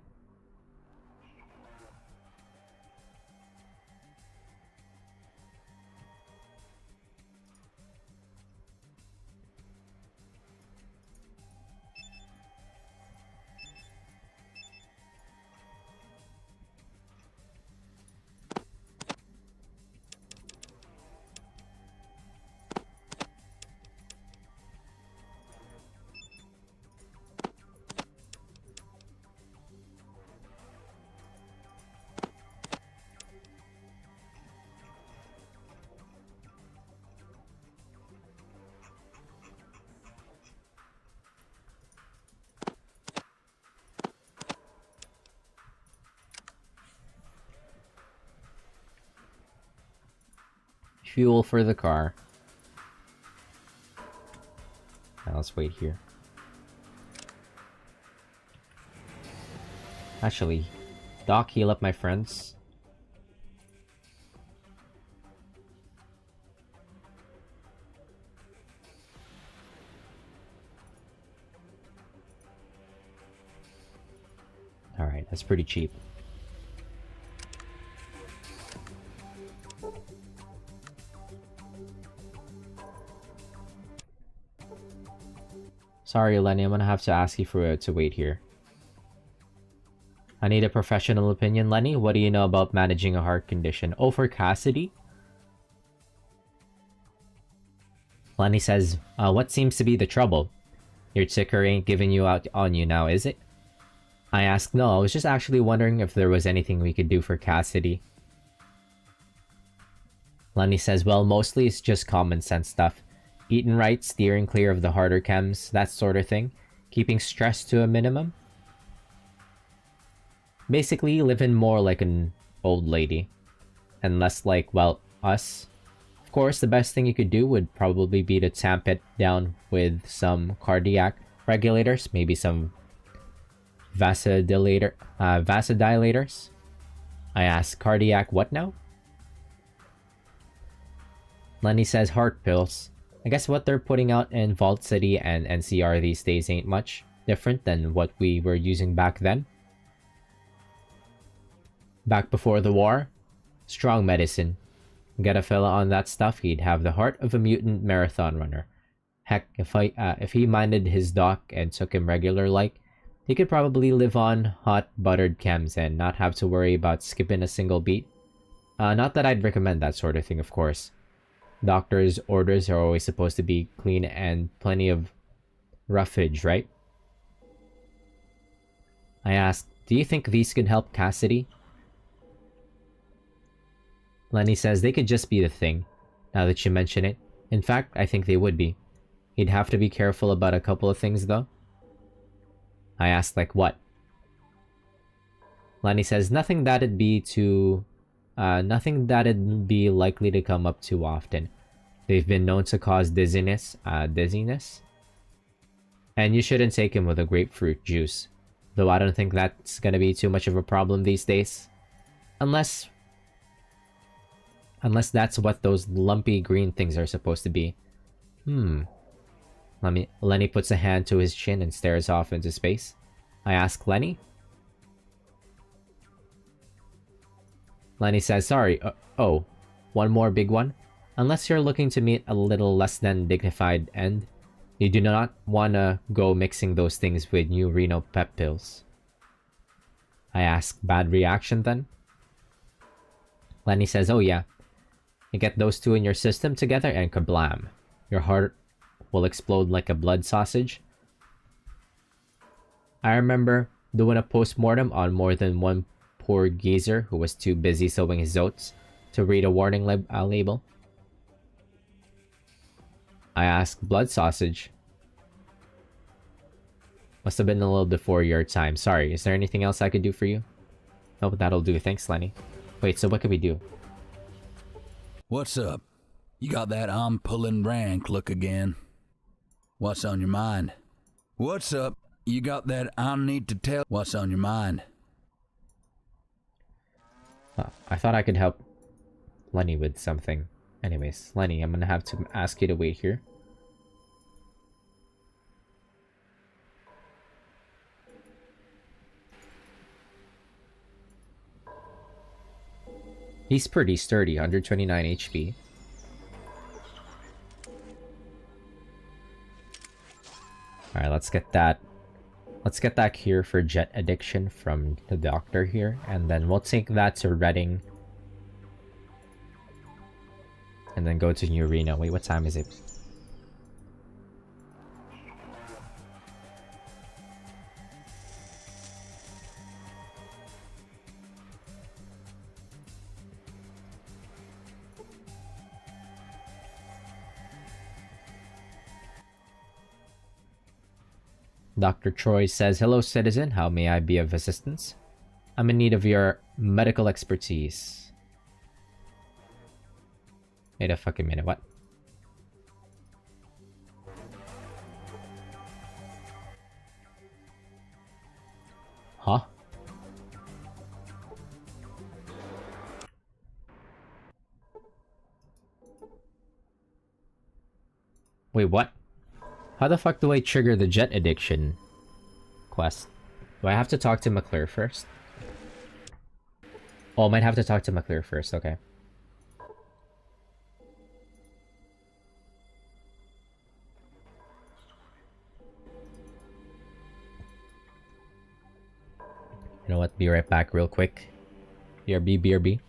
fuel for the car. Now let's wait here. Actually, Doc, heal up my friends. Alright, that's pretty cheap. Sorry, Lenny, I'm gonna have to ask you to wait here. I need a professional opinion, Lenny. What do you know about managing a heart condition? Oh, for Cassidy? Lenny says, what seems to be the trouble? Your ticker ain't giving you out on you now, is it? I asked, no, I was just actually wondering if there was anything we could do for Cassidy. Lenny says, well, mostly it's just common sense stuff. Eating right, steering clear of the harder chems, that sort of thing. Keeping stress to a minimum. Basically, living more like an old lady. And less like, well, us. Of course, the best thing you could do would probably be to tamp it down with some cardiac regulators. Maybe some vasodilators. I ask, cardiac what now? Lenny says heart pills. I guess what they're putting out in Vault City and NCR these days ain't much different than what we were using back then. Back before the war, strong medicine. Get a fella on that stuff, he'd have the heart of a mutant marathon runner. Heck, if he minded his doc and took him regular like, he could probably live on hot buttered chems and not have to worry about skipping a single beat. Not that I'd recommend that sort of thing, of course. Doctors' orders are always supposed to be clean and plenty of roughage, right? I asked, do you think these could help Cassidy? Lenny says they could just be the thing, now that you mention it. In fact, I think they would be. He'd have to be careful about a couple of things, though. I asked, like what? Lenny says nothing that'd be likely to come up too often. They've been known to cause dizziness. And you shouldn't take him with a grapefruit juice. Though I don't think that's gonna be too much of a problem these days. Unless that's what those lumpy green things are supposed to be. Lenny puts a hand to his chin and stares off into space. I ask, Lenny? Lenny says, sorry, oh, one more big one? Unless you're looking to meet a little less than dignified end, you do not want to go mixing those things with new Reno pep pills. I ask, bad reaction then? Lenny says, oh yeah. You get those two in your system together and kablam. Your heart will explode like a blood sausage. I remember doing a post-mortem on more than one poor geezer who was too busy sowing his oats to read a warning label. I asked, blood sausage? Must have been a little before your time. Sorry, is there anything else I could do for you? Oh, that'll do. Thanks, Lenny. Wait, so what can we do? What's up? You got that I'm pulling rank look again. What's on your mind? What's up? You got that I need to tell. What's on your mind? I thought I could help Lenny with something. Anyways, Lenny, I'm gonna have to ask you to wait here. He's pretty sturdy, 129 HP. Alright, let's get that. Let's get that cure for jet addiction from the doctor here, and then we'll take that to Reading. And then go to New Reno. Wait, what time is it? Dr. Troy says, hello, citizen. How may I be of assistance? I'm in need of your medical expertise. Wait a fucking minute, what? Huh? Wait, what? How the fuck do I trigger the jet addiction quest? Do I have to talk to McClure first? Oh, I might have to talk to McClure first, okay. You know what? Be right back real quick. BRB, BRB.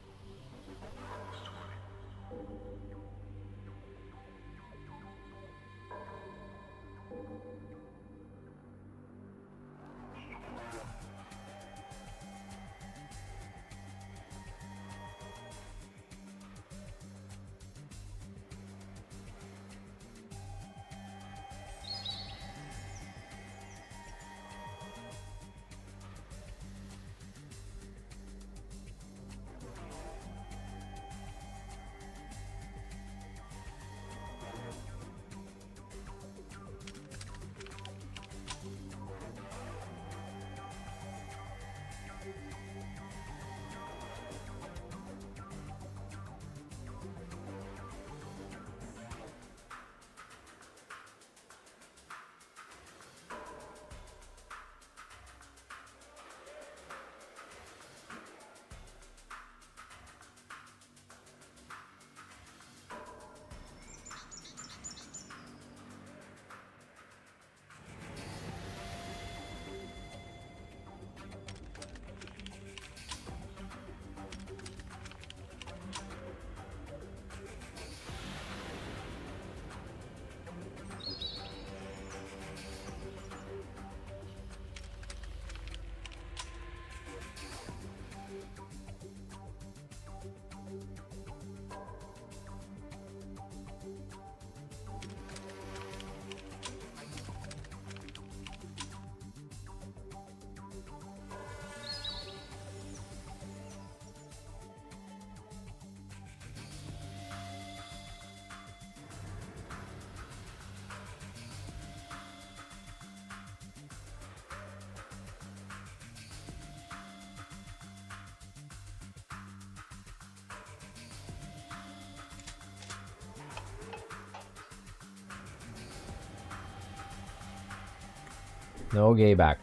No gay back.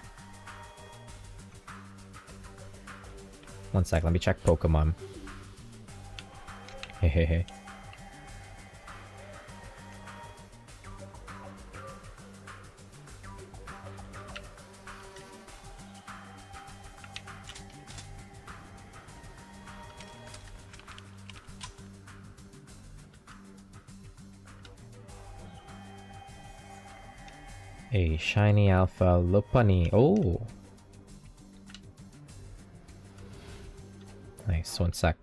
One sec, let me check Pokemon. Hey, hey, hey. A shiny alpha Lopunny. Oh! Nice, one sec.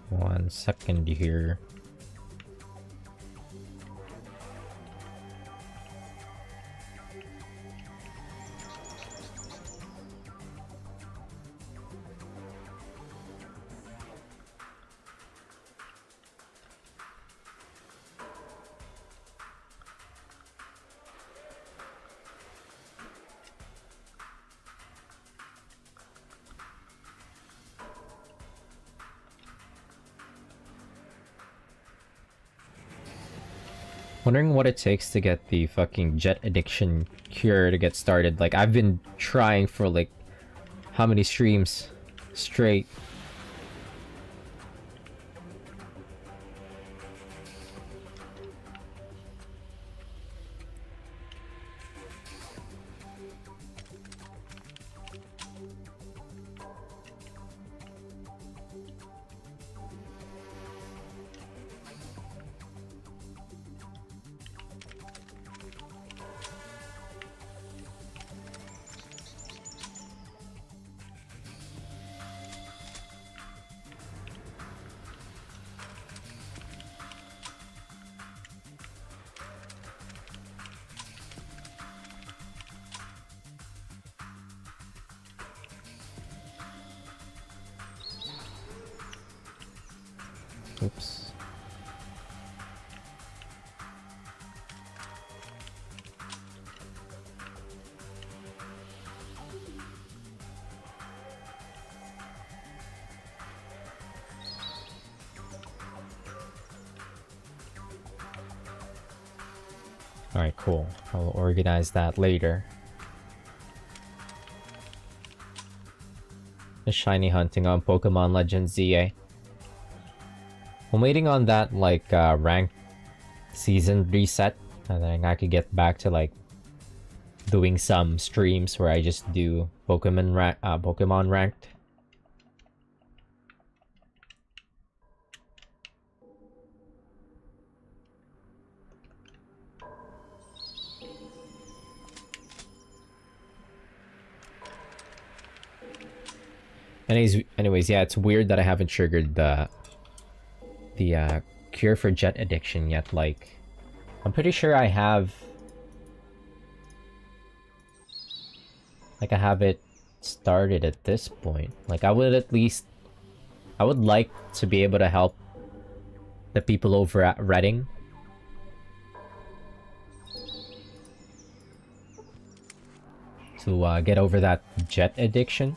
One second here. Wondering what it takes to get the fucking jet addiction cure to get started. Like, I've been trying for like how many streams straight. Oops. Alright, cool. I'll organize that later. The shiny hunting on Pokemon Legends ZA. I'm waiting on that, like, rank season reset, and then I could get back to, like, doing some streams where I just do Pokemon ranked. Anyways, yeah, it's weird that I haven't triggered the cure for jet addiction yet. Like, I'm pretty sure I have, like, I have it started at this point. Like, I would like to be able to help the people over at Reading. To get over that jet addiction.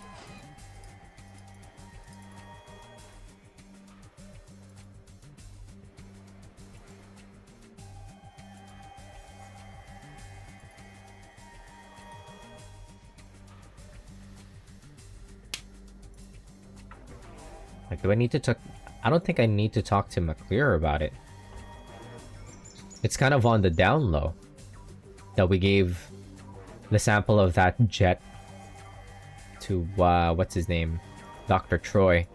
Like, do I need to talk? I don't think I need to talk to McClear about it. It's kind of on the down low that we gave the sample of that jet to, what's his name? Dr. Troy.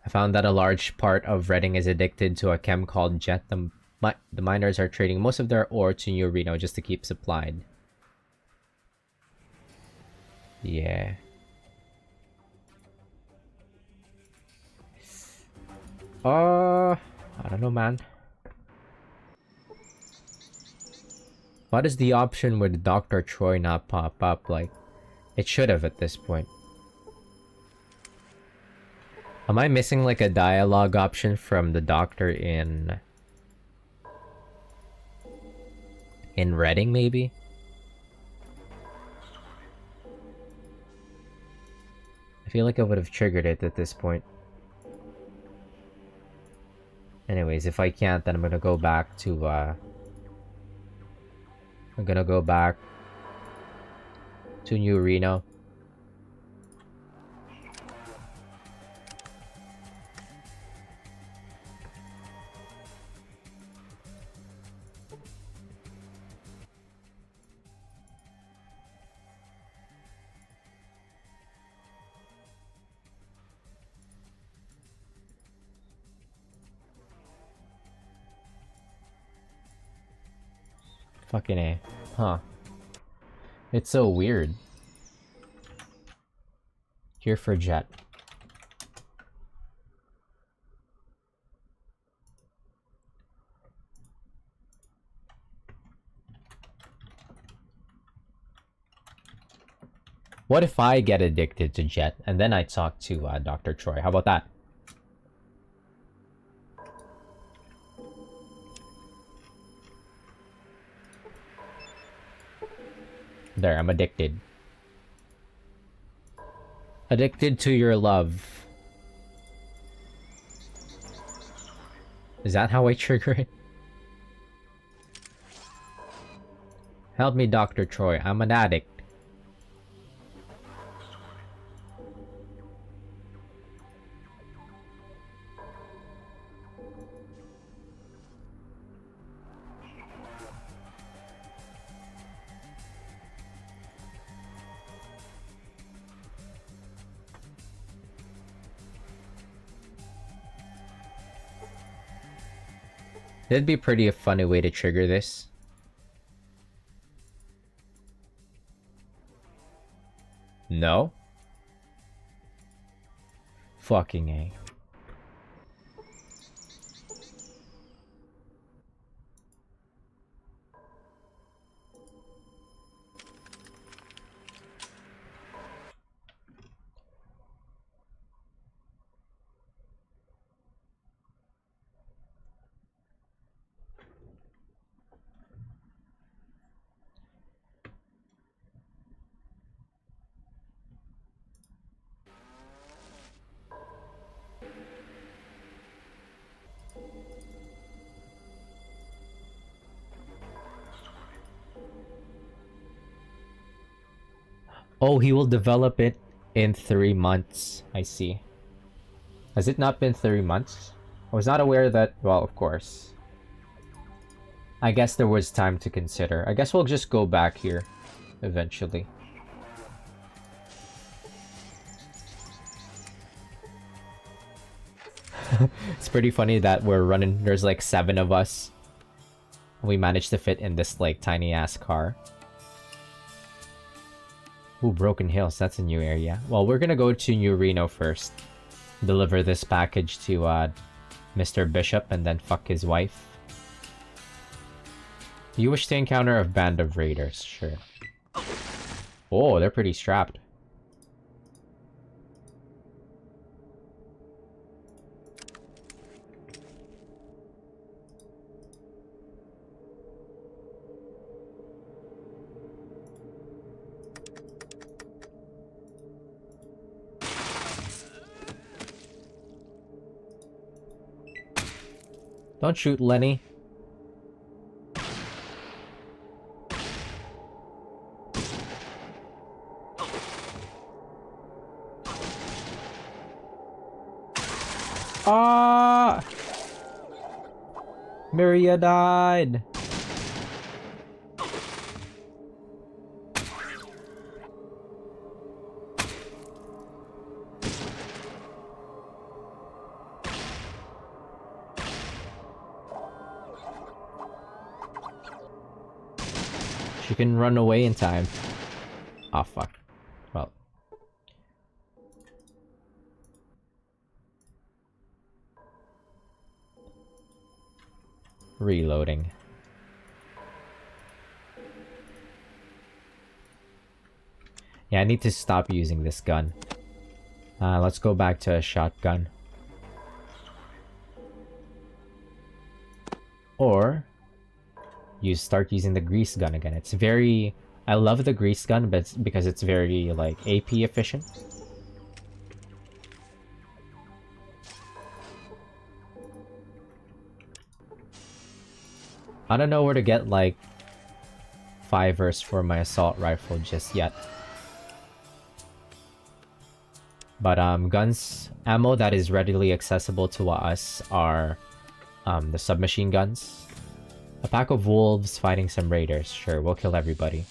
I found that a large part of Reading is addicted to a chem called jet. The miners are trading most of their ore to New Reno just to keep supplied. Yeah. I don't know, man. Why does the option with Dr. Troy not pop up? Like, it should have at this point. Am I missing like a dialogue option from the doctor in Reading, maybe? I feel like I would have triggered it at this point. Anyways, if I can't, then I'm gonna go back to New Reno. Fucking A. Huh. It's so weird. Here for jet. What if I get addicted to jet and then I talk to Dr. Troy? How about that? There, I'm addicted. Addicted to your love. Is that how I trigger it? Help me, Dr. Troy. I'm an addict. It'd be pretty a funny way to trigger this. No? Fucking A. Oh, he will develop it in 3 months. I see. Has it not been 3 months? I was not aware that... Well, of course. I guess there was time to consider. I guess we'll just go back here. Eventually. It's pretty funny that we're running... There's like 7 of us. We managed to fit in this like tiny-ass car. Ooh, Broken Hills, that's a new area. Well, we're gonna go to New Reno first. Deliver this package to Mr. Bishop and then fuck his wife. You wish to encounter a band of raiders, sure. Oh, they're pretty strapped. Don't shoot, Lenny. Ah! Maria died. She can run away in time. Ah, fuck. Well. Reloading. Yeah, I need to stop using this gun. Let's go back to a shotgun. Or... you start using the grease gun again. It's very... I love the grease gun, but it's because it's very, like, AP efficient. I don't know where to get, like, fivers for my assault rifle just yet. But, guns... ammo that is readily accessible to us are, the submachine guns. A pack of wolves fighting some raiders. Sure, we'll kill everybody.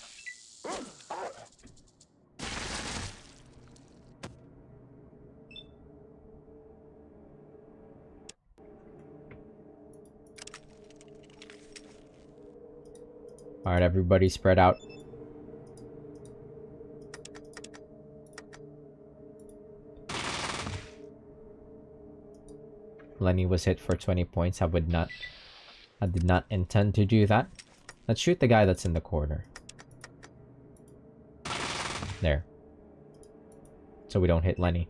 Alright, everybody spread out. Lenny was hit for 20 points. I did not intend to do that. Let's shoot the guy that's in the corner. There. So we don't hit Lenny.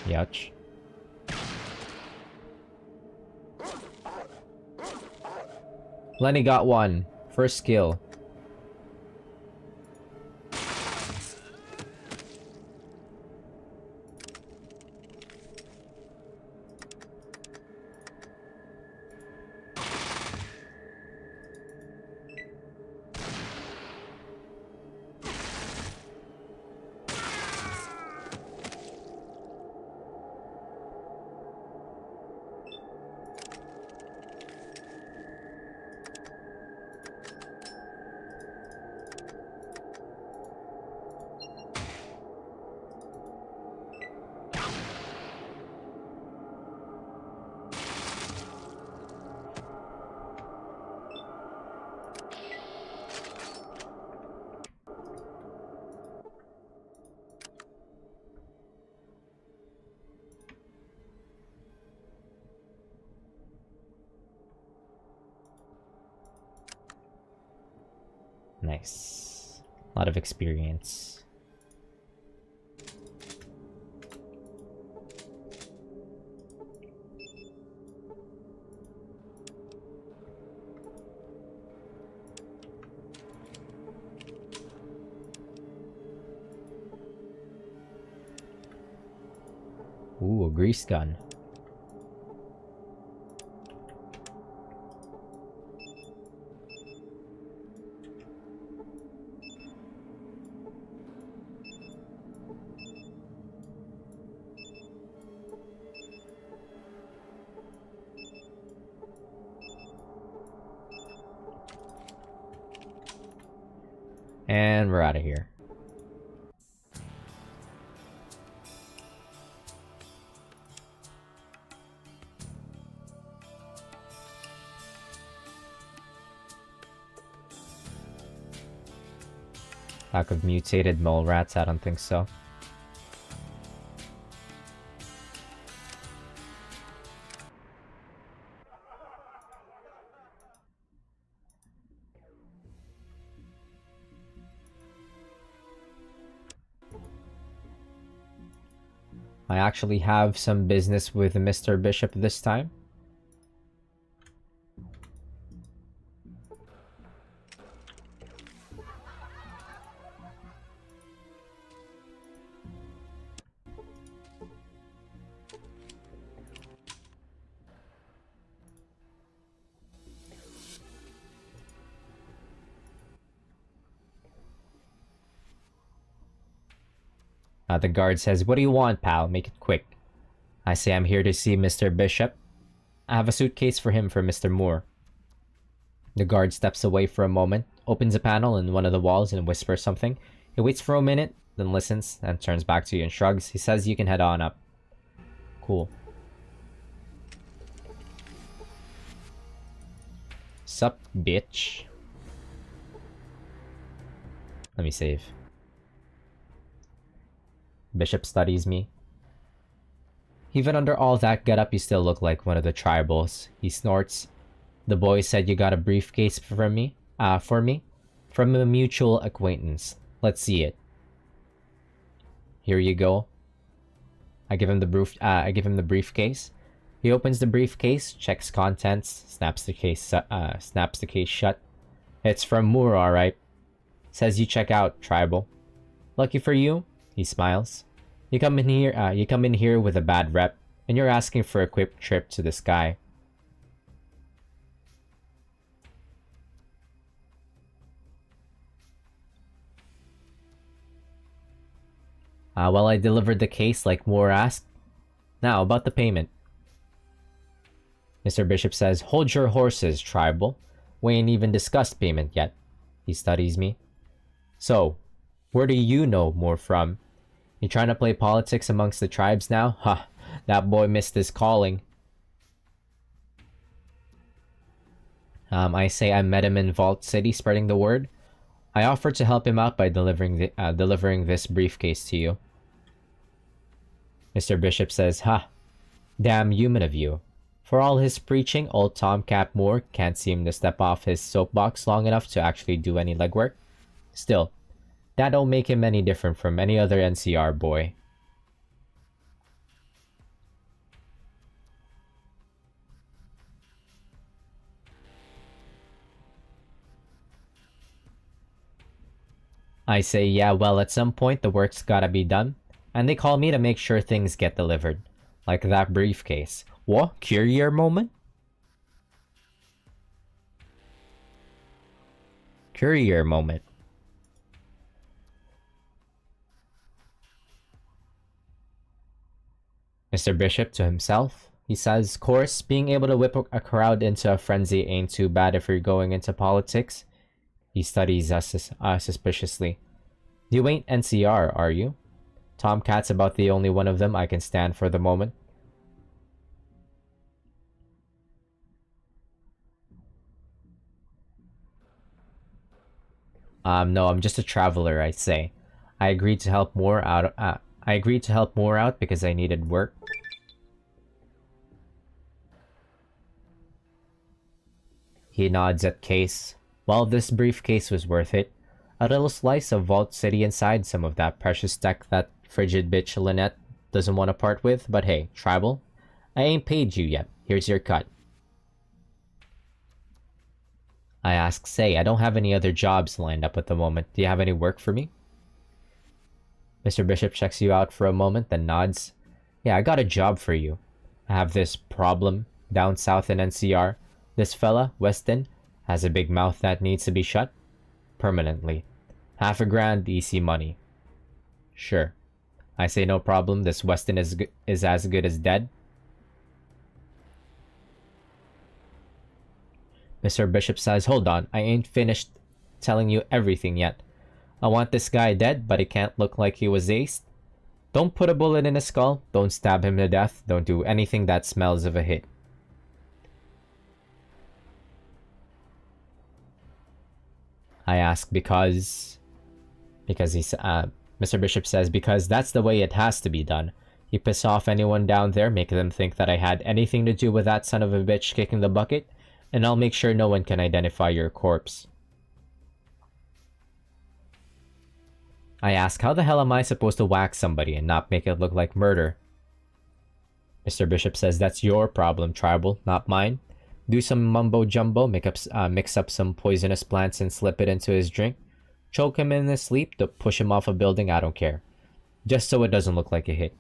Yuch. Lenny got one. First skill. Nice. A lot of experience. Ooh, a grease gun. And we're out of here. Lack of mutated mole rats? I don't think so. I actually have some business with Mr. Bishop this time. The guard says, "What do you want, pal? Make it quick." I say, "I'm here to see Mr. Bishop. I have a suitcase for him for Mr. Moore." The guard steps away for a moment, opens a panel in one of the walls and whispers something. He waits for a minute, then listens, and turns back to you and shrugs. He says you can head on up. Cool. Sup, bitch? Let me save. Bishop studies me. "Even under all that getup, you still look like one of the tribals." He snorts. "The boy said you got a briefcase from me? For me? From a mutual acquaintance. Let's see it." "Here you go." I give him the briefcase. He opens the briefcase, checks contents, snaps the case shut. "It's from Moore, all right. Says you check out, tribal. Lucky for you." He smiles. You come in here with a bad rep, and you're asking for a quick trip to the sky." Well, I delivered the case like Moore asked. Now, about the payment. Mr. Bishop says, "Hold your horses, tribal. We ain't even discussed payment yet." He studies me. "So, where do you know Moore from? You trying to play politics amongst the tribes now? Ha, that boy missed his calling." I say I met him in Vault City, spreading the word. I offered to help him out by delivering this briefcase to you. Mr. Bishop says, "Ha, damn human of you. For all his preaching, old Tomcat Moore can't seem to step off his soapbox long enough to actually do any legwork. Still, that don't make him any different from any other NCR boy." I say, yeah, well, at some point the work's gotta be done, and they call me to make sure things get delivered. Like that briefcase. What? Courier moment? Courier moment. Mr. Bishop to himself. He says, course, being able to whip a crowd into a frenzy ain't too bad if you're going into politics. He studies us suspiciously. You ain't NCR, are you? Tomcat's about the only one of them I can stand for the moment. No, I'm just a traveler, I say. I agreed to help more out. I agreed to help more out because I needed work. He nods at Case. Well, this briefcase was worth it. A little slice of Vault City inside some of that precious tech that frigid bitch Lynette doesn't want to part with, but hey, tribal, I ain't paid you yet. Here's your cut. I ask, say, I don't have any other jobs lined up at the moment. Do you have any work for me? Mr. Bishop checks you out for a moment, then nods. Yeah, I got a job for you. I have this problem down south in NCR. This fella, Weston, has a big mouth that needs to be shut. Permanently. $500 easy money. Sure. I say no problem. This Weston is as good as dead. Mr. Bishop says, hold on, I ain't finished telling you everything yet. I want this guy dead, but it can't look like he was aced. Don't put a bullet in his skull. Don't stab him to death. Don't do anything that smells of a hit. I ask because Mr. Bishop says, because that's the way it has to be done. You piss off anyone down there, make them think that I had anything to do with that son of a bitch kicking the bucket, and I'll make sure no one can identify your corpse. I ask, how the hell am I supposed to whack somebody and not make it look like murder? Mr. Bishop says, that's your problem, tribal, not mine. Do some mumbo jumbo, mix up some poisonous plants and slip it into his drink. Choke him in his sleep, to push him off a building, I don't care. Just so it doesn't look like a hit.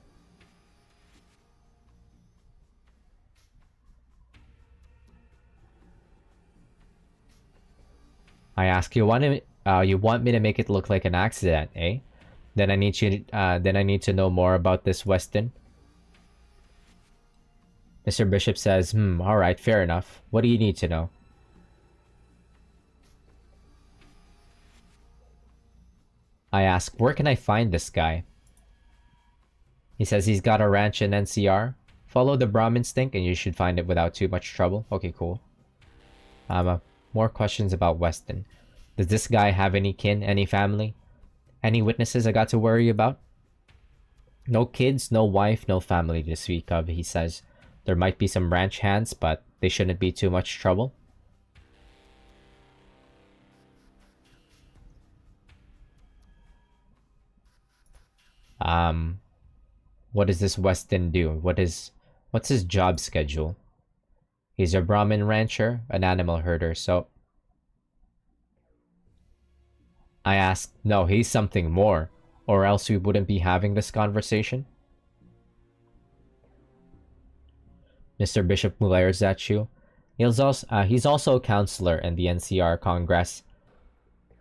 I ask, you want me to make it look like an accident, eh? Then I need to know more about this Weston. Mr. Bishop says, alright, fair enough. What do you need to know? I ask, where can I find this guy? He says he's got a ranch in NCR. Follow the Brahm instinct and you should find it without too much trouble. Okay, cool. More questions about Weston. Does this guy have any kin, any family? Any witnesses I got to worry about? No kids, no wife, no family to speak of, he says. There might be some ranch hands, but they shouldn't be too much trouble. What does this Weston do? What's his job schedule? He's a Brahmin rancher, an animal herder, so... I ask, no, he's something more, or else we wouldn't be having this conversation. Mr. Bishop glares at you. He's also a counselor in the NCR Congress.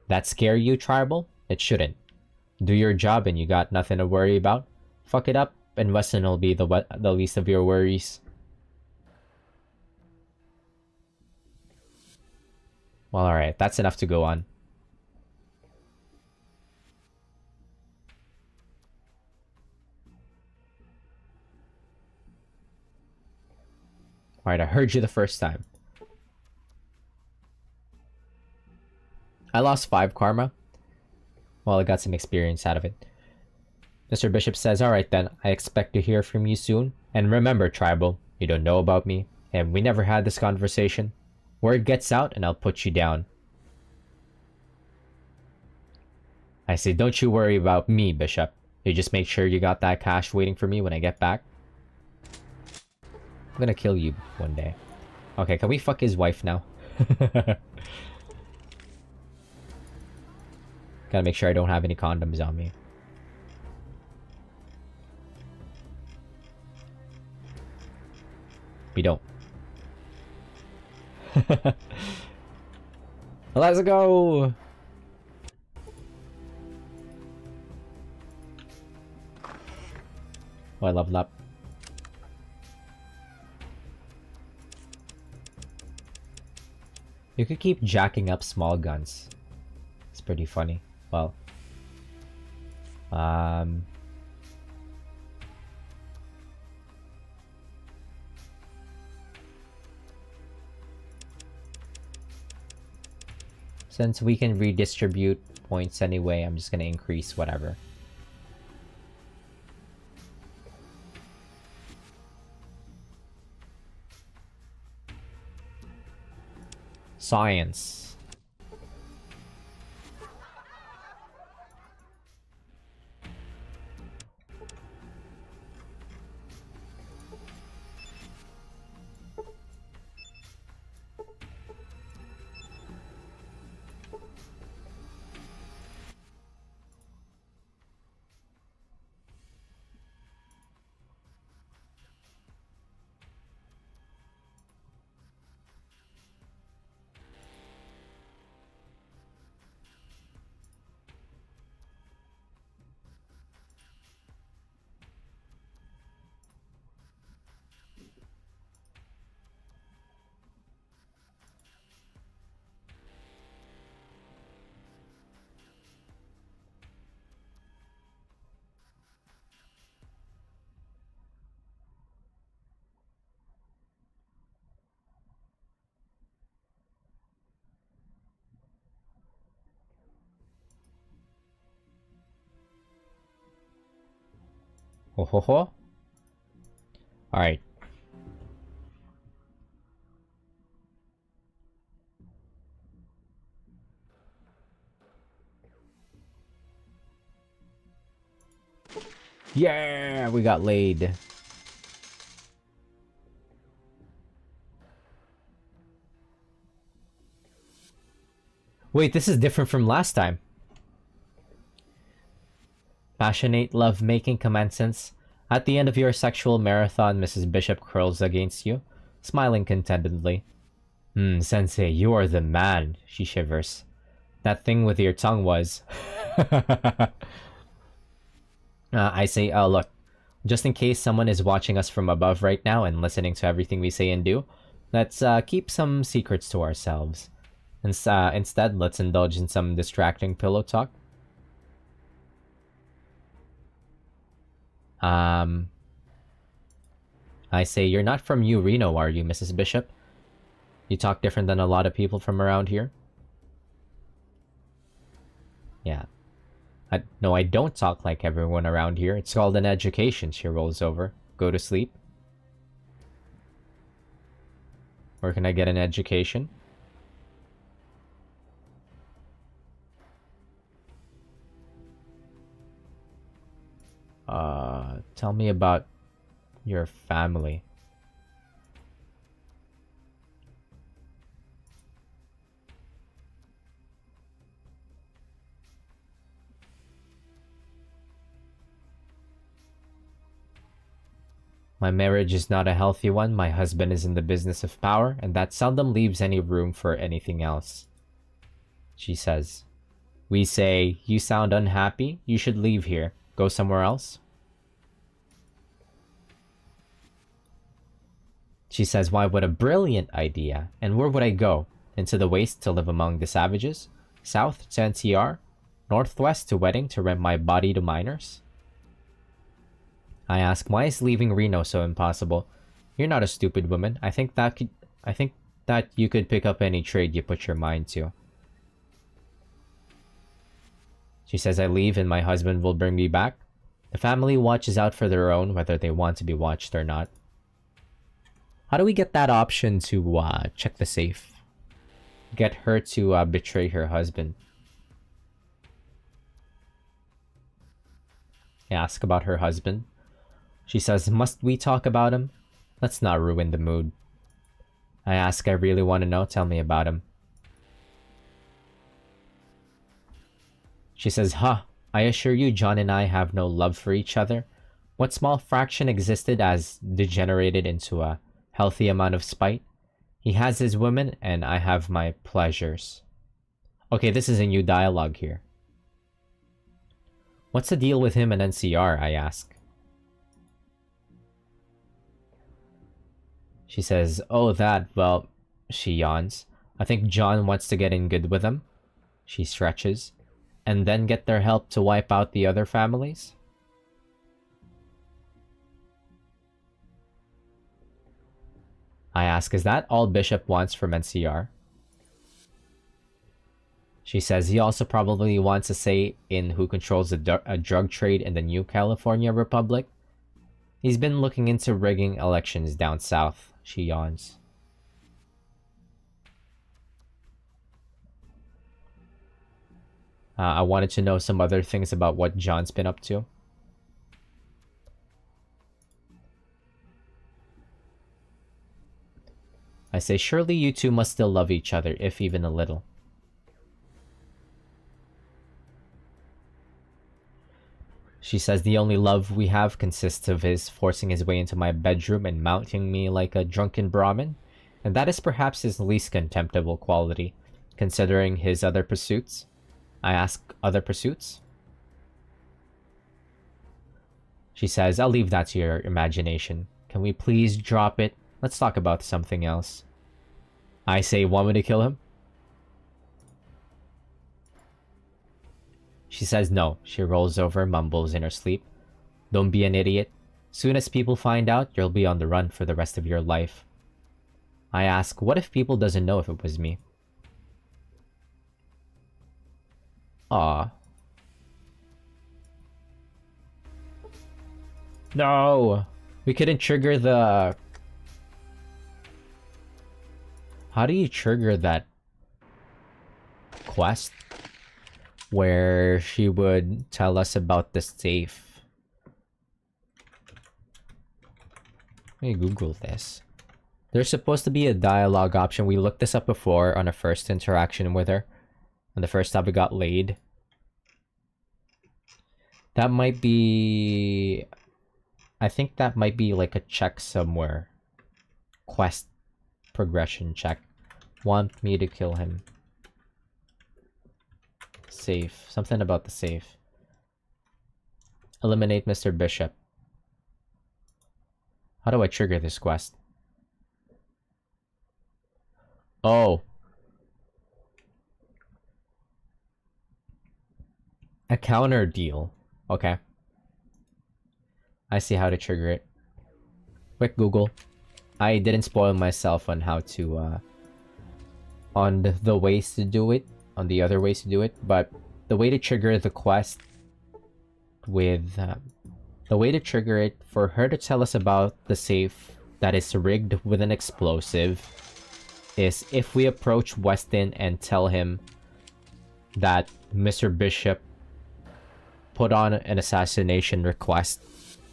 That scare you, tribal? It shouldn't. Do your job and you got nothing to worry about. Fuck it up, and Weston will be the least of your worries. Well, alright, that's enough to go on. Alright, I heard you the first time. I lost 5 karma. Well, I got some experience out of it. Mr. Bishop says, alright then, I expect to hear from you soon. And remember, tribal, you don't know about me, and we never had this conversation. Word gets out and I'll put you down. I say, don't you worry about me, Bishop. You just make sure you got that cash waiting for me when I get back. I'm gonna kill you one day. Okay, can we fuck his wife now? Gotta make sure I don't have any condoms on me. We don't. Let's go! Oh, I leveled up. You could keep jacking up small guns. It's pretty funny. Well. Since we can redistribute points anyway, I'm just gonna increase whatever. Science. Ho ho ho. Alright. Yeah, we got laid. Wait, this is different from last time. Passionate love-making commences. At the end of your sexual marathon, Mrs. Bishop curls against you, smiling contentedly. Sensei, you are the man, she shivers. That thing with your tongue was... I say, look, just in case someone is watching us from above right now and listening to everything we say and do, let's keep some secrets to ourselves. Instead, let's indulge in some distracting pillow talk. I say, you're not from New Reno, are you, Mrs. Bishop? You talk different than a lot of people from around here? Yeah. No, I don't talk like everyone around here. It's called an education. She rolls over. Go to sleep. Where can I get an education? Tell me about your family. My marriage is not a healthy one. My husband is in the business of power, and that seldom leaves any room for anything else. She says. We say, you sound unhappy. You should leave here. Go somewhere else. She says, why, what a brilliant idea. And where would I go? Into the waste to live among the savages? South to NCR? Northwest to Wedding to rent my body to minors? I ask, why is leaving Reno so impossible? You're not a stupid woman. I think that you could pick up any trade you put your mind to. She says, I leave and my husband will bring me back. The family watches out for their own, whether they want to be watched or not. How do we get that option to check the safe? Get her to betray her husband. I ask about her husband. She says, must we talk about him? Let's not ruin the mood. I ask, I really want to know. Tell me about him. She says, huh, I assure you John and I have no love for each other. What small fraction existed has degenerated into a healthy amount of spite. He has his women, and I have my pleasures. Okay, this is a new dialogue here. What's the deal with him and NCR, I ask. She says, oh, that, well, she yawns. I think John wants to get in good with them. She stretches. And then get their help to wipe out the other families? I ask, is that all Bishop wants from NCR? She says he also probably wants a say in who controls the drug trade in the new California Republic. He's been looking into rigging elections down south, she yawns. I wanted to know some other things about what John's been up to. I say, surely you two must still love each other, if even a little. She says the only love we have consists of his forcing his way into my bedroom and mounting me like a drunken Brahmin, and that is perhaps his least contemptible quality, considering his other pursuits. I ask, other pursuits? She says, I'll leave that to your imagination. Can we please drop it? Let's talk about something else. I say, want me to kill him? She says no. She rolls over, mumbles in her sleep. Don't be an idiot. Soon as people find out, you'll be on the run for the rest of your life. I ask, what if people doesn't know if it was me? Aw. No! We couldn't trigger the... How do you trigger that quest where she would tell us about the safe? Let me Google this. There's supposed to be a dialogue option. We looked this up before on a first interaction with her. On the first time we got laid. That might be... I think that might be like a check somewhere. Quest progression check. Want me to kill him. Safe. Something about the safe. Eliminate Mr. Bishop. How do I trigger this quest? Oh. A counter deal. Okay. I see how to trigger it. Quick Google. I didn't spoil myself on how to, on the ways to do it, on the other ways to do it, but the way to trigger the quest with, the way to trigger it for her to tell us about the safe that is rigged with an explosive is if we approach Weston and tell him that Mr. Bishop put on an assassination request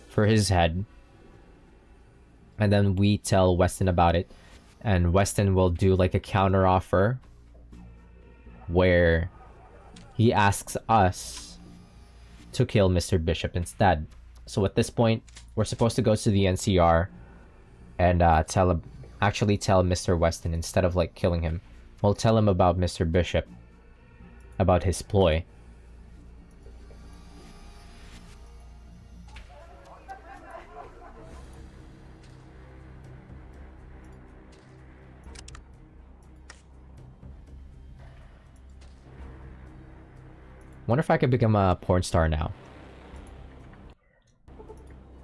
for his head, and then we tell Weston about it, and Weston will do like a counter offer where he asks us to kill Mr. Bishop instead. So at this point, we're supposed to go to the NCR and actually tell Mr. Weston instead of like killing him. We'll tell him about Mr. Bishop, about his ploy. Wonder if I could become a porn star now.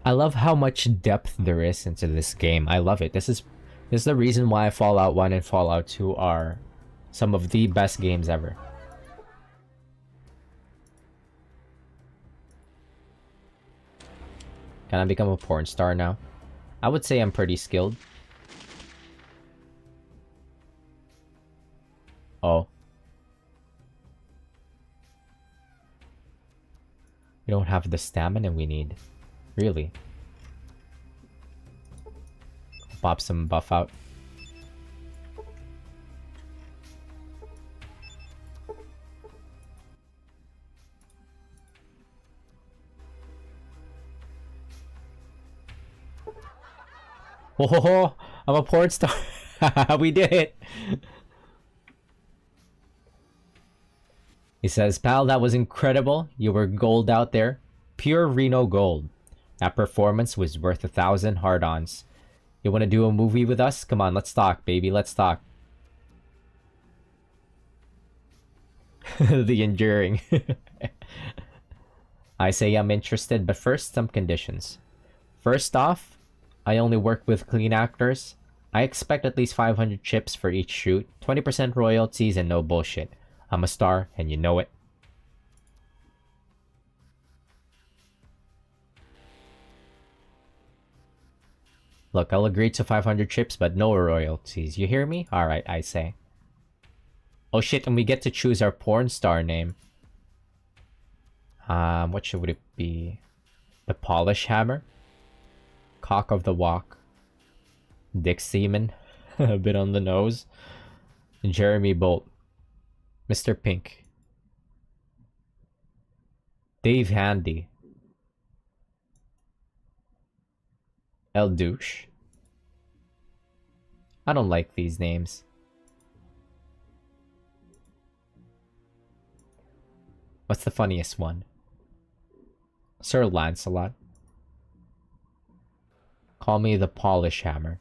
I love how much depth there is into this game. I love it. This is the reason why Fallout 1 and Fallout 2 are some of the best games ever. Can I become a porn star now? I would say I'm pretty skilled. Oh. We don't have the stamina we need. Really? Pop some buff out. Oh, I'm a porn star. We did it. He says, pal, that was incredible. You were gold out there. Pure Reno gold. That performance was worth 1,000 hard-ons. You want to do a movie with us? Come on, let's talk, baby. Let's talk. The enduring. I say I'm interested, but first, some conditions. First off, I only work with clean actors. I expect at least 500 chips for each shoot, 20% royalties, and no bullshit. I'm a star, and you know it. Look, I'll agree to 500 chips, but no royalties. You hear me? Alright, I say. Oh shit, and we get to choose our porn star name. What should it be? The Polish Hammer? Cock of the Walk. Dick Seaman. A bit on the nose. Jeremy Bolt. Mr. Pink. Dave Handy. El Douche. I don't like these names. What's the funniest one? Sir Lancelot. Call me the Polish Hammer.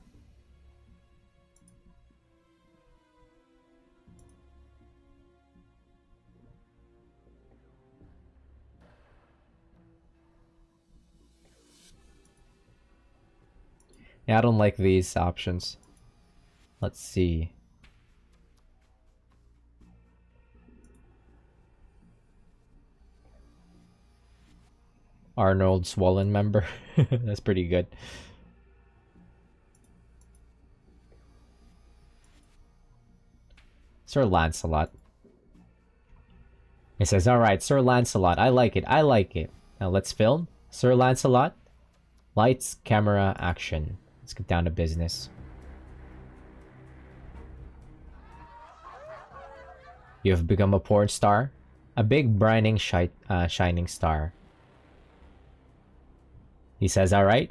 Yeah, I don't like these options. Let's see. Arnold Swollen Member. That's pretty good. Sir Lancelot. He says, alright, Sir Lancelot, I like it, I like it. Now let's film. Sir Lancelot. Lights, camera, action. Let's get down to business. You have become a porn star. A big, brining, shining star. He says, alright.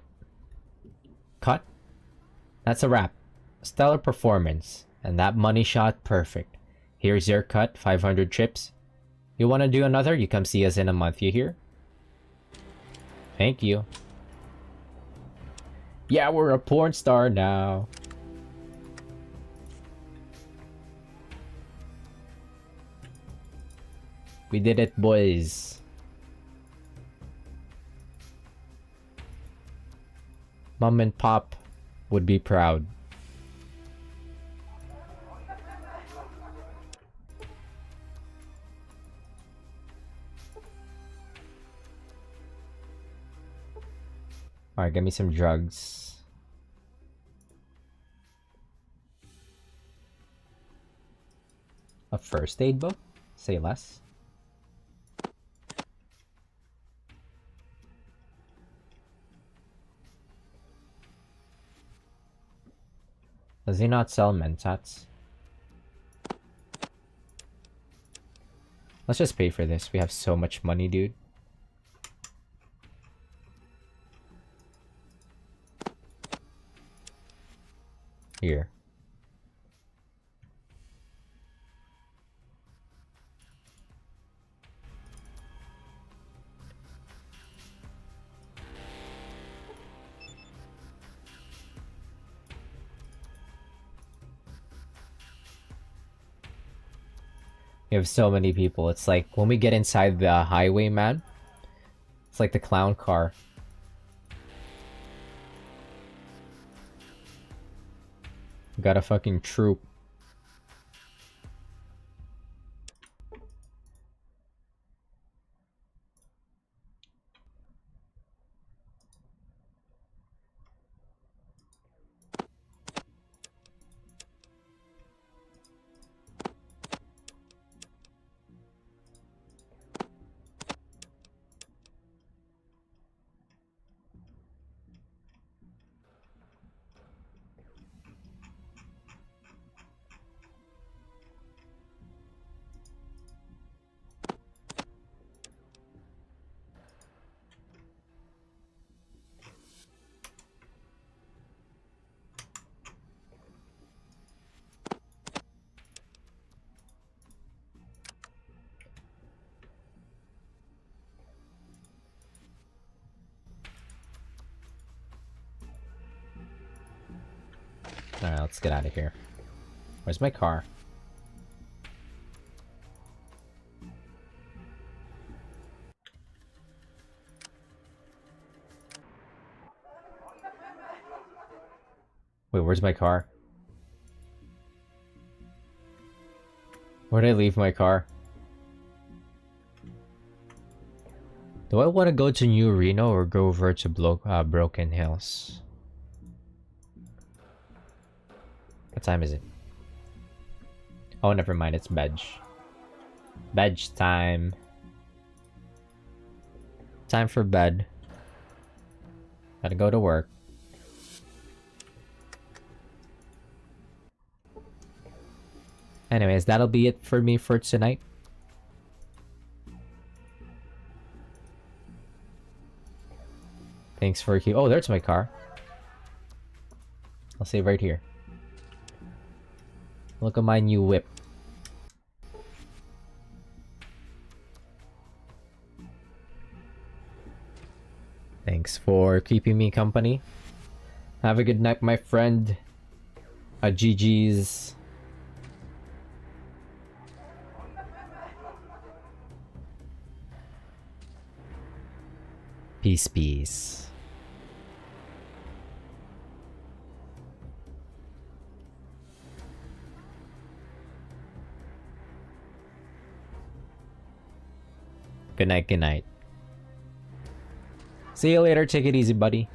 Cut. That's a wrap. Stellar performance. And that money shot, perfect. Here's your cut, 500 chips. You want to do another? You come see us in a month, you hear? Thank you. Yeah, we're a porn star now. We did it, boys. Mom and Pop would be proud. Alright, get me some drugs. A first aid book? Say less. Does he not sell mentats? Let's just pay for this. We have so much money, dude. Here. We have so many people. It's like when we get inside the highway, man. It's like the clown car. We got a fucking troop. Alright, let's get out of here. Where's my car? Wait, where's my car? Where'd I leave my car? Do I want to go to New Reno or go over to Broken Hills? What time is it? Oh, never mind. It's bed. Bed time. Time for bed. Gotta go to work. Anyways, that'll be it for me for tonight. Thanks for oh, there's my car. I'll save right here. Look at my new whip. Thanks for keeping me company. Have a good night, my friend. GG's. Peace, peace. Good night, good night. See you later. Take it easy, buddy.